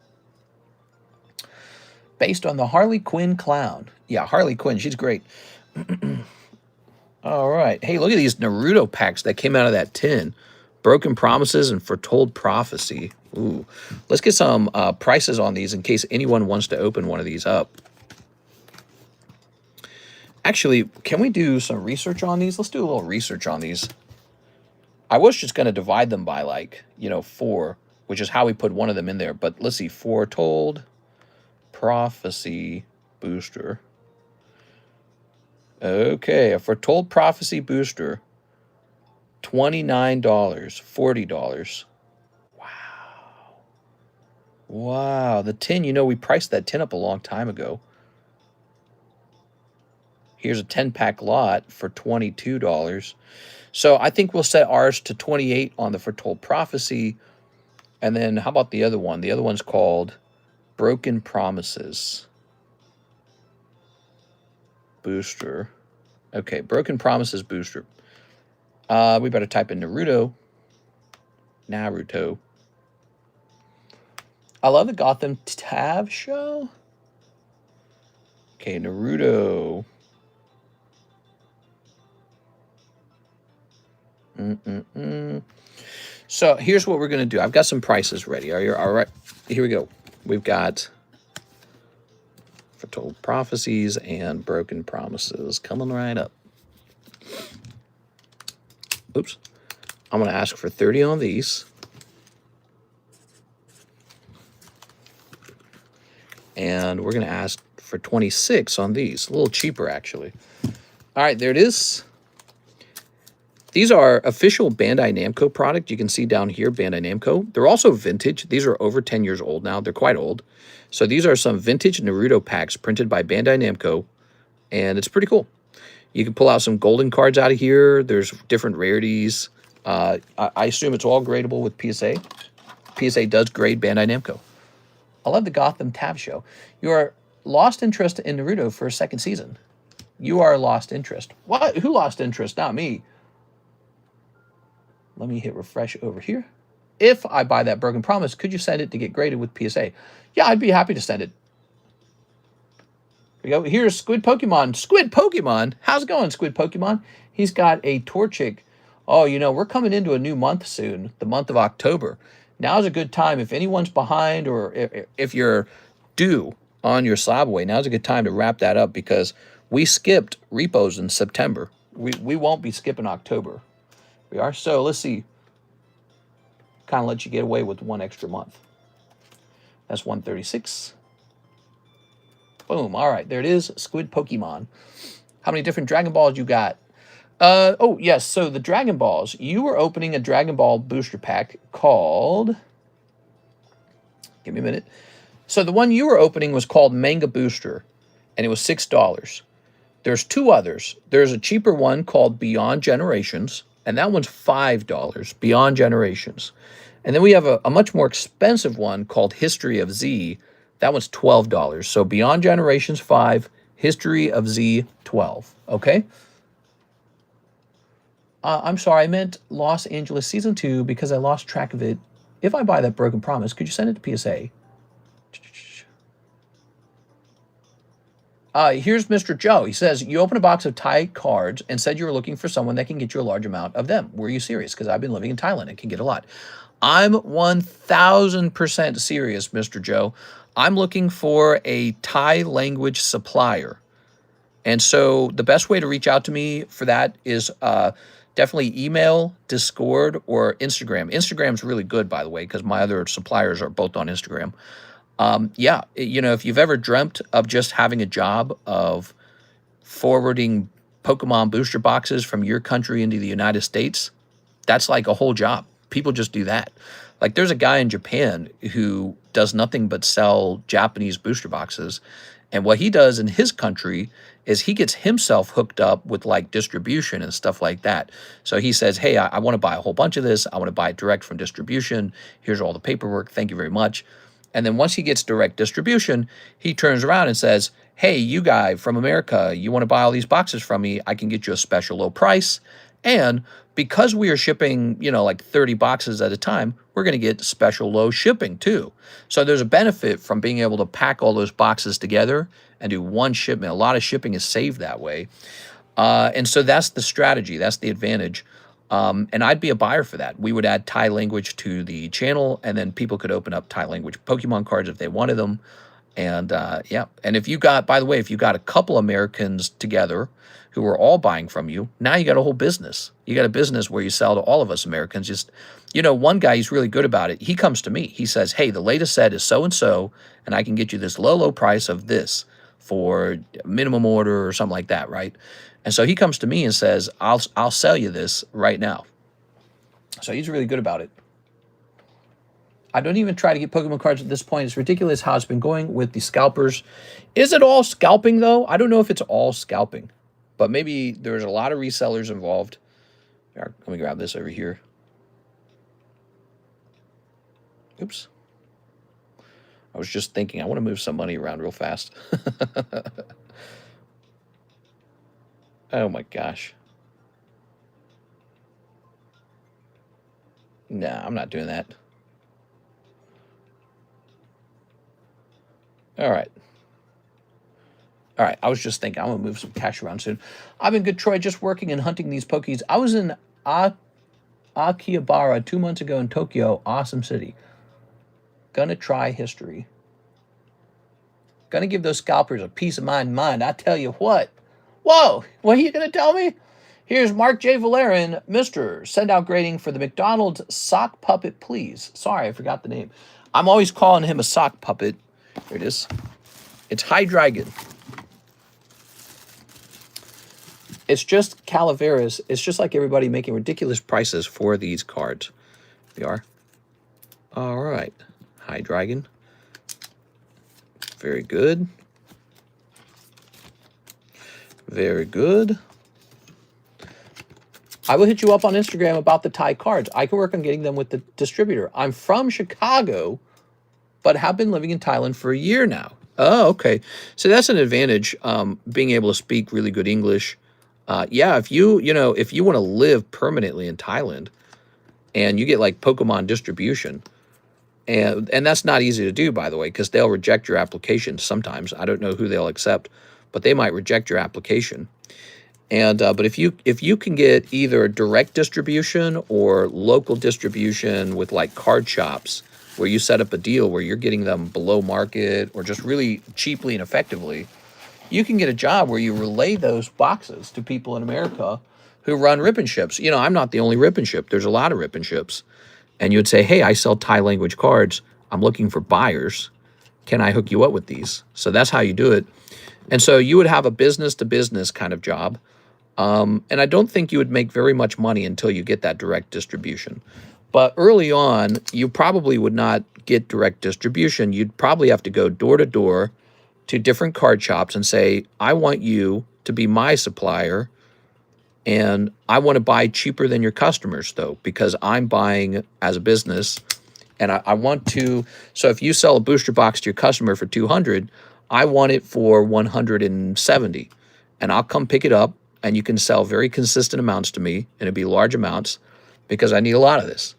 Based on the Harley Quinn clown. Yeah, Harley Quinn, she's great. All right. Hey, look at these Naruto packs that came out of that tin. Broken Promises and Foretold Prophecy. Ooh. Let's get some prices on these in case anyone wants to open one of these up. Actually, can we do some research on these? Let's do a little research on these. I was just going to divide them by, like, you know, 4, which is how we put one of them in there. But let's see. Foretold Prophecy Booster. Okay, a Foretold Prophecy Booster. $29, $40. Wow. Wow. The tin, you know, we priced that tin up a long time ago. Here's a 10-pack lot for $22. So I think we'll set ours to 28 on the Foretold Prophecy. And then how about the other one? The other one's called Broken Promises. Booster. Okay, Broken Promises Booster. We better type in Naruto. Naruto. I love the Gotham Tav show. Okay, Naruto. So here's what we're going to do. I've got some prices ready. Are you all right? Here we go. We've got Foretold Prophecies and Broken Promises coming right up. Oops. I'm going to ask for 30 on these. And we're going to ask for 26 on these. A little cheaper, actually. All right, there it is. These are official Bandai Namco product. You can see down here, Bandai Namco. They're also vintage. These are over 10 years old now. They're quite old. So these are some vintage Naruto packs printed by Bandai Namco. And it's pretty cool. You can pull out some golden cards out of here. There's different rarities. I assume it's all gradable with PSA. PSA does grade Bandai Namco. I love the Gotham Tab show. You are lost interest in Naruto for a second season. You are lost interest. What? Who lost interest? Not me. Let me hit refresh over here. If I buy that Broken Promise, could you send it to get graded with PSA? Yeah, I'd be happy to send it. Here we go. Here's Squid Pokemon. Squid Pokemon? How's it going, Squid Pokemon? He's got a Torchic. Oh, you know, we're coming into a new month soon, the month of October. Now's a good time. If anyone's behind or if you're due on your slab away, now's a good time to wrap that up because we skipped repos in September. We won't be skipping October. We are. So let's see. Kind of let you get away with one extra month. That's 136. Boom. All right. There it is. Squid Pokemon. How many different Dragon Balls you got? Oh, yes. So the Dragon Balls. You were opening a Dragon Ball booster pack called... Give me a minute. So the one you were opening was called Manga Booster, and it was $6. There's two others. There's a cheaper one called Beyond Generations, and that one's $5, Beyond Generations. And then we have a much more expensive one called History of Z. That one's $12. So Beyond Generations, $5. History of Z, $12. Okay? I'm sorry, I meant Los Angeles Season 2 because I lost track of it. If I buy that Broken Promise, could you send it to PSA? Here's Mr. Joe. He says, you open a box of Thai cards and said you were looking for someone that can get you a large amount of them. Were you serious? Because I've been living in Thailand and can get a lot. I'm 1,000% serious, Mr. Joe. I'm looking for a Thai language supplier. And so the best way to reach out to me for that is definitely email, Discord, or Instagram. Instagram's really good, by the way, because my other suppliers are both on Instagram. Yeah, you know, if you've ever dreamt of just having a job of forwarding Pokemon booster boxes from your country into the United States, that's like a whole job. People just do that. Like there's a guy in Japan who does nothing but sell Japanese booster boxes. And what he does in his country is he gets himself hooked up with like distribution and stuff like that. So he says, hey, I want to buy a whole bunch of this. I want to buy it direct from distribution. Here's all the paperwork. Thank you very much. And then once he gets direct distribution, he turns around and says, hey, you guy from America, you want to buy all these boxes from me? I can get you a special low price. And because we are shipping, you know, like 30 boxes at a time, we're going to get special low shipping too. So there's a benefit from being able to pack all those boxes together and do one shipment. A lot of shipping is saved that way. And so that's the strategy. That's the advantage. And I'd be a buyer for that. We would add Thai language to the channel, and then people could open up Thai language Pokemon cards if they wanted them. And yeah, and if you got, by the way, if you got a couple Americans together who are all buying from you, now you got a whole business. You got a business where you sell to all of us Americans. Just, you know, one guy, he's really good about it. He comes to me. He says, hey, the latest set is so-and-so, and I can get you this low, low price of this for minimum order or something like that, right? And so he comes to me and says, I'll sell you this right now. So he's really good about it. I don't even try to get Pokemon cards at this point. It's ridiculous how it's been going with the scalpers. Is it all scalping, though? I don't know if it's all scalping. But maybe there's a lot of resellers involved. Here, let me grab this over here. Oops. I was just thinking, I want to move some money around real fast. Oh my gosh. Nah, I'm not doing that. All right. All right, I was just thinking, I'm going to move some cash around soon. I've been good, Troy, just working and hunting these Pokies. I was in Akihabara 2 months ago in Tokyo. Awesome city. Gonna try history. Gonna give those scalpers a peace of mind. I tell you what. Whoa, what are you going to tell me? Here's Mark J. Valerian. Mr. Send out grading for the McDonald's sock puppet, please. Sorry, I forgot the name. I'm always calling him a sock puppet. Here it is. It's Hydreigon. It's just Calaveras. It's just like everybody making ridiculous prices for these cards. They are. All right. Hydreigon. Very good. Very good. I will hit you up on Instagram about the Thai cards. I can work on getting them with the distributor. I'm from Chicago, but have been living in Thailand for a year now. Oh, okay. So that's an advantage, being able to speak really good English. Yeah, if if you want to live permanently in Thailand and you get like Pokemon distribution, and that's not easy to do, by the way, because they'll reject your application sometimes. I don't know who they'll accept, but they might reject your application. And but if you can get either direct distribution or local distribution with like card shops, where you set up a deal where you're getting them below market or just really cheaply and effectively, you can get a job where you relay those boxes to people in America who run ribbon ships. I'm not the only ribbon ship. There's a lot of ribbon ships. And you would say, hey, I sell Thai language cards. I'm looking for buyers. Can I hook you up with these? So that's how you do it. And so you would have a business to business kind of job. And I don't think you would make very much money until you get that direct distribution. But early on, you probably would not get direct distribution. You'd probably have to go door to door to different card shops and say, I want you to be my supplier, and I want to buy cheaper than your customers, though, because I'm buying as a business, and I want to. So if you sell a booster box to your customer for 200, I want it for 170, and I'll come pick it up, and you can sell very consistent amounts to me, and it'd be large amounts because I need a lot of this.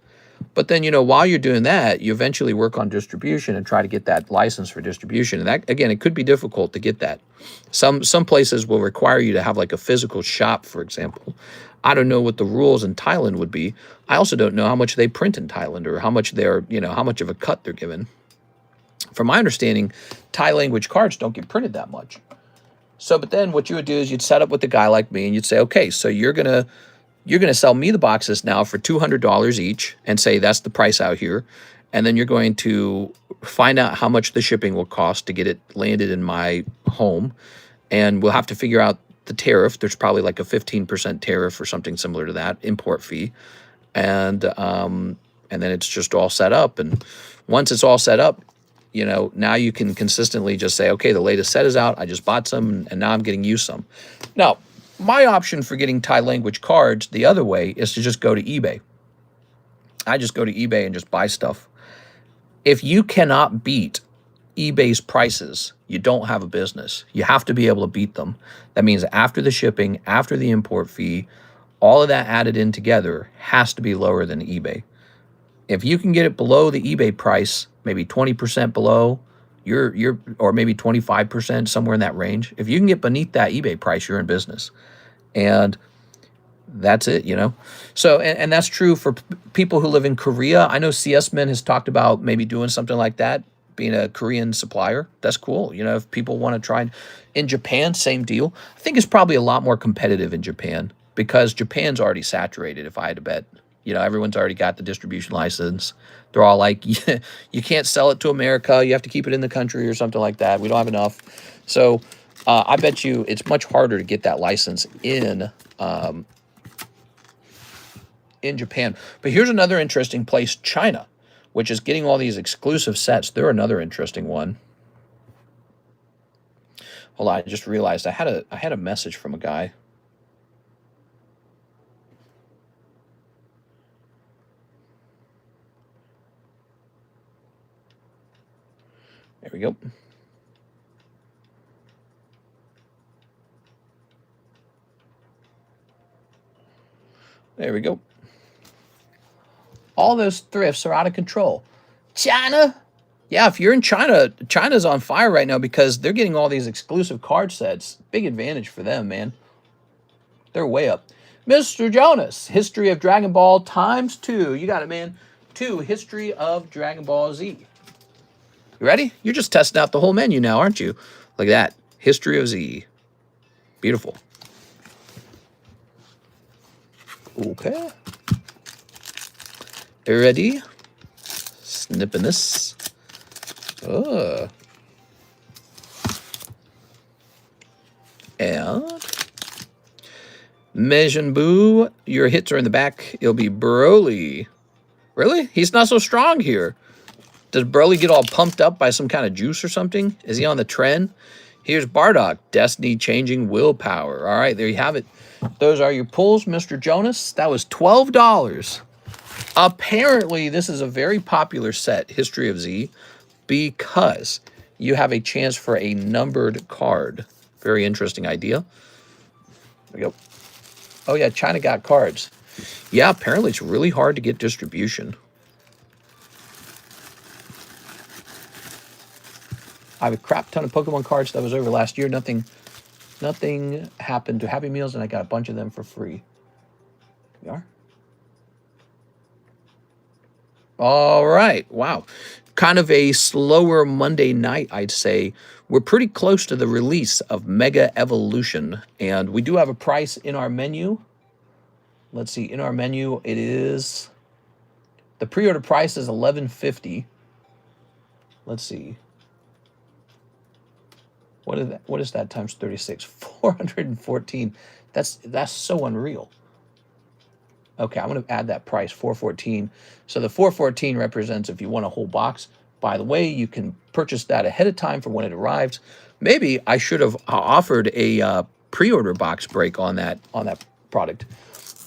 But then, while you're doing that, you eventually work on distribution and try to get that license for distribution. And that, again, it could be difficult to get that. Some places will require you to have like a physical shop, for example. I don't know what the rules in Thailand would be. I also don't know how much they print in Thailand or how much how much of a cut they're given. From my understanding, Thai language cards don't get printed that much. So, but then what you would do is you'd set up with a guy like me and you'd say, okay, so you're going to sell me the boxes now for $200 each and say that's the price out here. And then you're going to find out how much the shipping will cost to get it landed in my home. And we'll have to figure out the tariff. There's probably like a 15% tariff or something similar to that, import fee. And then it's just all set up. And once it's all set up, now you can consistently just say, okay, the latest set is out. I just bought some and now I'm getting you some. Now, my option for getting Thai language cards the other way is to just go to eBay. I just go to eBay and just buy stuff. If you cannot beat eBay's prices, you don't have a business. You have to be able to beat them. That means after the shipping, after the import fee, all of that added in together has to be lower than eBay. If you can get it below the eBay price, maybe 20% below, or maybe 25%, somewhere in that range. If you can get beneath that eBay price, you're in business. And that's it, So, and that's true for people who live in Korea. I know CS Men has talked about maybe doing something like that, being a Korean supplier. That's cool. If people want to try. In Japan, same deal. I think it's probably a lot more competitive in Japan because Japan's already saturated, if I had to bet. Everyone's already got the distribution license. They're all like, you can't sell it to America. You have to keep it in the country or something like that. We don't have enough. So I bet you it's much harder to get that license in Japan. But here's another interesting place, China, which is getting all these exclusive sets. They're another interesting one. Hold on, I just realized I had a message from a guy. There we go. There we go. All those thrifts are out of control. China? Yeah, if you're in China, China's on fire right now because they're getting all these exclusive card sets. Big advantage for them, man. They're way up. Mr. Jonas, History of Dragon Ball ×2. You got it, man. 2, History of Dragon Ball Z. You ready? You're just testing out the whole menu now, aren't you? Look at that. History of Z. Beautiful. Okay. You ready? Snipping this. And Majin Buu, your hits are in the back. It'll be Broly. Really? He's not so strong here. Does Broly get all pumped up by some kind of juice or something? Is he on the trend? Here's Bardock, Destiny Changing Willpower. All right, there you have it. Those are your pulls, Mr. Jonas. That was $12. Apparently, this is a very popular set, History of Z, because you have a chance for a numbered card. Very interesting idea. There we go. Oh yeah, China got cards. Yeah, apparently it's really hard to get distribution. I have a crap ton of Pokemon cards that was over last year. Nothing happened to Happy Meals, and I got a bunch of them for free. We are. All right. Wow. Kind of a slower Monday night, I'd say. We're pretty close to the release of Mega Evolution, and we do have a price in our menu. Let's see. In our menu, it is... The pre-order price is $11.50. Let's see. What is that times 36? 414. That's so unreal. Okay, I'm going to add that price, 414. So the 414 represents if you want a whole box. By the way, you can purchase that ahead of time for when it arrives. Maybe I should have offered a pre-order box break on that product.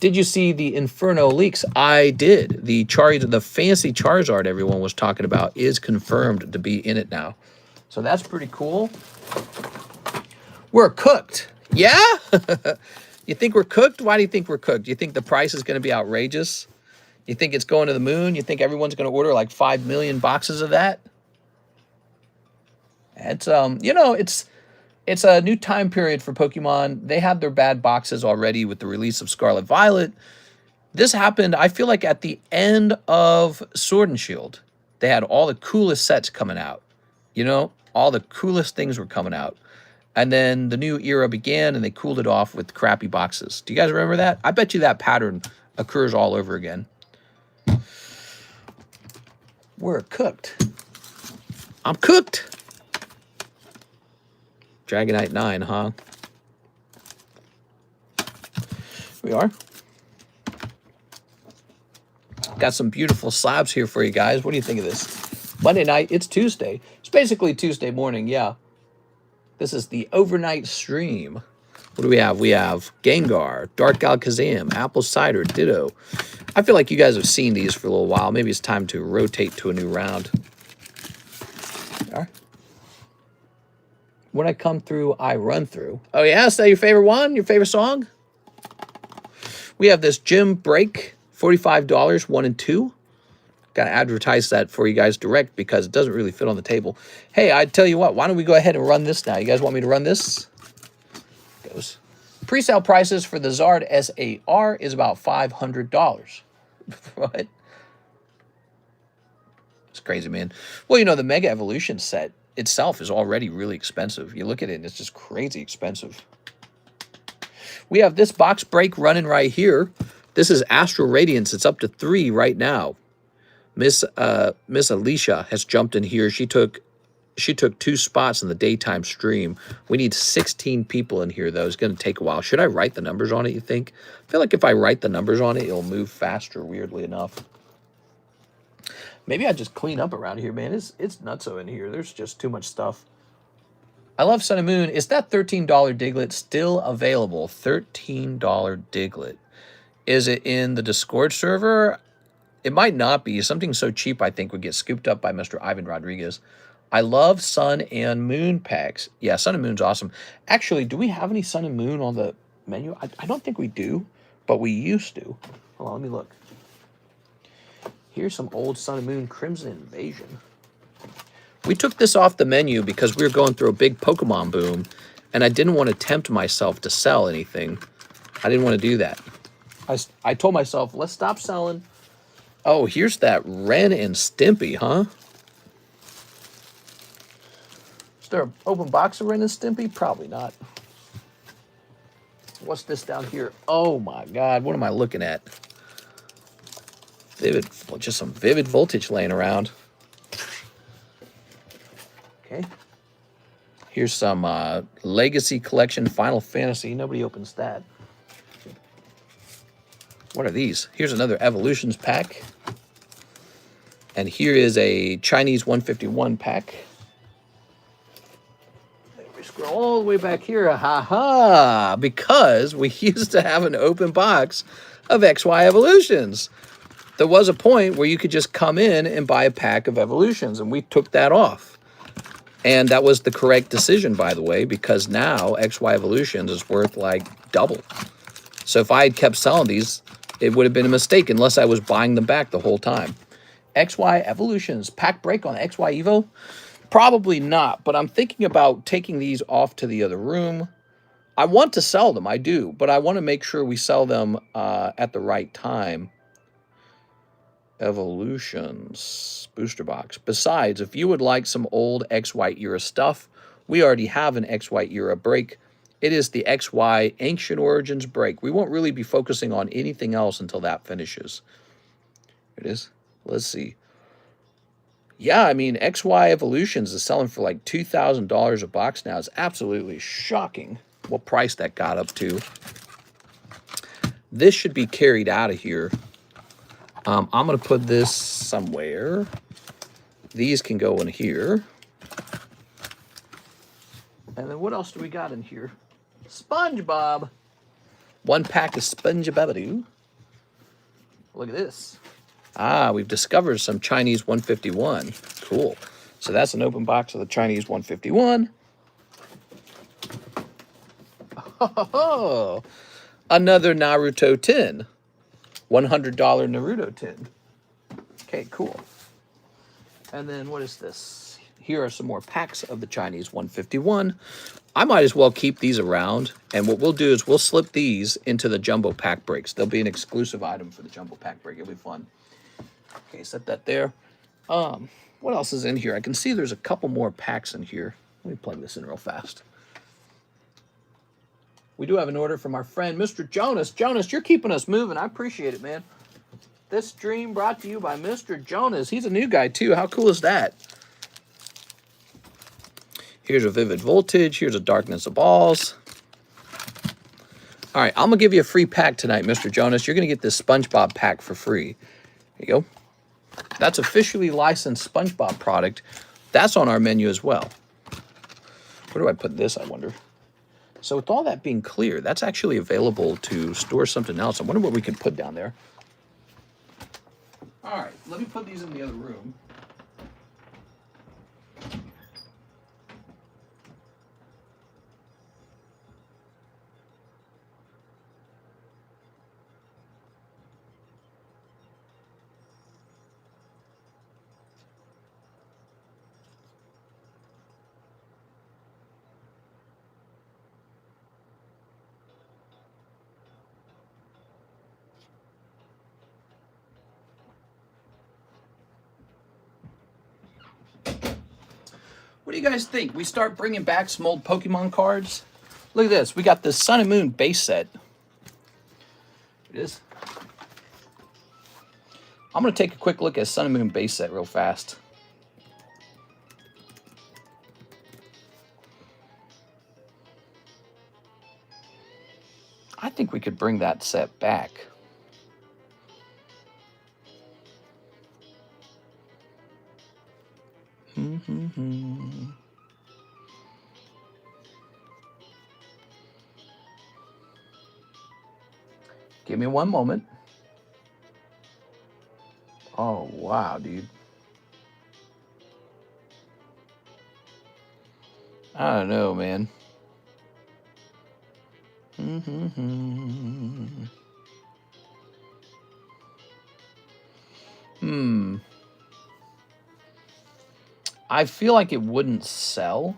Did you see the Inferno leaks? I did. The fancy Charizard everyone was talking about is confirmed to be in it now. So that's pretty cool. We're cooked. Yeah? You think we're cooked? Why do you think we're cooked? You think the price is going to be outrageous? You think it's going to the moon? You think everyone's going to order like 5 million boxes of that? It's you know, it's a new time period for Pokemon. They had their bad boxes already with the release of Scarlet Violet. This happened, I feel like, at the end of Sword and Shield. They had all the coolest sets coming out. You know, all the coolest things were coming out. And then the new era began, and they cooled it off with crappy boxes. Do you guys remember that? I bet you that pattern occurs all over again. We're cooked. I'm cooked. Dragonite 9, huh? We are. Got some beautiful slabs here for you guys. What do you think of this? Monday night, it's Tuesday. It's basically Tuesday morning, yeah. This is the overnight stream. What do we have? We have Gengar, Dark Alakazam, Apple Cider, Ditto. I feel like you guys have seen these for a little while. Maybe it's time to rotate to a new round. All right. When I come through, I run through. Oh yeah, is that your favorite one? Your favorite song? We have this gym break, $45, 1 and 2. Got to advertise that for you guys direct because it doesn't really fit on the table. Hey, I tell you what, why don't we go ahead and run this now? You guys want me to run this? Goes. Pre-sale prices for the Zard SAR is about $500. What? It's crazy, man. Well, you know, the Mega Evolution set itself is already really expensive. You look at it and it's just crazy expensive. We have this box break running right here. This is Astral Radiance. It's up to 3 right now. Miss Alicia has jumped in here. She took 2 spots in the daytime stream. We need 16 people in here, though. It's going to take a while. Should I write the numbers on it, you think? I feel like if I write the numbers on it, it'll move faster, weirdly enough. Maybe I just clean up around here, man. It's nutso in here. There's just too much stuff. I love Sun and Moon. Is that $13 Diglett still available? $13 Diglett. Is it in the Discord server? It might not be. Something so cheap, I think, would get scooped up by Mr. Ivan Rodriguez. I love Sun and Moon packs. Yeah, Sun and Moon's awesome. Actually, do we have any Sun and Moon on the menu? I don't think we do, but we used to. Hold on, let me look. Here's some old Sun and Moon Crimson Invasion. We took this off the menu because we were going through a big Pokemon boom, and I didn't want to tempt myself to sell anything. I didn't want to do that. I told myself, let's stop selling. Oh, here's that Ren and Stimpy, huh? Is there an open box of Ren and Stimpy? Probably not. What's this down here? Oh my God, what am I looking at? Just some Vivid Voltage laying around. Okay. Here's some Legacy Collection Final Fantasy. Nobody opens that. What are these? Here's another Evolutions pack. And here is a Chinese 151 pack. We scroll all the way back here. Ha-ha! Because we used to have an open box of XY Evolutions. There was a point where you could just come in and buy a pack of Evolutions, and we took that off. And that was the correct decision, by the way, because now XY Evolutions is worth like double. So if I had kept selling these, it would have been a mistake unless I was buying them back the whole time. XY Evolutions, pack break on XY Evo? Probably not, but I'm thinking about taking these off to the other room. I want to sell them, I do, but I want to make sure we sell them at the right time. Evolutions booster box. Besides, if you would like some old XY era stuff, we already have an XY era break. It is the XY Ancient Origins break. We won't really be focusing on anything else until that finishes. Here it is. Let's see. Yeah, I mean, XY Evolutions is selling for like $2,000 a box now. It's absolutely shocking what price that got up to. This should be carried out of here. I'm going to put this somewhere. These can go in here. And then what else do we got in here? SpongeBob. 1 pack of SpongeBob. Look at this. Ah, we've discovered some Chinese 151. Cool. So that's an open box of the Chinese 151. Oh, another Naruto tin. $100 Naruto tin. Okay, cool. And then what is this? Here are some more packs of the Chinese 151. I might as well keep these around. And what we'll do is we'll slip these into the jumbo pack breaks. They'll be an exclusive item for the jumbo pack break. It'll be fun. Okay, set that there. What else is in here? I can see there's a couple more packs in here. Let me plug this in real fast. We do have an order from our friend, Mr. Jonas. Jonas, you're keeping us moving. I appreciate it, man. This stream brought to you by Mr. Jonas. He's a new guy, too. How cool is that? Here's a Vivid Voltage. Here's a Darkness of Balls. All right, I'm going to give you a free pack tonight, Mr. Jonas. You're going to get this SpongeBob pack for free. There you go. That's officially licensed SpongeBob product. That's on our menu as well. Where do I put this, I wonder? So with all that being clear, that's actually available to store something else. I wonder what we can put down there. All right, let me put these in the other room. What do you guys think? We start bringing back some old Pokemon cards? Look at this. We got the Sun and Moon base set. It is. I'm going to take a quick look at Sun and Moon base set real fast. I think we could bring that set back. Give me one moment. Oh, wow, dude. I don't know, man. I feel like it wouldn't sell.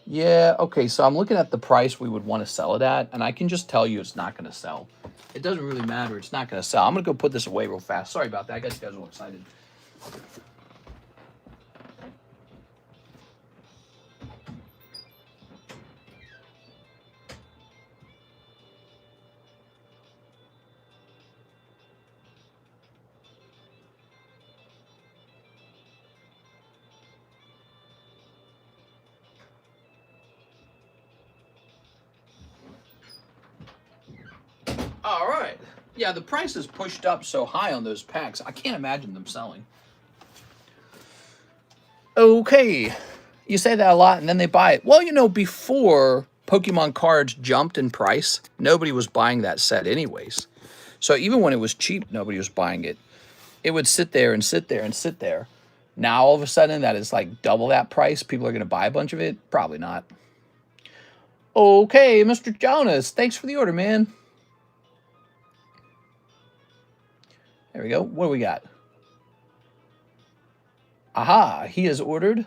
Yeah, okay, so I'm looking at the price we would want to sell it at, and I can just tell you it's not going to sell. It doesn't really matter. It's not going to sell. I'm going to go put this away real fast. Sorry about that. I got you guys all excited. All right. Yeah, the price is pushed up so high on those packs. I can't imagine them selling. Okay. You say that a lot and then they buy it. Well, you know, before Pokemon cards jumped in price, nobody was buying that set anyways. So even when it was cheap, nobody was buying it. it would sit there and sit there and sit there. Now, all of a sudden, that is like double that price. People are going to buy a bunch of it? Probably not. Okay, Mr. Jonas, thanks for the order, man. There we go. What do we got? Aha, he has ordered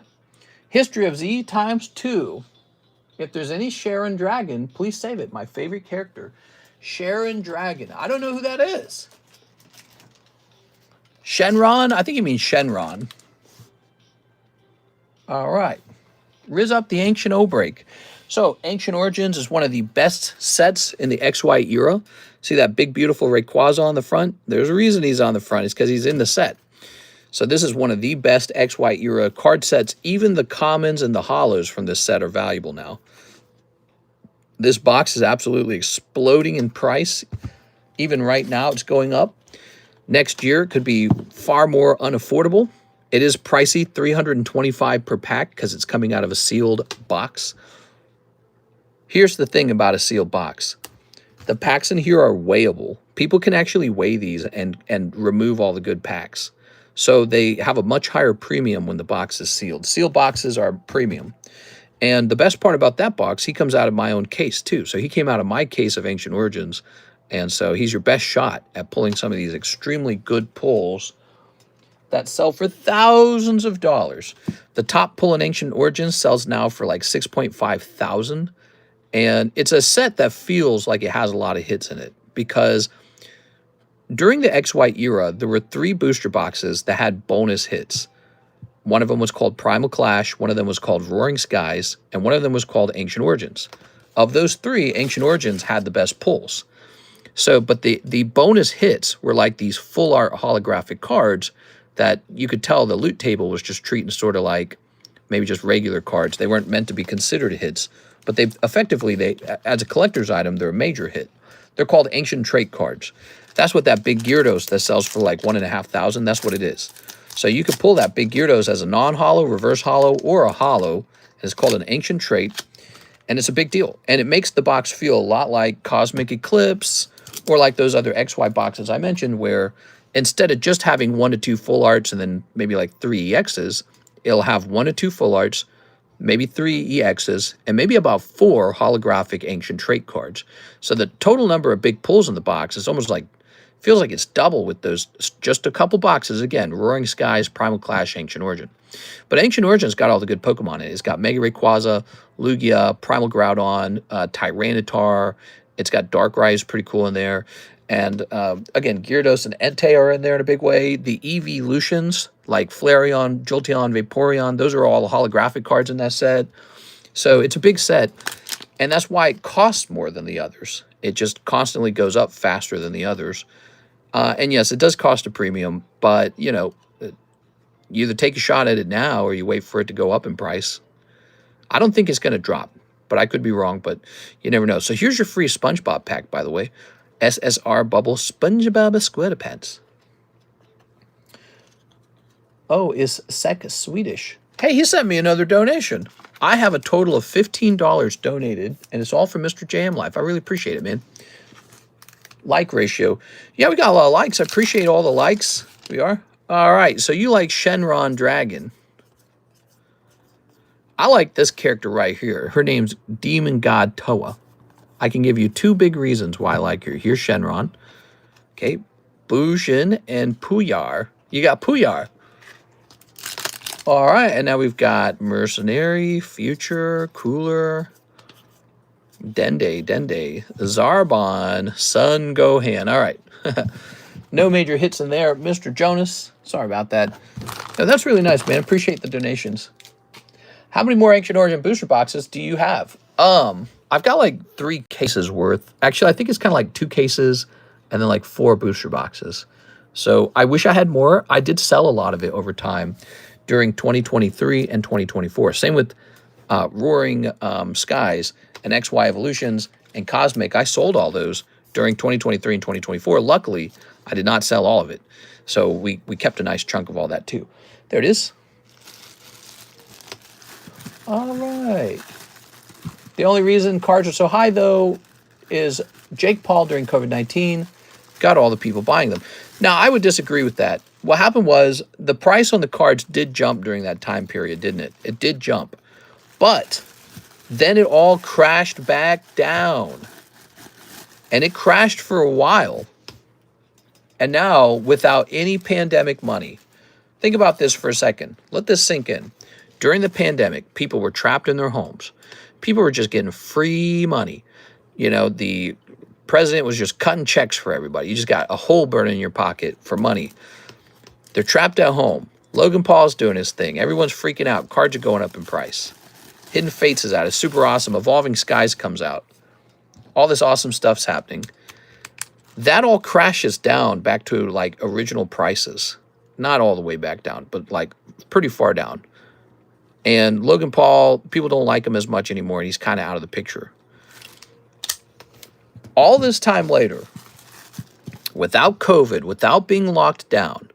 History of Z ×2. If there's any Sharon Dragon, please save it. My favorite character. Sharon Dragon. I don't know who that is. Shenron? I think you mean Shenron. All right. Riz up the Ancient O-Break. So, Ancient Origins is one of the best sets in the XY era. See that big, beautiful Rayquaza on the front? There's a reason he's on the front. It's because he's in the set. So this is one of the best XY era card sets. Even the commons and the hollows from this set are valuable now. This box is absolutely exploding in price. Even right now, it's going up. Next year, it could be far more unaffordable. It is pricey, $325 per pack, because it's coming out of a sealed box. Here's the thing about a sealed box. The packs in here are weighable. People can actually weigh these and remove all the good packs. So they have a much higher premium when the box is sealed. Sealed boxes are premium. And the best part about that box, he comes out of my own case too. So he came out of my case of Ancient Origins. And so he's your best shot at pulling some of these extremely good pulls that sell for thousands of dollars. The top pull in Ancient Origins sells now for like $6.5 thousand. And it's a set that feels like it has a lot of hits in it, because during the XY era, there were 3 booster boxes that had bonus hits. One of them was called Primal Clash, one of them was called Roaring Skies, and one of them was called Ancient Origins. Of those 3, Ancient Origins had the best pulls. So, but the bonus hits were like these full art holographic cards that you could tell the loot table was just treating sort of like maybe just regular cards. They weren't meant to be considered hits. But they effectively, as a collector's item, they're a major hit. They're called ancient trait cards. That's what that big Gyarados that sells for like $1,500, that's what it is. So you could pull that big Gyarados as a non-hollow, reverse hollow, or a hollow. And it's called an ancient trait. And it's a big deal. And it makes the box feel a lot like Cosmic Eclipse or like those other XY boxes I mentioned, where instead of just having 1 to 2 full arts and then maybe like 3 EXs, it'll have 1 to 2 full arts, maybe 3 EXs, and maybe about 4 holographic ancient trait cards. So the total number of big pulls in the box is almost like, feels like it's double with those, just a couple boxes. Again, Roaring Skies, Primal Clash, Ancient Origin. But Ancient Origin's got all the good Pokemon in it. It's got Mega Rayquaza, Lugia, Primal Groudon, Tyranitar. It's got Darkrai is pretty cool in there. And again, Gyarados and Entei are in there in a big way. The evolutions like Flareon, Jolteon, Vaporeon, those are all holographic cards in that set. So it's a big set, and that's why it costs more than the others. It just constantly goes up faster than the others. And yes, it does cost a premium, but, you know, you either take a shot at it now or you wait for it to go up in price. I don't think it's going to drop, but I could be wrong, but you never know. So here's your free SpongeBob pack, by the way. SSR Bubble SpongeBob SquarePants. Oh, is Sek Swedish? Hey, he sent me another donation. I have a total of $15 donated, and it's all from Mr. JM Life. I really appreciate it, man. Like ratio. Yeah, we got a lot of likes. I appreciate all the likes. We are. All right, so you like Shenron Dragon. I like this character right here. Her name's Demon God Toa. I can give you 2 big reasons why I like her. Here's Shenron. Okay, Bujin and Puyar. You got Puyar. All right, and now we've got Mercenary, Future, Cooler, Dende, Zarbon, Sun Gohan. All right. No major hits in there. Mr. Jonas, sorry about that. No, that's really nice, man. Appreciate the donations. How many more Ancient Origin booster boxes do you have? I've got like 3 cases worth. Actually, I think it's kind of like 2 cases and then like 4 booster boxes. So I wish I had more. I did sell a lot of it over time during 2023 and 2024. Same with Roaring Skies and XY Evolutions and Cosmic. I sold all those during 2023 and 2024. Luckily, I did not sell all of it. So we kept a nice chunk of all that too. There it is. All right. The only reason cards are so high, though, is Jake Paul during COVID-19 got all the people buying them. Now, I would disagree with that. what happened was the price on the cards did jump during that time period, didn't it? It did jump. But then it all crashed back down. And it crashed for a while. And now, without any pandemic money, think about this for a second. Let this sink in. During the pandemic, people were trapped in their homes. People were just getting free money. You know, the president was just cutting checks for everybody. You just got a hole burning in your pocket for money. They're trapped at home. Logan Paul's doing his thing. Everyone's freaking out. Cards are going up in price. Hidden Fates is out. It's super awesome. Evolving Skies comes out. All this awesome stuff's happening. That all crashes down back to like original prices. Not all the way back down, but like pretty far down. And Logan Paul, people don't like him as much anymore, and he's kind of out of the picture. All this time later, without COVID, without being locked down,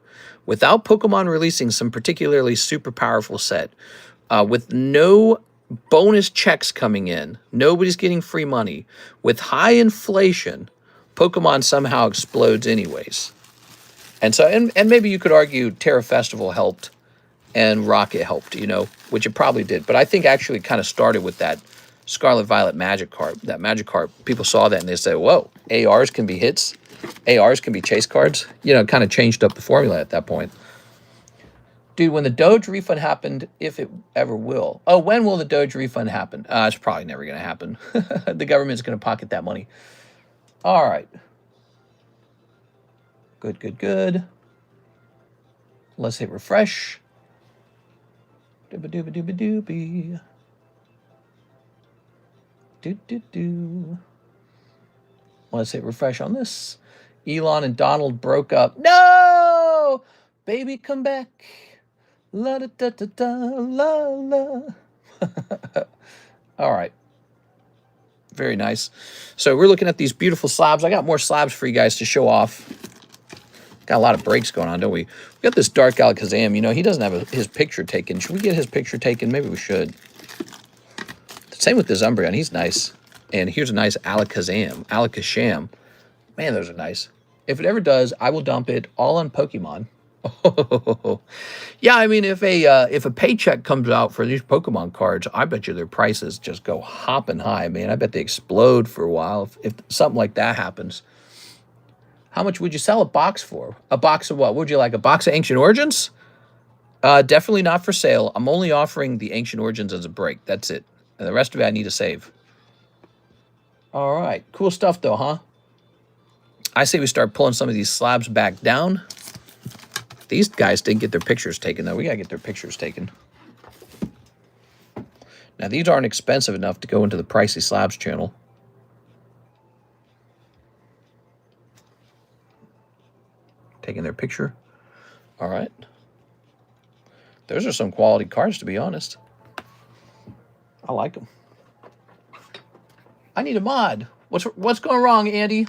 without Pokemon releasing some particularly super powerful set, with no bonus checks coming in, nobody's getting free money, with high inflation, Pokemon somehow explodes anyways. And so, and maybe you could argue Terra Festival helped and Rocket helped, you know, which it probably did. But I think actually kind of started with that Scarlet Violet Magic card. That Magic card, people saw that and they said, whoa, ARs can be hits. ARs can be chase cards. You know, kind of changed up the formula at that point. Dude, when the Doge refund happened, if it ever will. Oh, when will the Doge refund happen? It's probably never going to happen. The government's going to pocket that money. All right. Good, good, good. Let's hit refresh. Dooba-dooba-dooba-doobie. Do-do-do. Let's hit refresh on this. Elon and Donald broke up. No! Baby, come back. La-da-da-da-da, la-la. All right. Very nice. So we're looking at these beautiful slabs. I got more slabs for you guys to show off. Got a lot of breaks going on, don't we? We got this Dark Alakazam. You know, he doesn't have his picture taken. Should we get his picture taken? Maybe we should. Same with this Umbreon. He's nice. And here's a nice Alakasham. Man, those are nice. If it ever does, I will dump it all on Pokemon. Yeah, I mean, if a paycheck comes out for these Pokemon cards, I bet you their prices just go hopping high, man. I bet they explode for a while if something like that happens. How much would you sell a box for? A box of what? Would you like a box of Ancient Origins? Definitely not for sale. I'm only offering the Ancient Origins as a break. That's it. And the rest of it I need to save. All right. Cool stuff, though, huh? I say we start pulling some of these slabs back down. These guys didn't get their pictures taken, though. We got to get their pictures taken. Now, these aren't expensive enough to go into the Pricey Slabs channel. Taking their picture. All right. Those are some quality cards, to be honest. I like them. I need a mod. What's going wrong, Andy?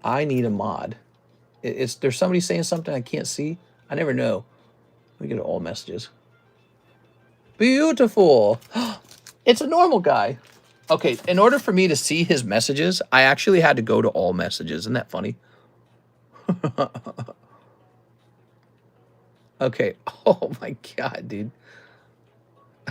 I need a mod. There's somebody saying something I can't see. I never know. Let me get to all messages. Beautiful. It's a normal guy. Okay, in order for me to see his messages, I actually had to go to all messages. Isn't that funny? Okay. Oh my God, dude.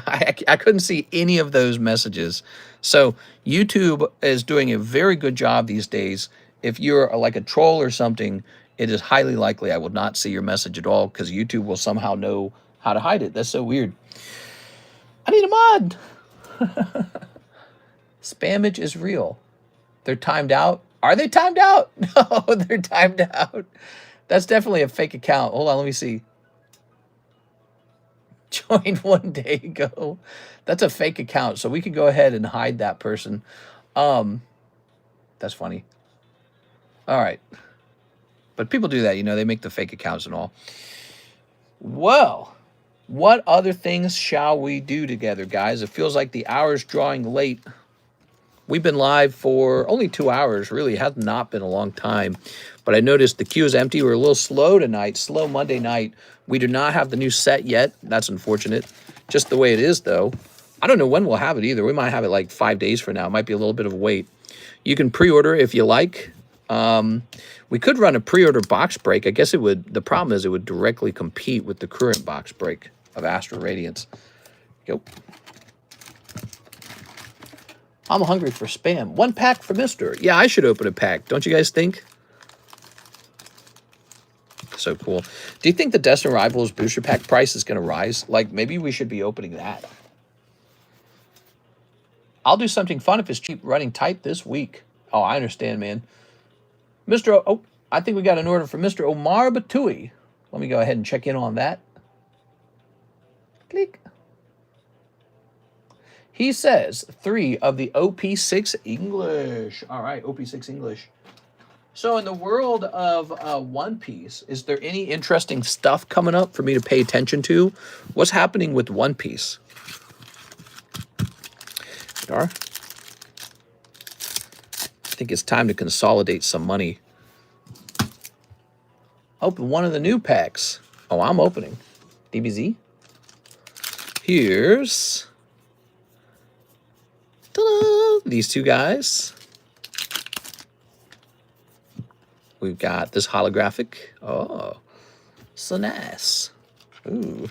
I couldn't see any of those messages. So YouTube is doing a very good job these days. If you're like a troll or something, it is highly likely I will not see your message at all because YouTube will somehow know how to hide it. That's so weird. I need a mod. Spamage is real. They're timed out. Are they timed out? No, they're timed out. That's definitely a fake account. Hold on, let me see. Joined 1 day ago. That's a fake account, so we can go ahead and hide that person. That's funny. All right. But people do that, you know, they make the fake accounts and all. Well, what other things shall we do together, guys? It feels like the hour's drawing late. We've been live for only 2 hours, really. It has not been a long time. But I noticed the queue is empty. We're a little slow tonight, slow Monday night. We do not have the new set yet. That's unfortunate. Just the way it is, though. I don't know when we'll have it either. We might have it like 5 days from now. It might be a little bit of a wait. You can pre-order if you like. We could run a pre-order box break. I guess it would. The problem is it would directly compete with the current box break of Astral Radiance. Go. I'm hungry for spam. 1 pack for Mr. Yeah, I should open a pack. Don't you guys think? So cool. Do you think the Destined Rivals booster pack price is going to rise? Like, maybe we should be opening that. I'll do something fun if it's cheap running tight this week. Oh, I understand, man. Mr. Oh, I think we got an order from Mr. Omar Batui. Let me go ahead and check in on that. Click. He says 3 of the OP6 English. All right, OP6 English. So in the world of One Piece, is there any interesting stuff coming up for me to pay attention to? What's happening with One Piece? Dar? I think it's time to consolidate some money. Open one of the new packs. Oh, I'm opening. DBZ. Here's these 2 guys. We've got this holographic. Oh, so nice. Ooh.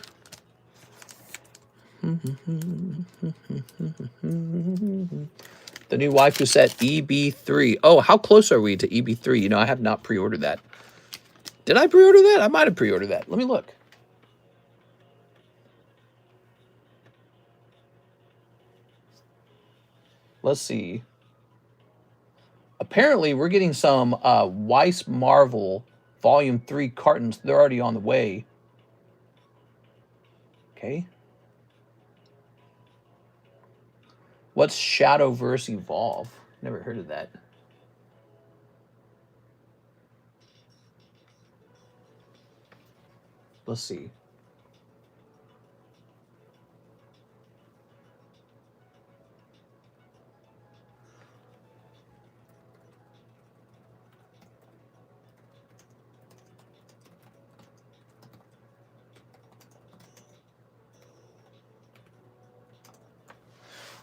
The new waifu set, EB3. Oh, how close are we to EB3? You know, I have not pre-ordered that. Did I pre-order that? I might have pre-ordered that. Let me look. Let's see. Apparently, we're getting some Weiss Marvel Volume 3 cartons. They're already on the way. Okay. What's Shadowverse Evolve? Never heard of that. Let's see.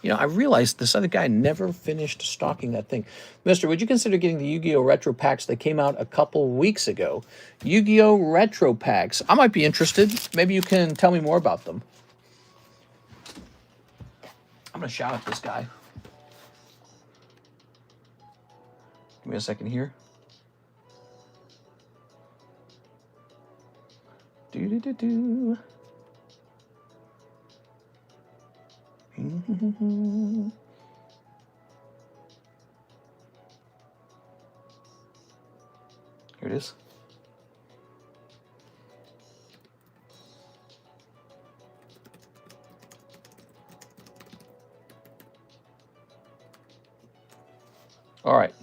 You know, I realized this other guy never finished stocking that thing. Mister, would you consider getting the Yu-Gi-Oh! Retro packs that came out a couple weeks ago? Yu-Gi-Oh! Retro packs. I might be interested. Maybe you can tell me more about them. I'm going to shout at this guy. Give me a second here. Do-do-do-do. Here it is. All right.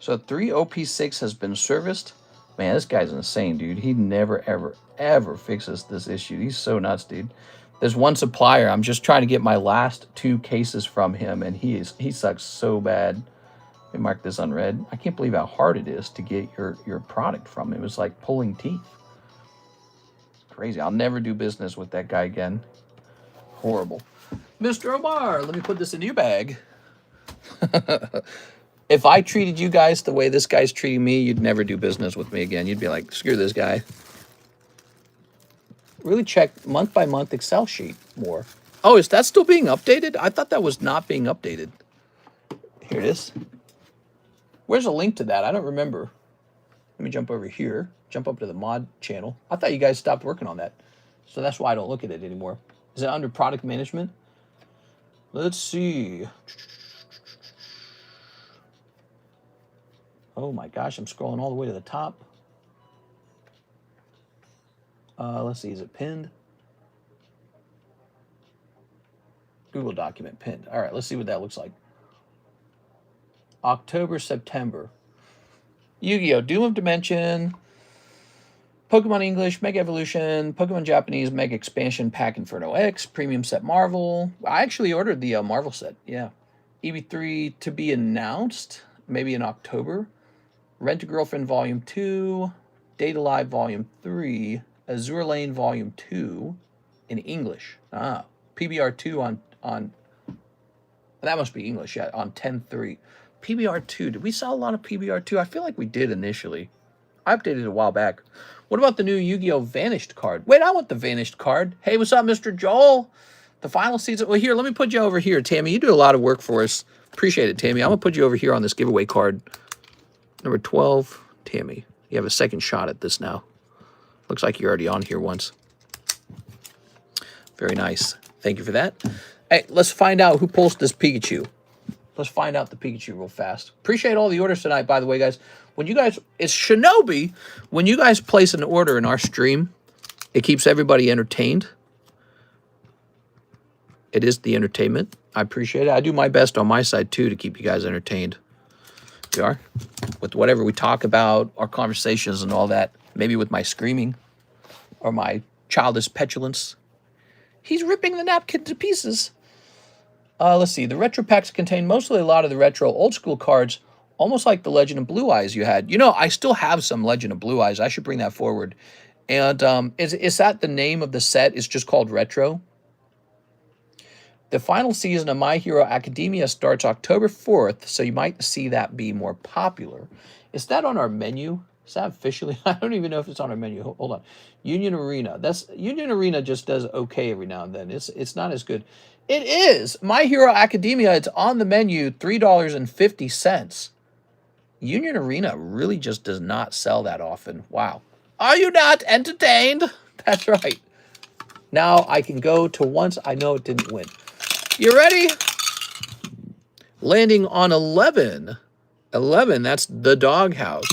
So 3 OP6 has been serviced. Man, this guy's insane, dude. He never, ever, ever fixes this issue. He's so nuts, dude. There's one supplier. I'm just trying to get my last 2 cases from him, and he sucks so bad. Let me mark this unread. I can't believe how hard it is to get your product from him. It was like pulling teeth. It's crazy. I'll never do business with that guy again. Horrible. Mr. Omar, let me put this in your bag. If I treated you guys the way this guy's treating me, you'd never do business with me again. You'd be like, screw this guy. Really check month-by-month Excel sheet more. Oh, is that still being updated? I thought that was not being updated. Here it is. Where's a link to that? I don't remember. Let me jump over here. Jump up to the mod channel. I thought you guys stopped working on that. So that's why I don't look at it anymore. Is it under product management? Let's see. Oh my gosh, I'm scrolling all the way to the top. Let's see, is it pinned? Google document pinned. All right, let's see what that looks like. October, September. Yu-Gi-Oh! Doom of Dimension, Pokemon English, Mega Evolution, Pokemon Japanese, Mega Expansion Pack Inferno X, Premium Set Marvel. I actually ordered the Marvel set, yeah. EB3 to be announced, maybe in October. Rent a Girlfriend Volume 2, Date Alive Volume 3, Azure Lane Volume 2 in English. Ah, PBR2 on that must be English, yeah, on 10/3. PBR2, did we sell a lot of PBR2? I feel like we did initially. I updated it a while back. What about the new Yu-Gi-Oh! Vanished card? Wait, I want the Vanished card. Hey, what's up, Mr. Joel? The final season. Well, here, let me put you over here, Tammy. You do a lot of work for us. Appreciate it, Tammy. I'm going to put you over here on this giveaway card. Number 12, Tammy. You have a second shot at this now. Looks like you're already on here once. Very nice. Thank you for that. Hey, let's find out who pulls this Pikachu. Let's find out the Pikachu real fast. Appreciate all the orders tonight, by the way, guys. When you guys, it's Shinobi. When you guys place an order in our stream, it keeps everybody entertained. It is the entertainment. I appreciate it. I do my best on my side, too, to keep you guys entertained. We are. With whatever we talk about, our conversations and all that. Maybe with my screaming or my childish petulance. He's ripping the napkin to pieces. Let's see. The retro packs contain mostly a lot of the retro old school cards, almost like the Legend of Blue Eyes you had. You know, I still have some Legend of Blue Eyes. I should bring that forward. And is that the name of the set? It's just called Retro. The final season of My Hero Academia starts October 4th, so you might see that be more popular. Is that on our menu? Is that officially? I don't even know if it's on our menu. Hold on. Union Arena. Union Arena just does okay every now and then. It's not as good. It is. My Hero Academia, it's on the menu, $3.50. Union Arena really just does not sell that often. Wow. Are you not entertained? That's right. Now I can go to once I know it didn't win. You ready? Landing on 11. 11, that's the Doghouse.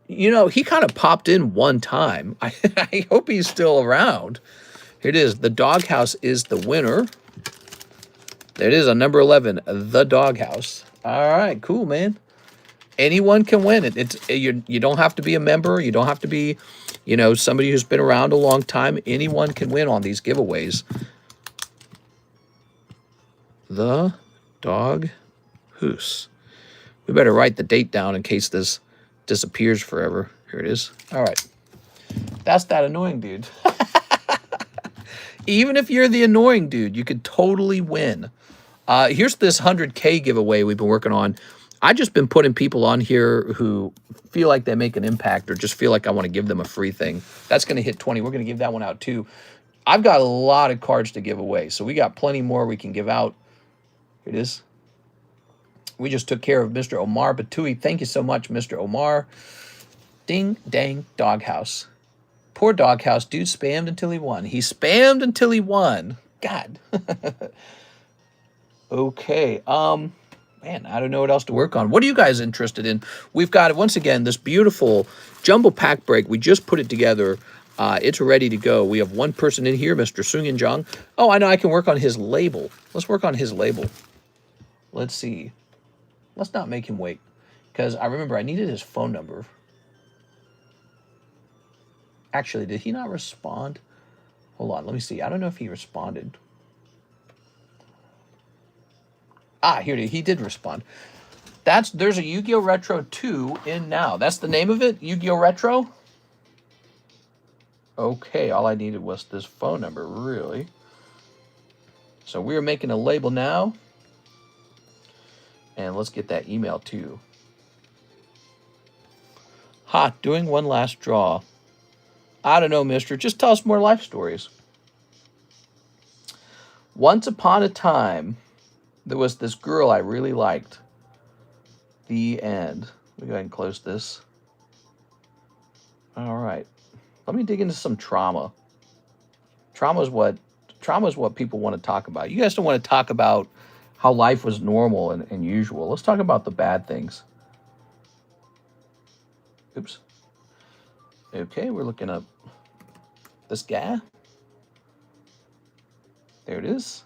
You know, he kind of popped in one time. I hope he's still around. Here it is. The Doghouse is the winner. There it is on number 11, the Doghouse. All right, cool, man. Anyone can win it. You don't have to be a member. You don't have to be, you know, somebody who's been around a long time. Anyone can win on these giveaways. The Doghouse. We better write the date down in case this disappears forever. Here it is. All right. That's that annoying dude. Even if you're the annoying dude, you could totally win. Here's this 100K giveaway we've been working on. I've just been putting people on here who feel like they make an impact or just feel like I want to give them a free thing. That's going to hit 20. We're going to give that one out too. I've got a lot of cards to give away, so we got plenty more we can give out. Here it is. We just took care of Mr. Omar Batui. Thank you so much, Mr. Omar. Ding, dang, Doghouse. Poor Doghouse. Dude spammed until he won. He spammed until he won. God. Okay. Man, I don't know what else to work on. What are you guys interested in? We've got, once again, this beautiful jumbo pack break. We just put it together. It's ready to go. We have one person in here, Mr. Sungin Jong. Oh, I know. I can work on his label. Let's work on his label. Let's see. Let's not make him wait. Because I remember I needed his phone number. Actually, did he not respond? Hold on. Let me see. I don't know if he responded. Ah, here it is. He did respond. There's a Yu-Gi-Oh! Retro 2 in now. That's the name of it? Yu-Gi-Oh! Retro? Okay, all I needed was this phone number, really. So we're making a label now. And let's get that email too. Ha, doing one last draw. I don't know, mister. Just tell us more life stories. Once upon a time, there was this girl I really liked. The end. Let me go ahead and close this. All right. Let me dig into some trauma. Trauma is what people want to talk about. You guys don't want to talk about how life was normal and usual. Let's talk about the bad things. Oops. Okay, we're looking up this guy. There it is.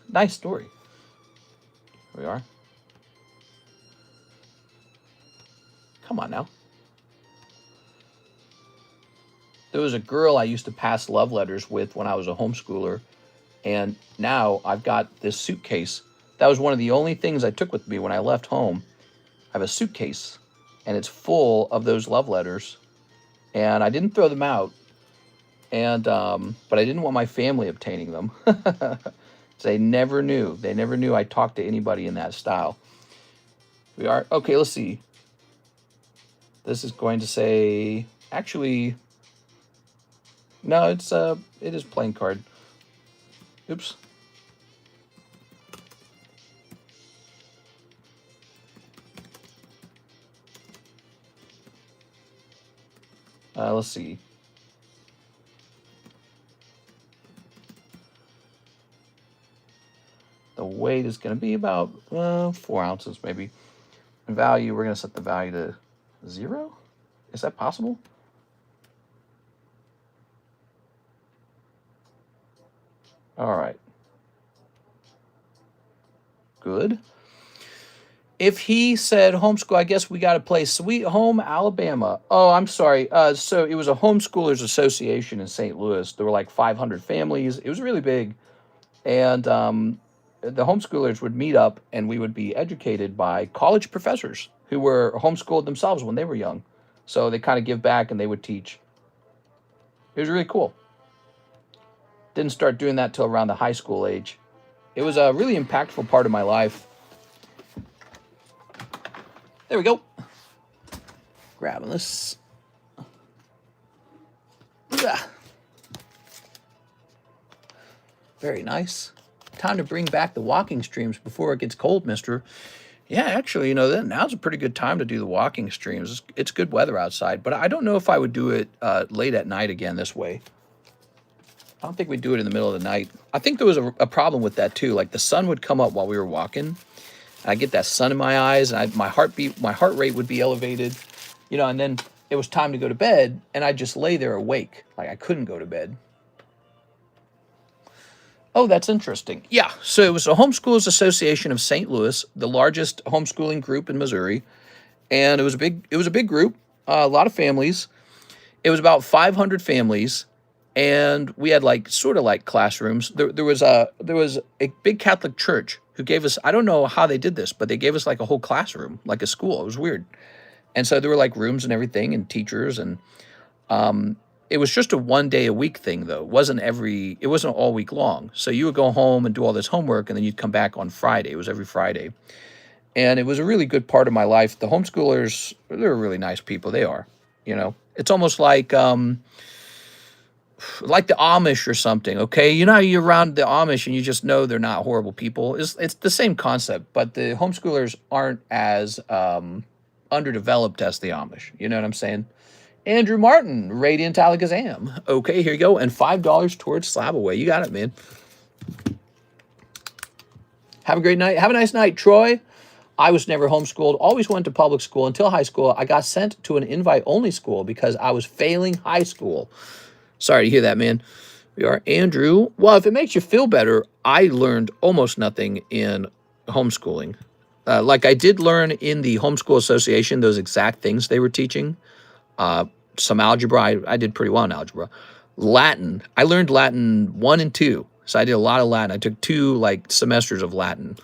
Nice story. Here we are. Come on now. There was a girl I used to pass love letters with when I was a homeschooler. And now I've got this suitcase. That was one of the only things I took with me when I left home. I have a suitcase, and it's full of those love letters. And I didn't throw them out. And but I didn't want my family obtaining them. They never knew. They never knew I talked to anybody in that style. We are okay. Let's see. This is going to say, actually, no, it is playing card. Oops. Let's see. The weight is going to be about 4 ounces, maybe. And value, we're going to set the value to 0. Is that possible? All right. Good. If he said homeschool, I guess we got to play Sweet Home Alabama. Oh, I'm sorry. So it was a homeschoolers association in St. Louis. There were like 500 families. It was really big. And the homeschoolers would meet up, and we would be educated by college professors who were homeschooled themselves when they were young. So they kind of give back, and they would teach. It was really cool. Didn't start doing that till around the high school age. It was a really impactful part of my life. There we go. Grabbing this. Very nice. Time to bring back the walking streams before it gets cold, mister. Yeah, actually, you know, now's a pretty good time to do the walking streams. It's good weather outside, but I don't know if I would do it late at night again this way. I don't think we'd do it in the middle of the night. I think there was a problem with that too. Like the sun would come up while we were walking. I get that sun in my eyes, and my heart rate would be elevated, you know, and then it was time to go to bed, and I'd just lay there awake. Like I couldn't go to bed. Oh, that's interesting. Yeah, so it was the Homeschoolers Association of St. Louis, the largest homeschooling group in Missouri, and it was a big group, a lot of families. It was about 500 families, and we had like sort of like classrooms. There was a big Catholic church who gave us, I don't know how they did this, but they gave us like a whole classroom, like a school. It was weird. And so there were like rooms and everything, and teachers, and it was just a 1 day a week thing though. It wasn't all week long. So you would go home and do all this homework, and then you'd come back on Friday. It was every Friday. And it was a really good part of my life. The homeschoolers, they're really nice people. They are, you know. It's almost like the Amish or something, okay? You know how you're around the Amish and you just know they're not horrible people? It's the same concept, but the homeschoolers aren't as underdeveloped as the Amish. You know what I'm saying? Andrew Martin, Radiant Alakazam. Okay, here you go. And $5 towards Slab Away. You got it, man. Have a great night. Have a nice night, Troy. I was never homeschooled, always went to public school until high school. I got sent to an invite-only school because I was failing high school. Sorry to hear that, man. We are Andrew. Well, if it makes you feel better, I learned almost nothing in homeschooling. Like I did learn in the Homeschool Association, those exact things they were teaching. Some algebra. I did pretty well in algebra. Latin. I learned Latin 1 and 2. So I did a lot of Latin. I took 2 like semesters of Latin.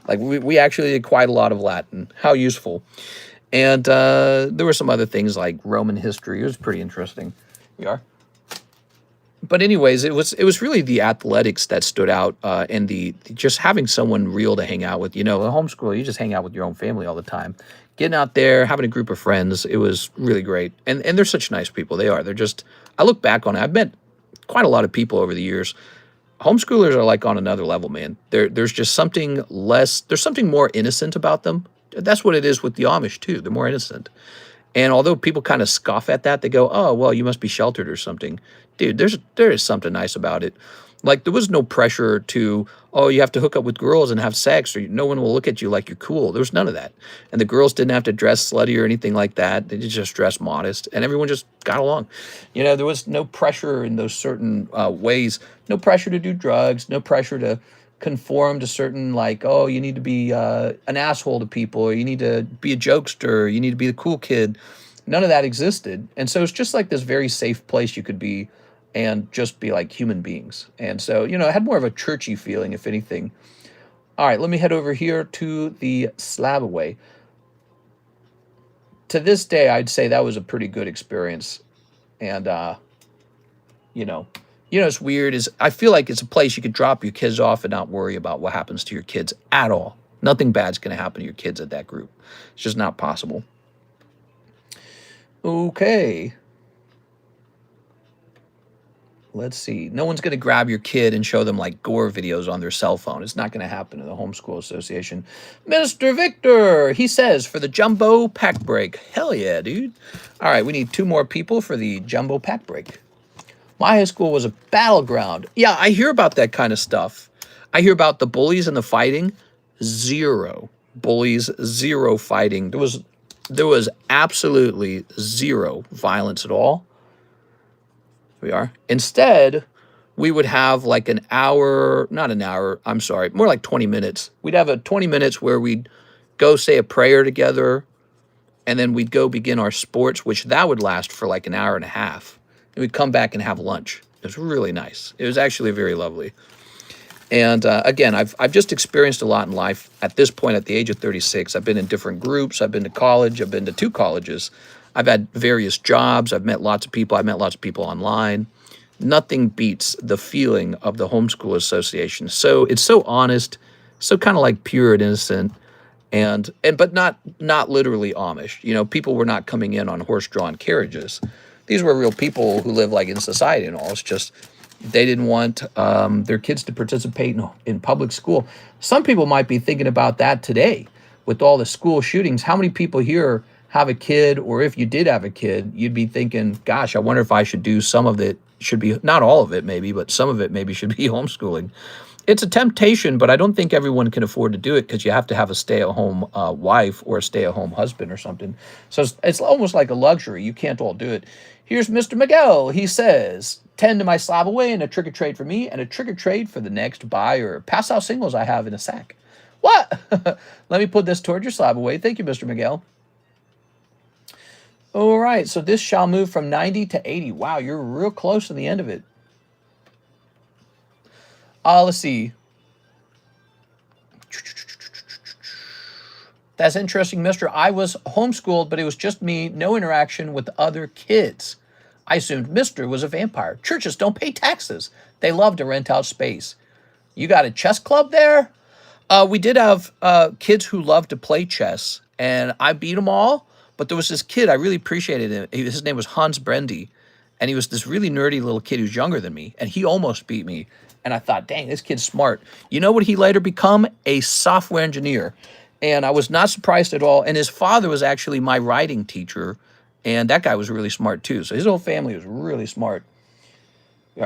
Like we actually did quite a lot of Latin. How useful. And there were some other things like Roman history. It was pretty interesting. We are. But anyways, it was really the athletics that stood out, and the just having someone real to hang out with. You know, in homeschool, you just hang out with your own family all the time. Getting out there, having a group of friends, it was really great. And they're such nice people. They are. They're just, I look back on it. I've met quite a lot of people over the years. Homeschoolers are like on another level, man. There's just something less, there's something more innocent about them. That's what it is with the Amish too. They're more innocent. And although people kind of scoff at that, they go, oh, well, you must be sheltered or something. Dude, there is something nice about it. Like, there was no pressure to, oh, you have to hook up with girls and have sex, or no one will look at you like you're cool. There was none of that. And the girls didn't have to dress slutty or anything like that. They just dressed modest, and everyone just got along. You know, there was no pressure in those certain ways. No pressure to do drugs, no pressure to conform to certain, like, oh, you need to be an asshole to people, or you need to be a jokester, or you need to be the cool kid. None of that existed. And so it's just like this very safe place you could be. and just be like human beings. And so, you know, it had more of a churchy feeling, if anything. All right, let me head over here to the slab away. To this day, I'd say that was a pretty good experience. And, you know, it's weird is I feel like it's a place you could drop your kids off and not worry about what happens to your kids at all. Nothing bad's going to happen to your kids at that group. It's just not possible. Okay. Let's see. No one's going to grab your kid and show them like gore videos on their cell phone. It's not going to happen in the Homeschool Association. Mr. Victor, he says, for the jumbo pack break. Hell yeah, dude. All right, we need 2 more people for the jumbo pack break. My high school was a battleground. Yeah, I hear about that kind of stuff. I hear about the bullies and the fighting. 0 bullies, 0 fighting. There was absolutely 0 violence at all. We are. Instead, we would have like an hour, not an hour, I'm sorry, more like 20 minutes. We'd have a 20 minutes where we'd go say a prayer together, and then we'd go begin our sports, which that would last for like an hour and a half. And we'd come back and have lunch. It was really nice. It was actually very lovely. And again, I've just experienced a lot in life. At this point, at the age of 36, I've been in different groups. I've been to college. I've been to 2 colleges. I've had various jobs. I've met lots of people. I've met lots of people online. Nothing beats the feeling of the Homeschool Association. So it's so honest, so kind of like pure and innocent, but not literally Amish. You know, people were not coming in on horse-drawn carriages. These were real people who live like in society and all. It's just they didn't want their kids to participate in public school. Some people might be thinking about that today with all the school shootings. How many people here have a kid, or if you did have a kid, you'd be thinking, gosh, I wonder if I should do some of it. Should be, not all of it maybe, but some of it maybe should be homeschooling. It's a temptation, but I don't think everyone can afford to do it because you have to have a stay-at-home wife or a stay-at-home husband or something. So it's almost like a luxury. You can't all do it. Here's Mr. Miguel. He says, 10 to my slab away and a trick-or-trade for me and a trick-or-trade for the next buyer. Pass out singles I have in a sack. What? Let me put this toward your slab away. Thank you, Mr. Miguel. All right, so this shall move from 90 to 80. Wow, you're real close to the end of it. Let's see. That's interesting, mister. I was homeschooled, but it was just me, no interaction with other kids. I assumed mister was a vampire. Churches don't pay taxes. They love to rent out space. You got a chess club there? We did have kids who loved to play chess, and I beat them all. But there was this kid, I really appreciated him. His name was Hans Brendy, and he was this really nerdy little kid who's younger than me, and he almost beat me. And I thought, dang, this kid's smart. You know what he later become? A software engineer. And I was not surprised at all. And his father was actually my writing teacher, and that guy was really smart too. So his whole family was really smart.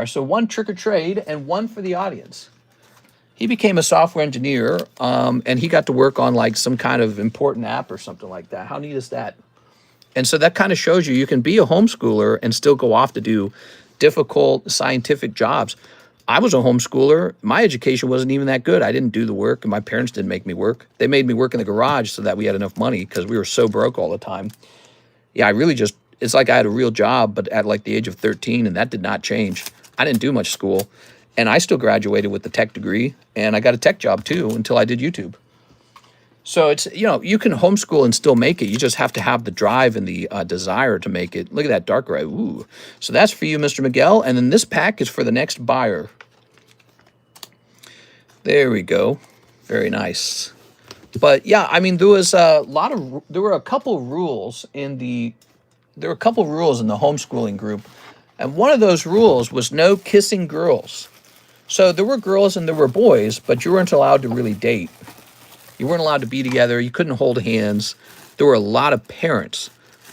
So 1 trick-or-trade and 1 for the audience. He became a software engineer, and he got to work on like some kind of important app or something like that. How neat is that? And so that kind of shows you can be a homeschooler and still go off to do difficult scientific jobs. I was a homeschooler. My education wasn't even that good. I didn't do the work, and my parents didn't make me work. They made me work in the garage so that we had enough money because we were so broke all the time. Yeah, it's like I had a real job, but at like the age of 13, and that did not change. I didn't do much school. And I still graduated with the tech degree, and I got a tech job too until I did YouTube. So it's, you know, you can homeschool and still make it. You just have to have the drive and the desire to make it. Look at that dark gray. Ooh. So that's for you, Mr. Miguel. And then this pack is for the next buyer. There we go. Very nice. But yeah, I mean, there were a couple rules in the homeschooling group. And one of those rules was no kissing girls. So there were girls and there were boys, but you weren't allowed to really date. You weren't allowed to be together. You couldn't hold hands. There were a lot of parents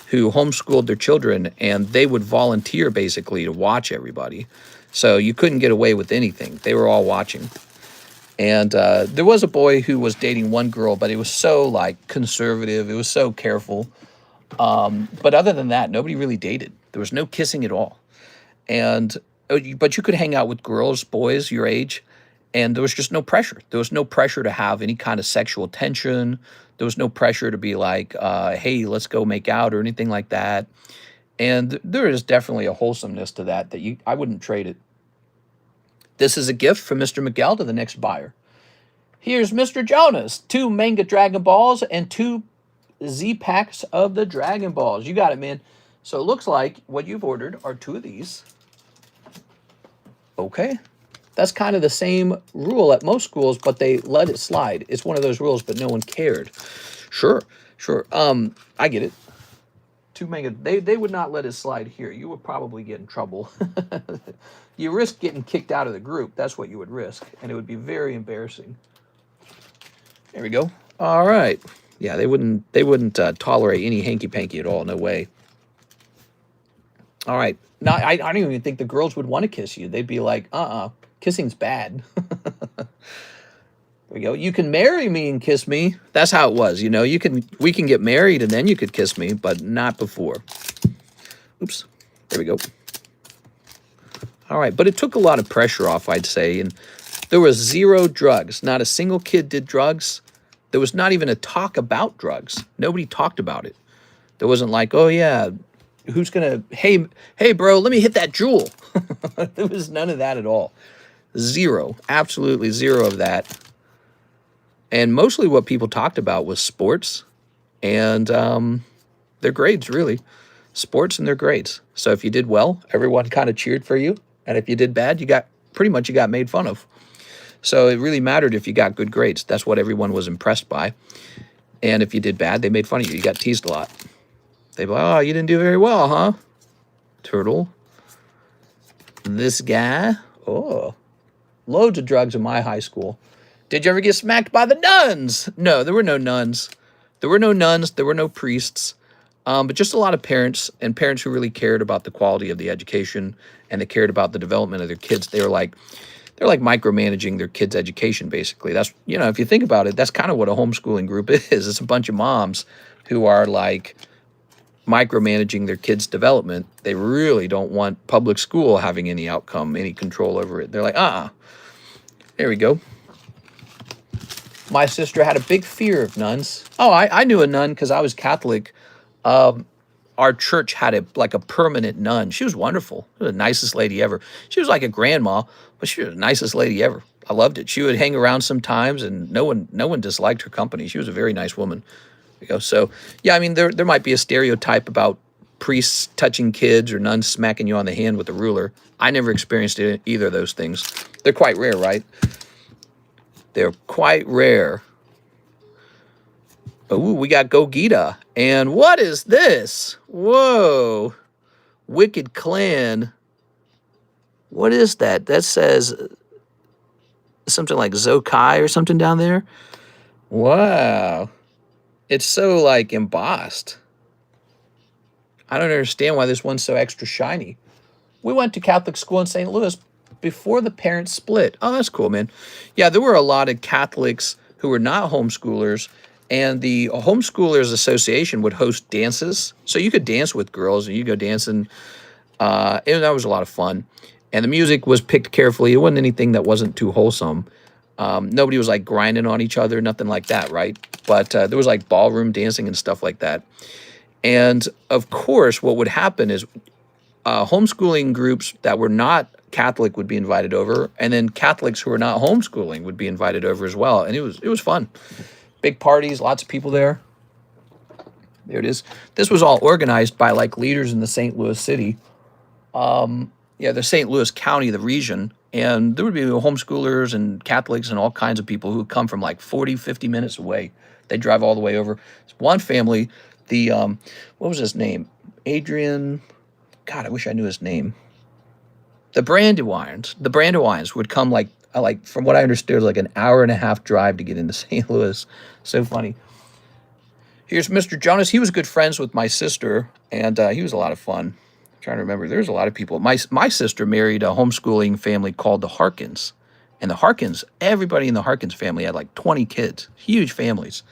who homeschooled their children, and they would volunteer basically to watch everybody. So you couldn't get away with anything. They were all watching. And there was a boy who was dating one girl, but it was so like conservative. It was so careful. But other than that, nobody really dated. There was no kissing at all. But you could hang out with girls, boys your age, and there was just no pressure. There was no pressure to have any kind of sexual tension. There was no pressure to be like, hey, let's go make out or anything like that. And there is definitely a wholesomeness to that I wouldn't trade it. This is a gift from Mr. Miguel to the next buyer. Here's Mr. Jonas, 2 manga Dragon Balls and 2 Z packs of the Dragon Balls. You got it, man. So it looks like what you've ordered are 2 of these. Okay. That's kind of the same rule at most schools, but they let it slide. It's one of those rules, but no one cared. Sure. I get it. 2 manga. They would not let it slide here. You would probably get in trouble. You risk getting kicked out of the group. That's what you would risk, and it would be very embarrassing. There we go. All right. Yeah, they wouldn't tolerate any hanky-panky at all. No way. All right. Now, I don't even think the girls would want to kiss you. They'd be like, kissing's bad. There we go. You can marry me and kiss me. That's how it was. You know, we can get married and then you could kiss me, but not before. Oops. There we go. All right. But it took a lot of pressure off, I'd say. And there was 0 drugs. Not a single kid did drugs. There was not even a talk about drugs. Nobody talked about it. There wasn't like, oh, yeah, who's going to, hey, bro, let me hit that jewel. There was none of that at all. 0. Absolutely 0 of that. And mostly what people talked about was sports and their grades, really. Sports and their grades. So if you did well, everyone kind of cheered for you. And if you did bad, you got made fun of. So it really mattered if you got good grades. That's what everyone was impressed by. And if you did bad, they made fun of you. You got teased a lot. They'd be like, oh, you didn't do very well, huh? Turtle. This guy. Oh. Loads of drugs in my high school. Did you ever get smacked by the nuns? No, there were no nuns. There were no nuns. There were no priests. But just a lot of parents, and parents who really cared about the quality of the education and they cared about the development of their kids. They're like micromanaging their kids' education, basically. That's, you know, if you think about it, that's kind of what a homeschooling group is. It's a bunch of moms who are like micromanaging their kids' development. They really don't want public school having any outcome, any control over it. They're like, There we go. My sister had a big fear of nuns. Oh, I knew a nun because I was Catholic. Our church had a permanent nun. She was wonderful. She was the nicest lady ever. She was like a grandma, but she was the nicest lady ever. I loved it. She would hang around sometimes, and no one disliked her company. She was a very nice woman. There you go. So, yeah, I mean, there might be a stereotype about priests touching kids or nuns smacking you on the hand with a ruler. I never experienced either of those things. They're quite rare, right? They're quite rare. Ooh, we got Gogeta. And what is this? Whoa. Wicked Clan. What is that? That says something like Zokai or something down there. Wow. It's so, like, embossed. I don't understand why this one's so extra shiny. We went to Catholic school in St. Louis before the parents split. Oh, that's cool, man. Yeah, there were a lot of Catholics who were not homeschoolers, and the Homeschoolers Association would host dances. So you could dance with girls, and you go dancing. And that was a lot of fun. And the music was picked carefully. It wasn't anything that wasn't too wholesome. Nobody was, like, grinding on each other, nothing like that, right? But there was, like, ballroom dancing and stuff like that. And, of course, what would happen is homeschooling groups that were not Catholic would be invited over, and then Catholics who were not homeschooling would be invited over as well. And it was fun. Big parties, lots of people there. There it is. This was all organized by, like, leaders in the St. Louis city. The St. Louis County, the region. And there would be homeschoolers and Catholics and all kinds of people who would come from, like, 40, 50 minutes away. They'd drive all the way over. One family, what was his name? Adrian. God, I wish I knew his name. The Brandywines would come, like from what I understood, it was like an hour and a half drive to get into St. Louis. So funny. Here's Mr. Jonas. He was good friends with my sister, and he was a lot of fun. I'm trying to remember. There's a lot of people. My sister married a homeschooling family called the Harkins. And the Harkins, everybody in the Harkins family had like 20 kids. Huge families.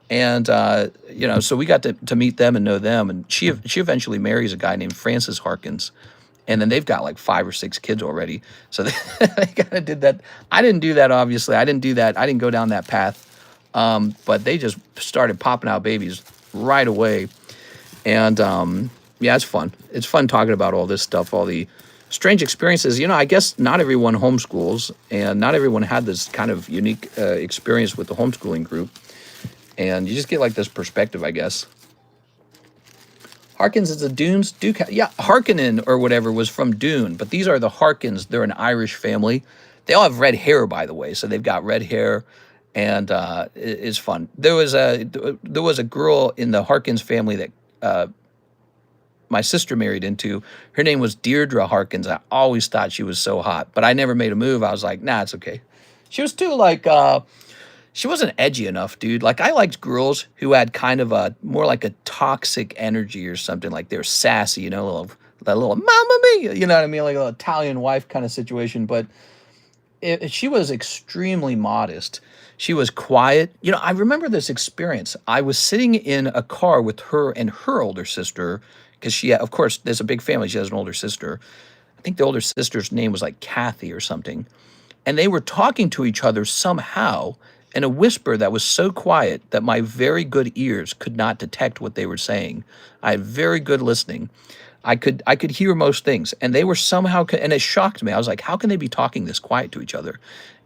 And, so we got to meet them and know them. And she eventually marries a guy named Francis Harkins. And then they've got like 5 or 6 kids already. So they kind of did that. I didn't do that, obviously. I didn't do that. I didn't go down that path. But they just started popping out babies right away. And Yeah, it's fun. It's fun talking about all this stuff, all the strange experiences. You know, I guess not everyone homeschools, and not everyone had this kind of unique experience with the homeschooling group. And you just get like this perspective, I guess. Harkins is a Dunes Duke. Yeah, Harkonnen or whatever was from Dune, but these are the Harkins. They're an Irish family. They all have red hair, by the way, so they've got red hair, and it's fun. There was a girl in the Harkins family that my sister married into. Her name was Deirdre Harkins. I always thought she was so hot, but I never made a move. I was like, nah, it's okay. She was too like she wasn't edgy enough, dude. Like, I liked girls who had kind of a more like a toxic energy or something. Like, they're sassy, you know, that little "Mamma Mia," you know what I mean, like a little Italian wife kind of situation. But she was extremely modest. She was quiet. You know, I remember this experience. I was sitting in a car with her and her older sister, because she, of course, there's a big family. She has an older sister. I think the older sister's name was like Kathy or something. And they were talking to each other somehow in a whisper that was so quiet that my very good ears could not detect what they were saying. I had very good listening. I could hear most things, and they were somehow, and it shocked me. I was like, how can they be talking this quiet to each other?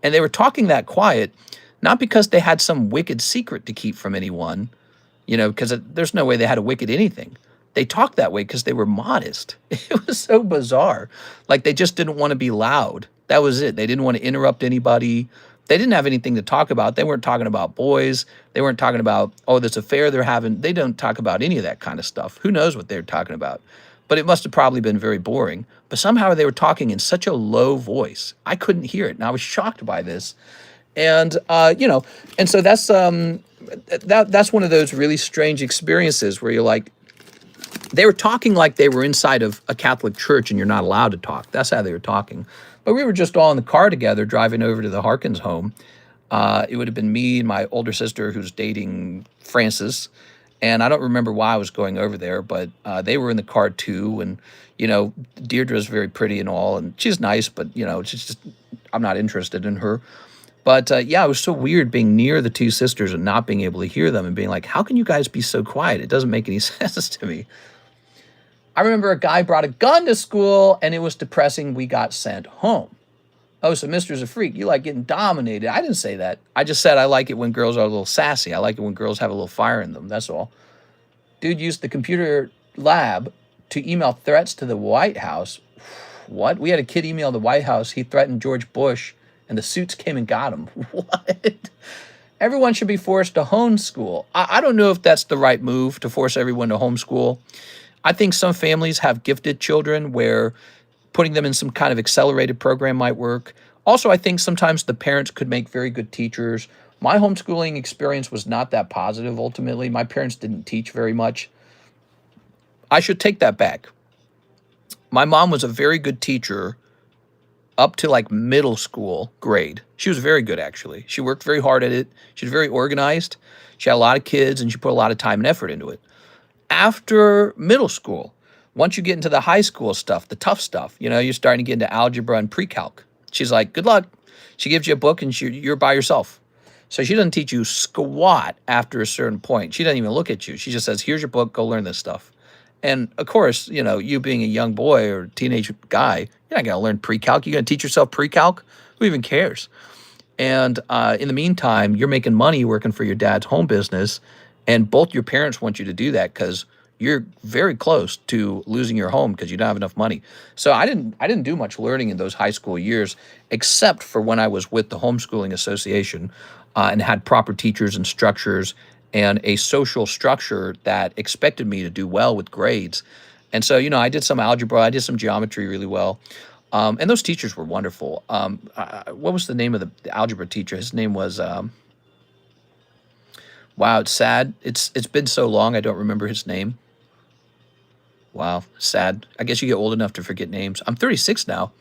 And they were talking that quiet, not because they had some wicked secret to keep from anyone, you know, because there's no way they had a wicked anything. They talked that way because they were modest. It was so bizarre. Like, they just didn't want to be loud. That was it. They didn't want to interrupt anybody. They didn't have anything to talk about. They weren't talking about boys. They weren't talking about, oh, this affair they're having. They don't talk about any of that kind of stuff. Who knows what they're talking about? But it must have probably been very boring. But somehow they were talking in such a low voice. I couldn't hear it, and I was shocked by this. And you know, and so that's one of those really strange experiences where you're like, they were talking like they were inside of a Catholic church and you're not allowed to talk. That's how they were talking. But we were just all in the car together driving over to the Harkins home. It would have been me and my older sister who's dating Francis. And I don't remember why I was going over there, but they were in the car too. And, you know, Deirdre's very pretty and all, and she's nice, but, you know, she's just, I'm not interested in her. But yeah, it was so weird being near the two sisters and not being able to hear them and being like, how can you guys be so quiet? It doesn't make any sense to me. I remember a guy brought a gun to school and it was depressing. We got sent home. Oh, so Mister's a freak. You like getting dominated. I didn't say that. I just said I like it when girls are a little sassy. I like it when girls have a little fire in them. That's all. Dude used the computer lab to email threats to the White House. What? We had a kid email the White House. He threatened George Bush and the suits came and got him. What? Everyone should be forced to homeschool. I don't know if that's the right move to force everyone to homeschool. I think some families have gifted children where putting them in some kind of accelerated program might work. Also, I think sometimes the parents could make very good teachers. My homeschooling experience was not that positive, ultimately. My parents didn't teach very much. I should take that back. My mom was a very good teacher up to like middle school grade. She was very good, actually. She worked very hard at it. She was very organized. She had a lot of kids, and she put a lot of time and effort into it. After middle school, once you get into the high school stuff, the tough stuff, you know, you're starting to get into algebra and pre-calc. She's like, good luck. She gives you a book and you're by yourself. So she doesn't teach you squat after a certain point. She doesn't even look at you. She just says, here's your book, go learn this stuff. And of course, you know, you being a young boy or teenage guy, you're not going to learn pre-calc. You're going to teach yourself pre-calc? Who even cares? And in the meantime, you're making money working for your dad's home business. And both your parents want you to do that because you're very close to losing your home because you don't have enough money. So I didn't do much learning in those high school years, except for when I was with the Homeschooling Association and had proper teachers and structures and a social structure that expected me to do well with grades. And so, you know, I did some algebra, I did some geometry really well. And those teachers were wonderful. What was the name of the algebra teacher? His name was... wow, it's sad. It's been so long, I don't remember his name. Wow, sad. I guess you get old enough to forget names. I'm 36 now.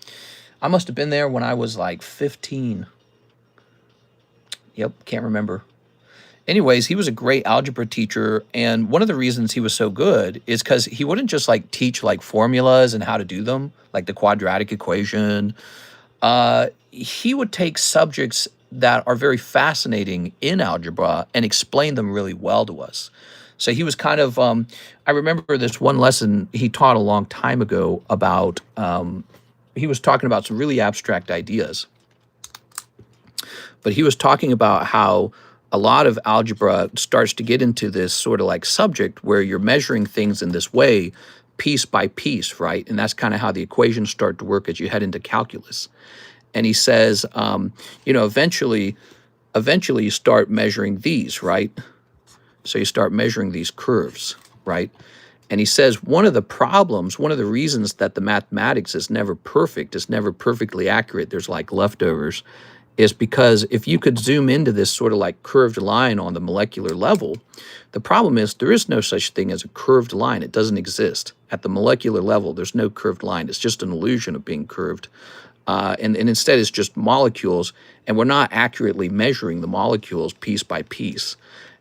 I must have been there when I was like 15. Yep, can't remember. Anyways, he was a great algebra teacher, and one of the reasons he was so good is because he wouldn't just like teach like formulas and how to do them, like the quadratic equation. He would take subjects that are very fascinating in algebra and explain them really well to us. So he was kind of, I remember this one lesson he taught a long time ago about, he was talking about some really abstract ideas. But he was talking about how a lot of algebra starts to get into this sort of like subject where you're measuring things in this way, piece by piece, right? And that's kind of how the equations start to work as you head into calculus. And he says, you know, eventually you start measuring these, right? So you start measuring these curves, right? And he says one of the problems, one of the reasons that the mathematics is never perfect, is never perfectly accurate, there's like leftovers, is because if you could zoom into this sort of like curved line on the molecular level, the problem is there is no such thing as a curved line. It doesn't exist. At the molecular level, there's no curved line. It's just an illusion of being curved. And instead it's just molecules, and we're not accurately measuring the molecules piece by piece.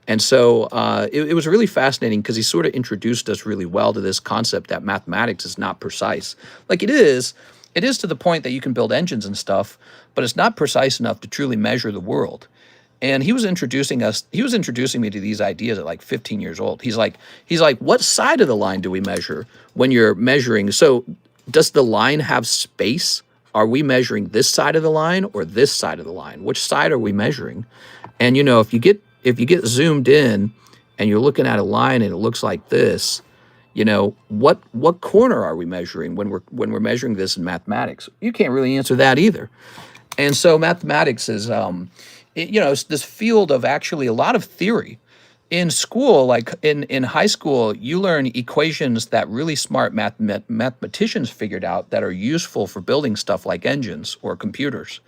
And so it was really fascinating because he sort of introduced us really well to this concept that mathematics is not precise. Like it is to the point that you can build engines and stuff, but it's not precise enough to truly measure the world. And he was introducing me to these ideas at like 15 years old. He's like, what side of the line do we measure when you're measuring? So does the line have space? Are we measuring this side of the line or this side of the line? Which side are we measuring? And you know, if you get zoomed in and you're looking at a line and it looks like this, you know, what corner are we measuring when we're measuring this in mathematics? You can't really answer that either. And so mathematics is, you know, it's this field of actually a lot of theory. In school, like in high school, you learn equations that really smart mathematicians figured out that are useful for building stuff like engines or computers.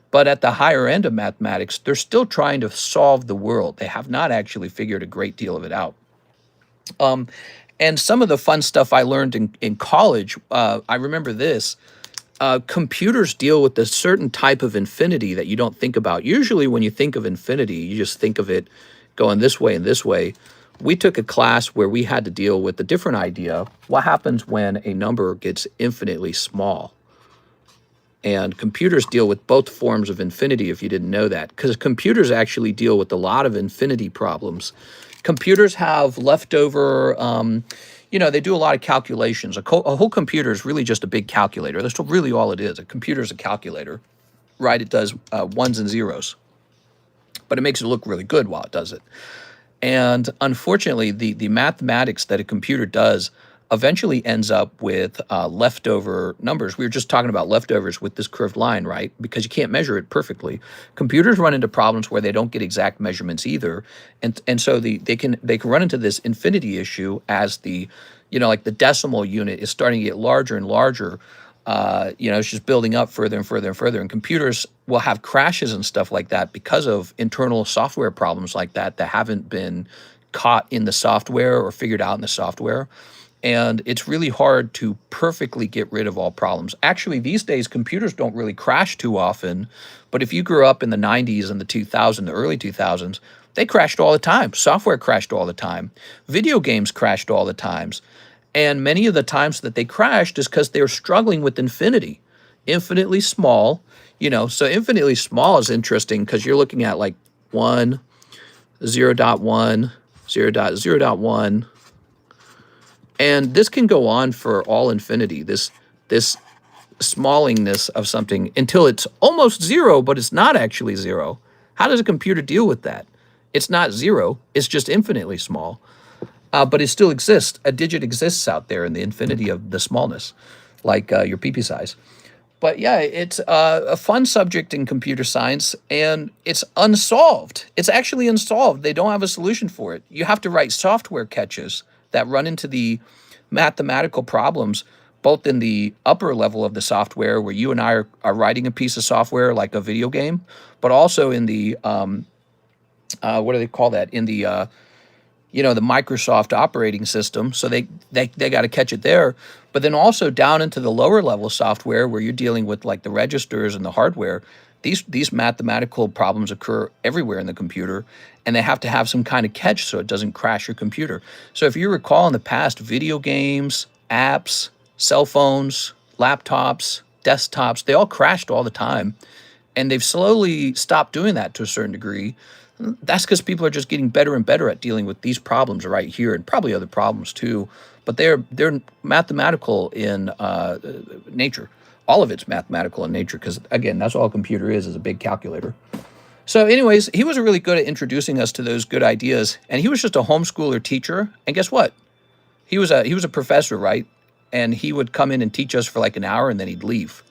But at the higher end of mathematics, they're still trying to solve the world. They have not actually figured a great deal of it out. And some of the fun stuff I learned in college, I remember this. Computers deal with a certain type of infinity that you don't think about. Usually when you think of infinity, you just think of it going this way and this way. We took a class where we had to deal with a different idea. What happens when a number gets infinitely small? And computers deal with both forms of infinity, if you didn't know that, because computers actually deal with a lot of infinity problems. Computers have leftover, you know, they do a lot of calculations. A whole computer is really just a big calculator. That's really all it is. A computer is a calculator, right? It does ones and zeros, but it makes it look really good while it does it. And unfortunately, the mathematics that a computer does eventually ends up with leftover numbers. We were just talking about leftovers with this curved line, right? Because you can't measure it perfectly. Computers run into problems where they don't get exact measurements either. And so they can run into this infinity issue as the, you know, like the decimal unit is starting to get larger and larger. You know, it's just building up further and further and further. And computers will have crashes and stuff like that because of internal software problems like that haven't been caught in the software or figured out in the software. And it's really hard to perfectly get rid of all problems. Actually, these days, computers don't really crash too often. But if you grew up in the 90s and the 2000s, the early 2000s, they crashed all the time. Software crashed all the time. Video games crashed all the times. And many of the times that they crashed is because they were struggling with infinity, infinitely small. You know, so infinitely small is interesting because you're looking at like 1, 0.1, 0.0.1. And this can go on for all infinity, this smallingness of something until it's almost zero, but it's not actually zero. How does a computer deal with that? It's not zero, it's just infinitely small. But it still exists. A digit exists out there in the infinity of the smallness, like your pee-pee size. But yeah, it's a fun subject in computer science, and it's unsolved. It's actually unsolved. They don't have a solution for it. You have to write software catches that run into the mathematical problems, both in the upper level of the software, where you and I are writing a piece of software like a video game, but also in the, what do they call that? In the, you know, the Microsoft operating system. So they got to catch it there. But then also down into the lower level software where you're dealing with like the registers and the hardware, these mathematical problems occur everywhere in the computer, and they have to have some kind of catch so it doesn't crash your computer. So if you recall in the past, video games, apps, cell phones, laptops, desktops, they all crashed all the time. And they've slowly stopped doing that to a certain degree. That's because people are just getting better and better at dealing with these problems right here, and probably other problems too. But they're mathematical in nature. All of it's mathematical in nature because, again, that's all a computer is a big calculator. So anyways, he was really good at introducing us to those good ideas. And he was just a homeschooler teacher. And guess what? He was a professor, right? And he would come in and teach us for like an hour and then he'd leave.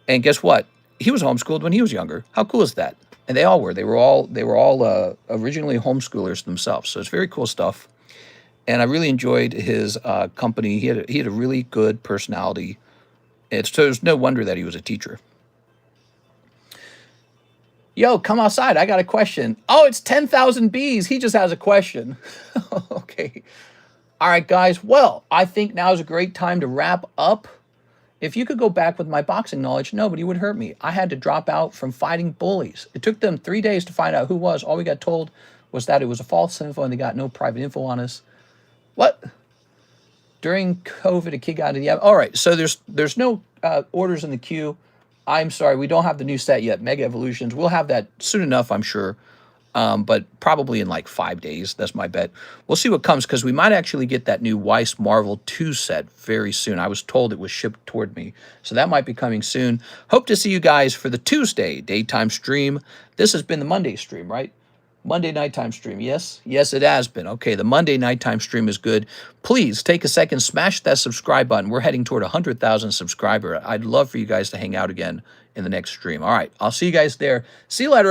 And guess what? He was homeschooled when he was younger. How cool is that? And they all were. They were all originally homeschoolers themselves. So it's very cool stuff. And I really enjoyed his company. He had a really good personality. So there's no wonder that he was a teacher. Yo, come outside. I got a question. Oh, it's 10,000 bees. He just has a question. Okay. All right, guys. Well, I think now is a great time to wrap up. If you could go back with my boxing knowledge, nobody would hurt me. I had to drop out from fighting bullies. It took them 3 days to find out who was. All we got told was that it was a false info and they got no private info on us. What? During COVID, a kid got into the... All right, so there's no orders in the queue. I'm sorry, we don't have the new set yet, Mega Evolutions. We'll have that soon enough, I'm sure, but probably in like 5 days. That's my bet. We'll see what comes, because we might actually get that new Weiss Marvel 2 set very soon. I was told it was shipped toward me, so that might be coming soon. Hope to see you guys for the Tuesday daytime stream. This has been the Monday stream, right? Monday nighttime stream, yes? Yes, it has been. Okay, the Monday nighttime stream is good. Please take a second, smash that subscribe button. We're heading toward 100,000 subscribers. I'd love for you guys to hang out again in the next stream. All right, I'll see you guys there. See you later.